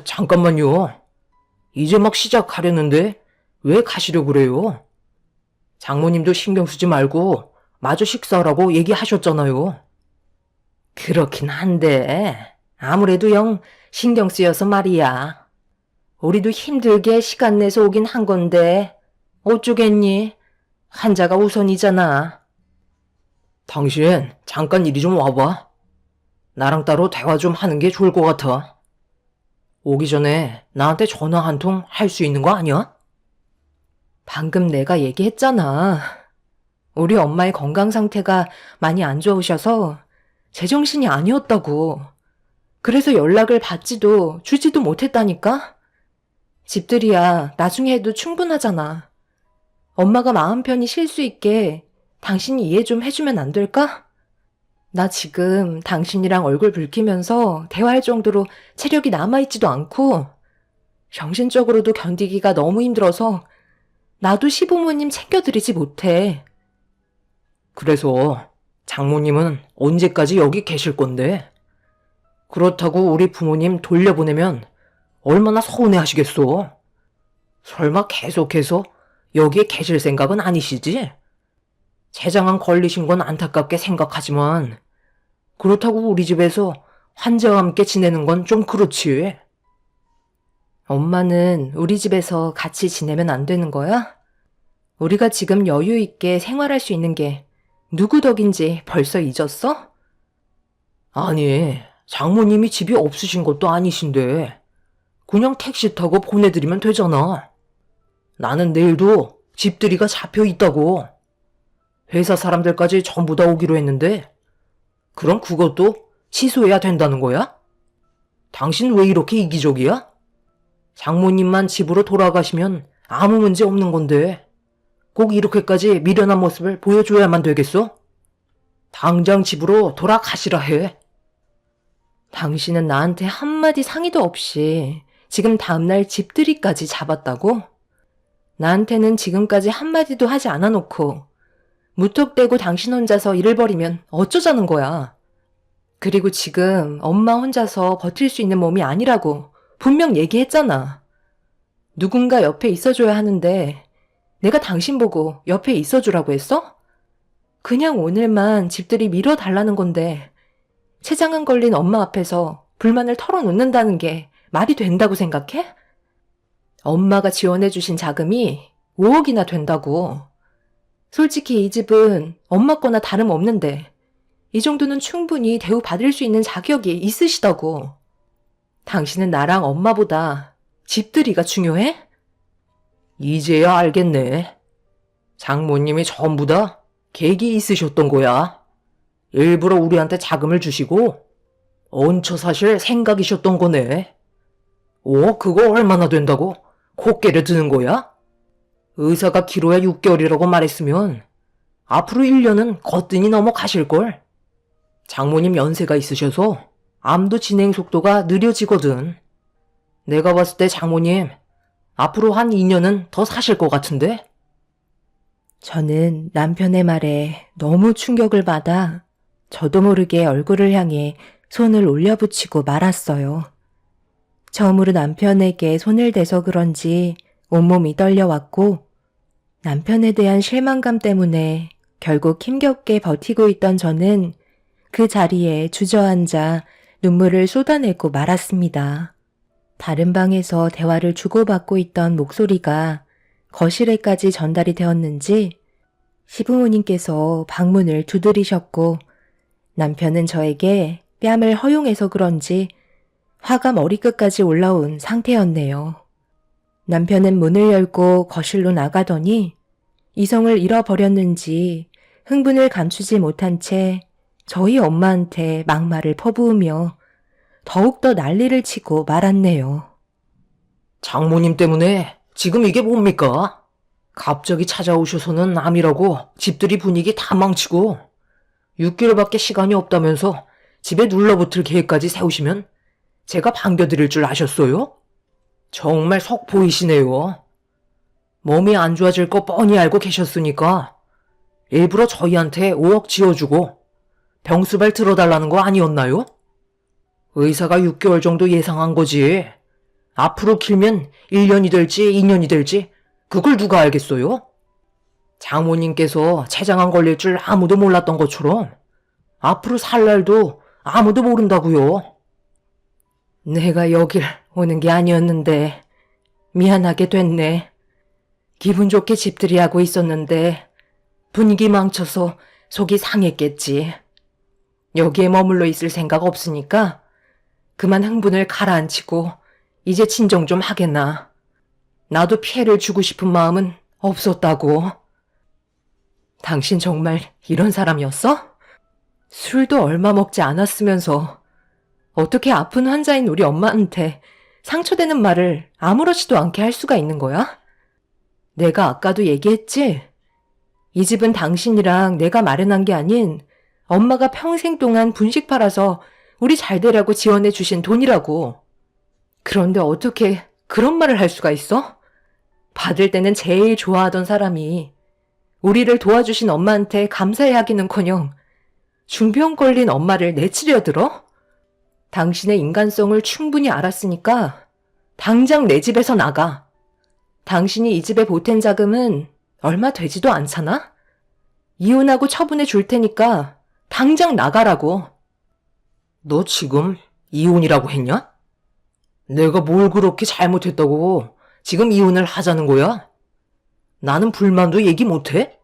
B: 잠깐만요. 이제 막 시작하려는데 왜 가시려고 그래요? 장모님도 신경 쓰지 말고 마저 식사하라고 얘기하셨잖아요. 그렇긴 한데 아무래도 영
A: 신경 쓰여서 말이야. 우리도 힘들게 시간 내서 오긴 한 건데 어쩌겠니? 환자가 우선이잖아.
B: 당신 잠깐 이리 좀 와봐. 나랑 따로 대화 좀 하는 게 좋을 것 같아. 오기 전에 나한테 전화 한 통 할 수 있는 거 아니야?
A: 방금 내가 얘기했잖아. 우리 엄마의 건강 상태가 많이 안 좋으셔서 제정신이 아니었다고. 그래서 연락을 받지도 주지도 못했다니까? 집들이야 나중에 해도 충분하잖아. 엄마가 마음 편히 쉴 수 있게 당신이 이해 좀 해주면 안 될까? 나 지금 당신이랑 얼굴 붉히면서 대화할 정도로 체력이 남아있지도 않고 정신적으로도 견디기가 너무 힘들어서 나도 시부모님 챙겨드리지 못해.
B: 그래서 장모님은 언제까지 여기 계실 건데? 그렇다고 우리 부모님 돌려보내면 얼마나 서운해 하시겠어? 설마 계속해서 여기에 계실 생각은 아니시지? 췌장암 걸리신 건 안타깝게 생각하지만 그렇다고 우리 집에서 환자와 함께 지내는 건 좀 그렇지.
A: 엄마는 우리 집에서 같이 지내면 안 되는 거야? 우리가 지금 여유 있게 생활할 수 있는 게 누구 덕인지 벌써 잊었어?
B: 아니, 장모님이 집이 없으신 것도 아니신데 그냥 택시 타고 보내드리면 되잖아. 나는 내일도 집들이가 잡혀 있다고. 회사 사람들까지 전부 다 오기로 했는데 그럼 그것도 취소해야 된다는 거야? 당신 왜 이렇게 이기적이야? 장모님만 집으로 돌아가시면 아무 문제 없는 건데 꼭 이렇게까지 미련한 모습을 보여줘야만 되겠어? 당장 집으로 돌아가시라 해.
A: 당신은 나한테 한마디 상의도 없이 지금 다음날 집들이까지 잡았다고? 나한테는 지금까지 한마디도 하지 않아 놓고 무턱대고 당신 혼자서 일을 벌이면 어쩌자는 거야. 그리고 지금 엄마 혼자서 버틸 수 있는 몸이 아니라고 분명 얘기했잖아. 누군가 옆에 있어줘야 하는데 내가 당신 보고 옆에 있어주라고 했어? 그냥 오늘만 집들이 미뤄달라는 건데 췌장암 걸린 엄마 앞에서 불만을 털어놓는다는 게 말이 된다고 생각해? 엄마가 지원해주신 자금이 5억이나 된다고. 솔직히 이 집은 엄마 거나 다름없는데 이 정도는 충분히 대우받을 수 있는 자격이 있으시다고. 당신은 나랑 엄마보다 집들이가 중요해?
B: 이제야 알겠네. 장모님이 전부 다 계획이 있으셨던 거야. 일부러 우리한테 자금을 주시고 얹혀 사실 생각이셨던 거네. 그거 얼마나 된다고 코끼리 드는 거야? 의사가 길어야 6개월이라고 말했으면 앞으로 1년은 거뜬히 넘어가실걸. 장모님 연세가 있으셔서 암도 진행 속도가 느려지거든. 내가 봤을 때 장모님 앞으로 한 2년은 더 사실 것 같은데?
C: 저는 남편의 말에 너무 충격을 받아 저도 모르게 얼굴을 향해 손을 올려붙이고 말았어요. 처음으로 남편에게 손을 대서 그런지 온몸이 떨려왔고 남편에 대한 실망감 때문에 결국 힘겹게 버티고 있던 저는 그 자리에 주저앉아 눈물을 쏟아내고 말았습니다. 다른 방에서 대화를 주고받고 있던 목소리가 거실에까지 전달이 되었는지 시부모님께서 방문을 두드리셨고 남편은 저에게 뺨을 허용해서 그런지 화가 머리끝까지 올라온 상태였네요. 남편은 문을 열고 거실로 나가더니 이성을 잃어버렸는지 흥분을 감추지 못한 채 저희 엄마한테 막말을 퍼부으며 더욱더 난리를 치고 말았네요.
B: 장모님 때문에 지금 이게 뭡니까? 갑자기 찾아오셔서는 암이라고 집들이 분위기 다 망치고 6개월밖에 시간이 없다면서 집에 눌러붙을 계획까지 세우시면 제가 반겨드릴 줄 아셨어요? 정말 속 보이시네요. 몸이 안 좋아질 거 뻔히 알고 계셨으니까 일부러 저희한테 5억 지어주고 병수발 들어달라는 거 아니었나요? 의사가 6개월 정도 예상한 거지. 앞으로 길면 1년이 될지 2년이 될지 그걸 누가 알겠어요? 장모님께서 췌장암 걸릴 줄 아무도 몰랐던 것처럼 앞으로 살 날도 아무도 모른다고요.
A: 내가 여길 오는 게 아니었는데 미안하게 됐네. 기분 좋게 집들이 하고 있었는데 분위기 망쳐서 속이 상했겠지. 여기에 머물러 있을 생각 없으니까 그만 흥분을 가라앉히고 이제 진정 좀 하겠나. 나도 피해를 주고 싶은 마음은 없었다고. 당신 정말 이런 사람이었어? 술도 얼마 먹지 않았으면서 어떻게 아픈 환자인 우리 엄마한테 상처되는 말을 아무렇지도 않게 할 수가 있는 거야? 내가 아까도 얘기했지? 이 집은 당신이랑 내가 마련한 게 아닌 엄마가 평생 동안 분식 팔아서 우리 잘 되라고 지원해 주신 돈이라고. 그런데 어떻게 그런 말을 할 수가 있어? 받을 때는 제일 좋아하던 사람이 우리를 도와주신 엄마한테 감사해 하기는커녕 중병 걸린 엄마를 내치려 들어? 당신의 인간성을 충분히 알았으니까 당장 내 집에서 나가. 당신이 이 집에 보탠 자금은 얼마 되지도 않잖아? 이혼하고 처분해 줄 테니까 당장 나가라고.
B: 너 지금 이혼이라고 했냐? 내가 뭘 그렇게 잘못했다고 지금 이혼을 하자는 거야? 나는 불만도 얘기 못해?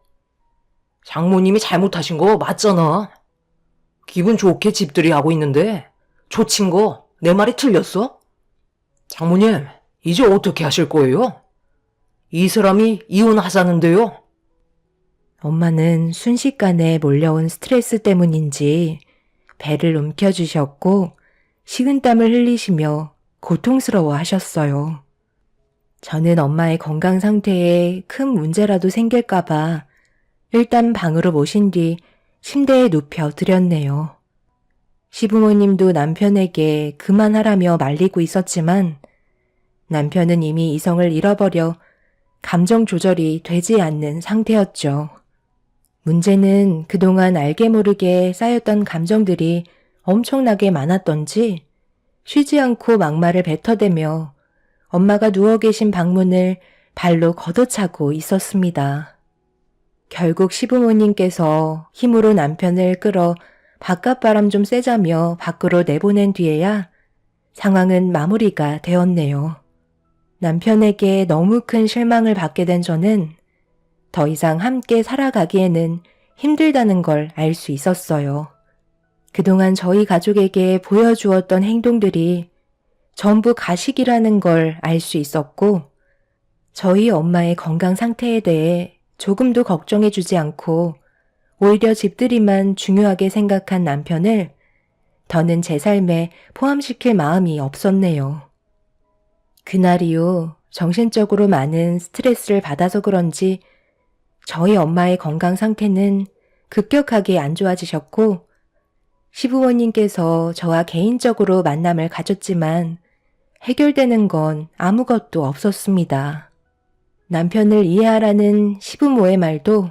B: 장모님이 잘못하신 거 맞잖아. 기분 좋게 집들이 하고 있는데 조친 거 내 말이 틀렸어? 장모님, 이제 어떻게 하실 거예요? 이 사람이 이혼하자는데요.
C: 엄마는 순식간에 몰려온 스트레스 때문인지 배를 움켜쥐셨고 식은땀을 흘리시며 고통스러워 하셨어요. 저는 엄마의 건강 상태에 큰 문제라도 생길까봐 일단 방으로 모신 뒤 침대에 눕혀 드렸네요. 시부모님도 남편에게 그만하라며 말리고 있었지만 남편은 이미 이성을 잃어버려 감정 조절이 되지 않는 상태였죠. 문제는 그동안 알게 모르게 쌓였던 감정들이 엄청나게 많았던지 쉬지 않고 막말을 뱉어대며 엄마가 누워 계신 방문을 발로 걷어차고 있었습니다. 결국 시부모님께서 힘으로 남편을 끌어 바깥바람 좀 쐬자며 밖으로 내보낸 뒤에야 상황은 마무리가 되었네요. 남편에게 너무 큰 실망을 받게 된 저는 더 이상 함께 살아가기에는 힘들다는 걸 알 수 있었어요. 그동안 저희 가족에게 보여주었던 행동들이 전부 가식이라는 걸 알 수 있었고, 저희 엄마의 건강 상태에 대해 조금도 걱정해주지 않고 오히려 집들이만 중요하게 생각한 남편을 더는 제 삶에 포함시킬 마음이 없었네요. 그날 이후 정신적으로 많은 스트레스를 받아서 그런지 저희 엄마의 건강 상태는 급격하게 안 좋아지셨고 시부모님께서 저와 개인적으로 만남을 가졌지만 해결되는 건 아무것도 없었습니다. 남편을 이해하라는 시부모의 말도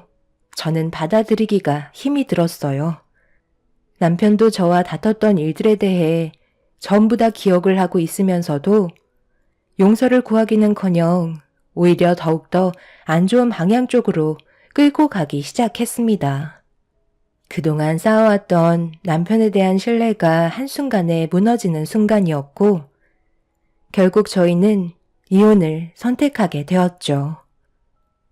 C: 저는 받아들이기가 힘이 들었어요. 남편도 저와 다퉜던 일들에 대해 전부 다 기억을 하고 있으면서도 용서를 구하기는커녕 오히려 더욱더 안 좋은 방향 쪽으로 끌고 가기 시작했습니다. 그동안 쌓아왔던 남편에 대한 신뢰가 한순간에 무너지는 순간이었고 결국 저희는 이혼을 선택하게 되었죠.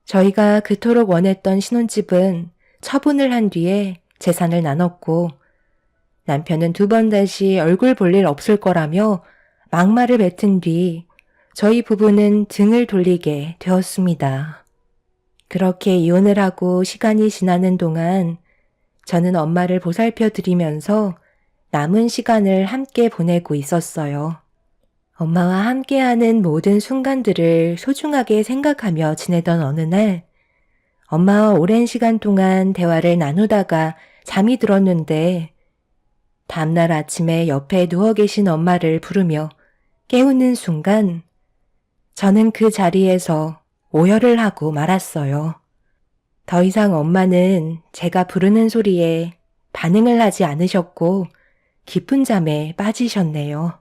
C: 저희가 그토록 원했던 신혼집은 처분을 한 뒤에 재산을 나눴고 남편은 두 번 다시 얼굴 볼 일 없을 거라며 막말을 뱉은 뒤 저희 부부는 등을 돌리게 되었습니다. 그렇게 이혼을 하고 시간이 지나는 동안 저는 엄마를 보살펴 드리면서 남은 시간을 함께 보내고 있었어요. 엄마와 함께하는 모든 순간들을 소중하게 생각하며 지내던 어느 날 엄마와 오랜 시간 동안 대화를 나누다가 잠이 들었는데 다음날 아침에 옆에 누워 계신 엄마를 부르며 깨우는 순간 저는 그 자리에서 오열을 하고 말았어요. 더 이상 엄마는 제가 부르는 소리에 반응을 하지 않으셨고 깊은 잠에 빠지셨네요.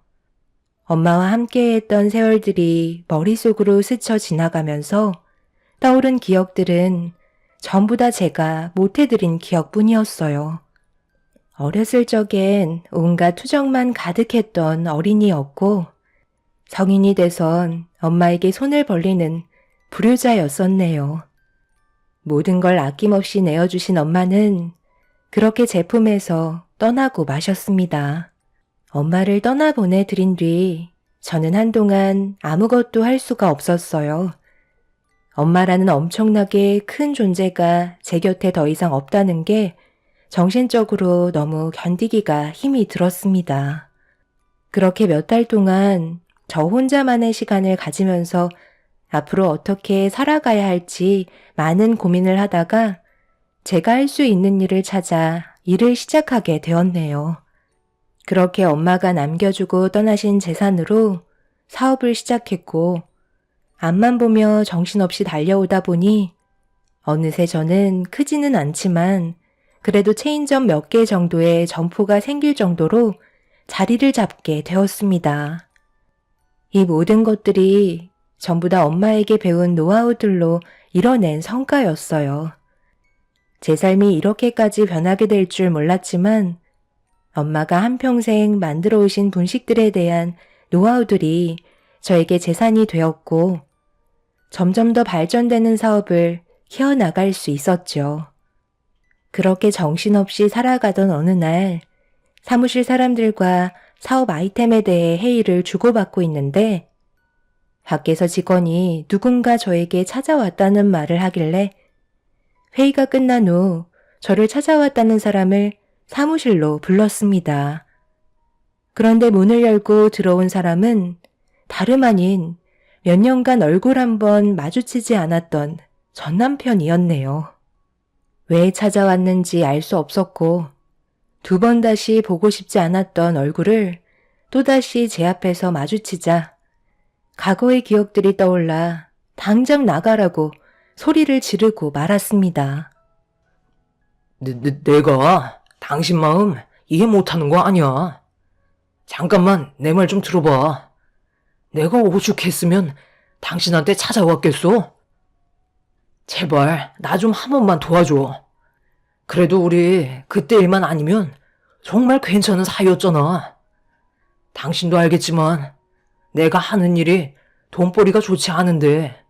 C: 엄마와 함께했던 세월들이 머릿속으로 스쳐 지나가면서 떠오른 기억들은 전부 다 제가 못해드린 기억뿐이었어요. 어렸을 적엔 온갖 투정만 가득했던 어린이였고 성인이 돼선 엄마에게 손을 벌리는 불효자였었네요. 모든 걸 아낌없이 내어주신 엄마는 그렇게 제 품에서 떠나고 마셨습니다. 엄마를 떠나보내드린 뒤 저는 한동안 아무것도 할 수가 없었어요. 엄마라는 엄청나게 큰 존재가 제 곁에 더 이상 없다는 게 정신적으로 너무 견디기가 힘이 들었습니다. 그렇게 몇 달 동안 저 혼자만의 시간을 가지면서 앞으로 어떻게 살아가야 할지 많은 고민을 하다가 제가 할 수 있는 일을 찾아 일을 시작하게 되었네요. 그렇게 엄마가 남겨주고 떠나신 재산으로 사업을 시작했고 앞만 보며 정신없이 달려오다 보니 어느새 저는 크지는 않지만 그래도 체인점 몇 개 정도의 점포가 생길 정도로 자리를 잡게 되었습니다. 이 모든 것들이 전부 다 엄마에게 배운 노하우들로 이뤄낸 성과였어요. 제 삶이 이렇게까지 변하게 될 줄 몰랐지만 엄마가 한평생 만들어 오신 분식들에 대한 노하우들이 저에게 재산이 되었고 점점 더 발전되는 사업을 키워나갈 수 있었죠. 그렇게 정신없이 살아가던 어느 날 사무실 사람들과 사업 아이템에 대해 회의를 주고받고 있는데 밖에서 직원이 누군가 저에게 찾아왔다는 말을 하길래 회의가 끝난 후 저를 찾아왔다는 사람을 사무실로 불렀습니다. 그런데 문을 열고 들어온 사람은 다름 아닌 몇 년간 얼굴 한번 마주치지 않았던 전 남편이었네요. 왜 찾아왔는지 알 수 없었고 두 번 다시 보고 싶지 않았던 얼굴을 또다시 제 앞에서 마주치자 과거의 기억들이 떠올라 당장 나가라고 소리를 지르고 말았습니다.
B: 내가 당신 마음 이해 못하는 거 아니야. 잠깐만 내 말 좀 들어봐. 내가 오죽했으면 당신한테 찾아왔겠어? 제발 나 좀 한 번만 도와줘. 그래도 우리 그때 일만 아니면 정말 괜찮은 사이였잖아. 당신도 알겠지만 내가 하는 일이 돈벌이가 좋지 않은데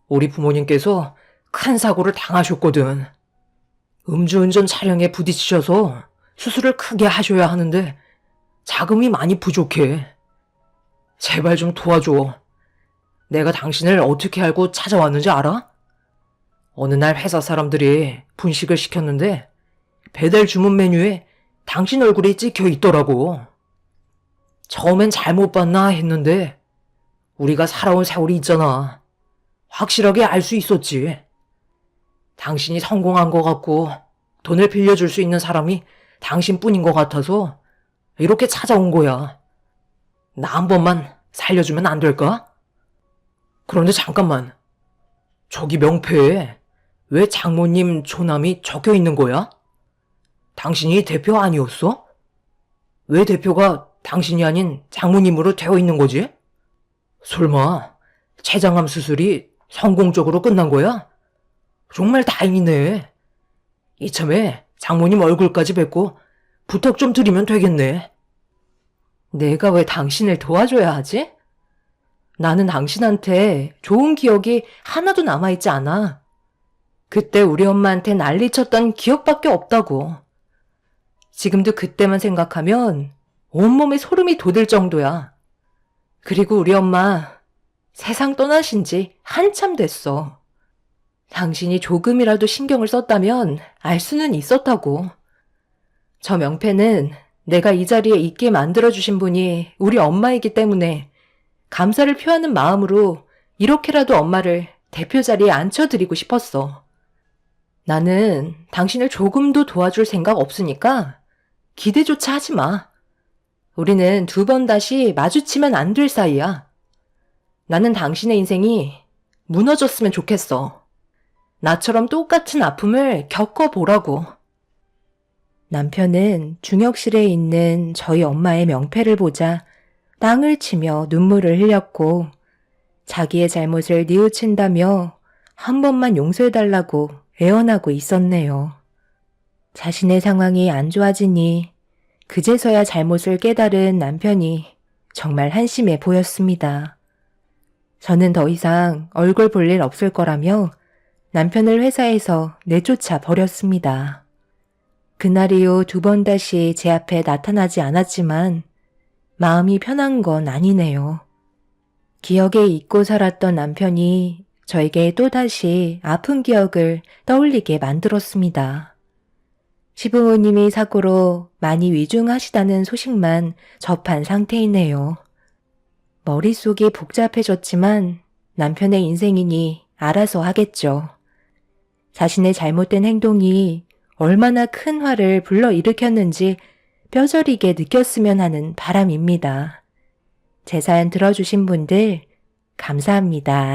B: 우리 부모님께서 큰 사고를 당하셨거든. 음주운전 차량에 부딪히셔서 수술을 크게 하셔야 하는데 자금이 많이 부족해. 제발 좀 도와줘. 내가 당신을 어떻게 알고 찾아왔는지 알아? 어느 날 회사 사람들이 분식을 시켰는데 배달 주문 메뉴에 당신 얼굴이 찍혀 있더라고. 처음엔 잘못 봤나 했는데 우리가 살아온 세월이 있잖아. 확실하게 알 수 있었지. 당신이 성공한 것 같고 돈을 빌려줄 수 있는 사람이 당신뿐인 것 같아서 이렇게 찾아온 거야. 나 한 번만 살려주면 안 될까? 그런데 잠깐만. 저기 명패에 왜 장모님 조남이 적혀 있는 거야? 당신이 대표 아니었어? 왜 대표가 당신이 아닌 장모님으로 되어 있는 거지? 설마 췌장암 수술이 성공적으로 끝난 거야? 정말 다행이네. 이참에 장모님 얼굴까지 뵙고 부탁 좀 드리면 되겠네.
A: 내가 왜 당신을 도와줘야 하지? 나는 당신한테 좋은 기억이 하나도 남아있지 않아. 그때 우리 엄마한테 난리쳤던 기억밖에 없다고. 지금도 그때만 생각하면 온몸에 소름이 돋을 정도야. 그리고 우리 엄마 세상 떠나신 지 한참 됐어. 당신이 조금이라도 신경을 썼다면 알 수는 있었다고. 저 명패는 내가 이 자리에 있게 만들어주신 분이 우리 엄마이기 때문에 감사를 표하는 마음으로 이렇게라도 엄마를 대표 자리에 앉혀드리고 싶었어. 나는 당신을 조금도 도와줄 생각 없으니까 기대조차 하지 마. 우리는 두 번 다시 마주치면 안 될 사이야. 나는 당신의 인생이 무너졌으면 좋겠어. 나처럼 똑같은 아픔을 겪어보라고. 남편은 중역실에 있는 저희 엄마의 명패를 보자 땅을 치며 눈물을 흘렸고 자기의 잘못을 뉘우친다며 한 번만 용서해달라고 애원하고 있었네요.
C: 자신의 상황이 안 좋아지니 그제서야 잘못을 깨달은 남편이 정말 한심해 보였습니다. 저는 더 이상 얼굴 볼 일 없을 거라며 남편을 회사에서 내쫓아 버렸습니다. 그날 이후 2번 다시 제 앞에 나타나지 않았지만 마음이 편한 건 아니네요. 기억에 잊고 살았던 남편이 저에게 또다시 아픈 기억을 떠올리게 만들었습니다. 시부모님이 사고로 많이 위중하시다는 소식만 접한 상태이네요. 머릿속이 복잡해졌지만 남편의 인생이니 알아서 하겠죠. 자신의 잘못된 행동이 얼마나 큰 화를 불러일으켰는지 뼈저리게 느꼈으면 하는 바람입니다. 제 사연 들어주신 분들 감사합니다.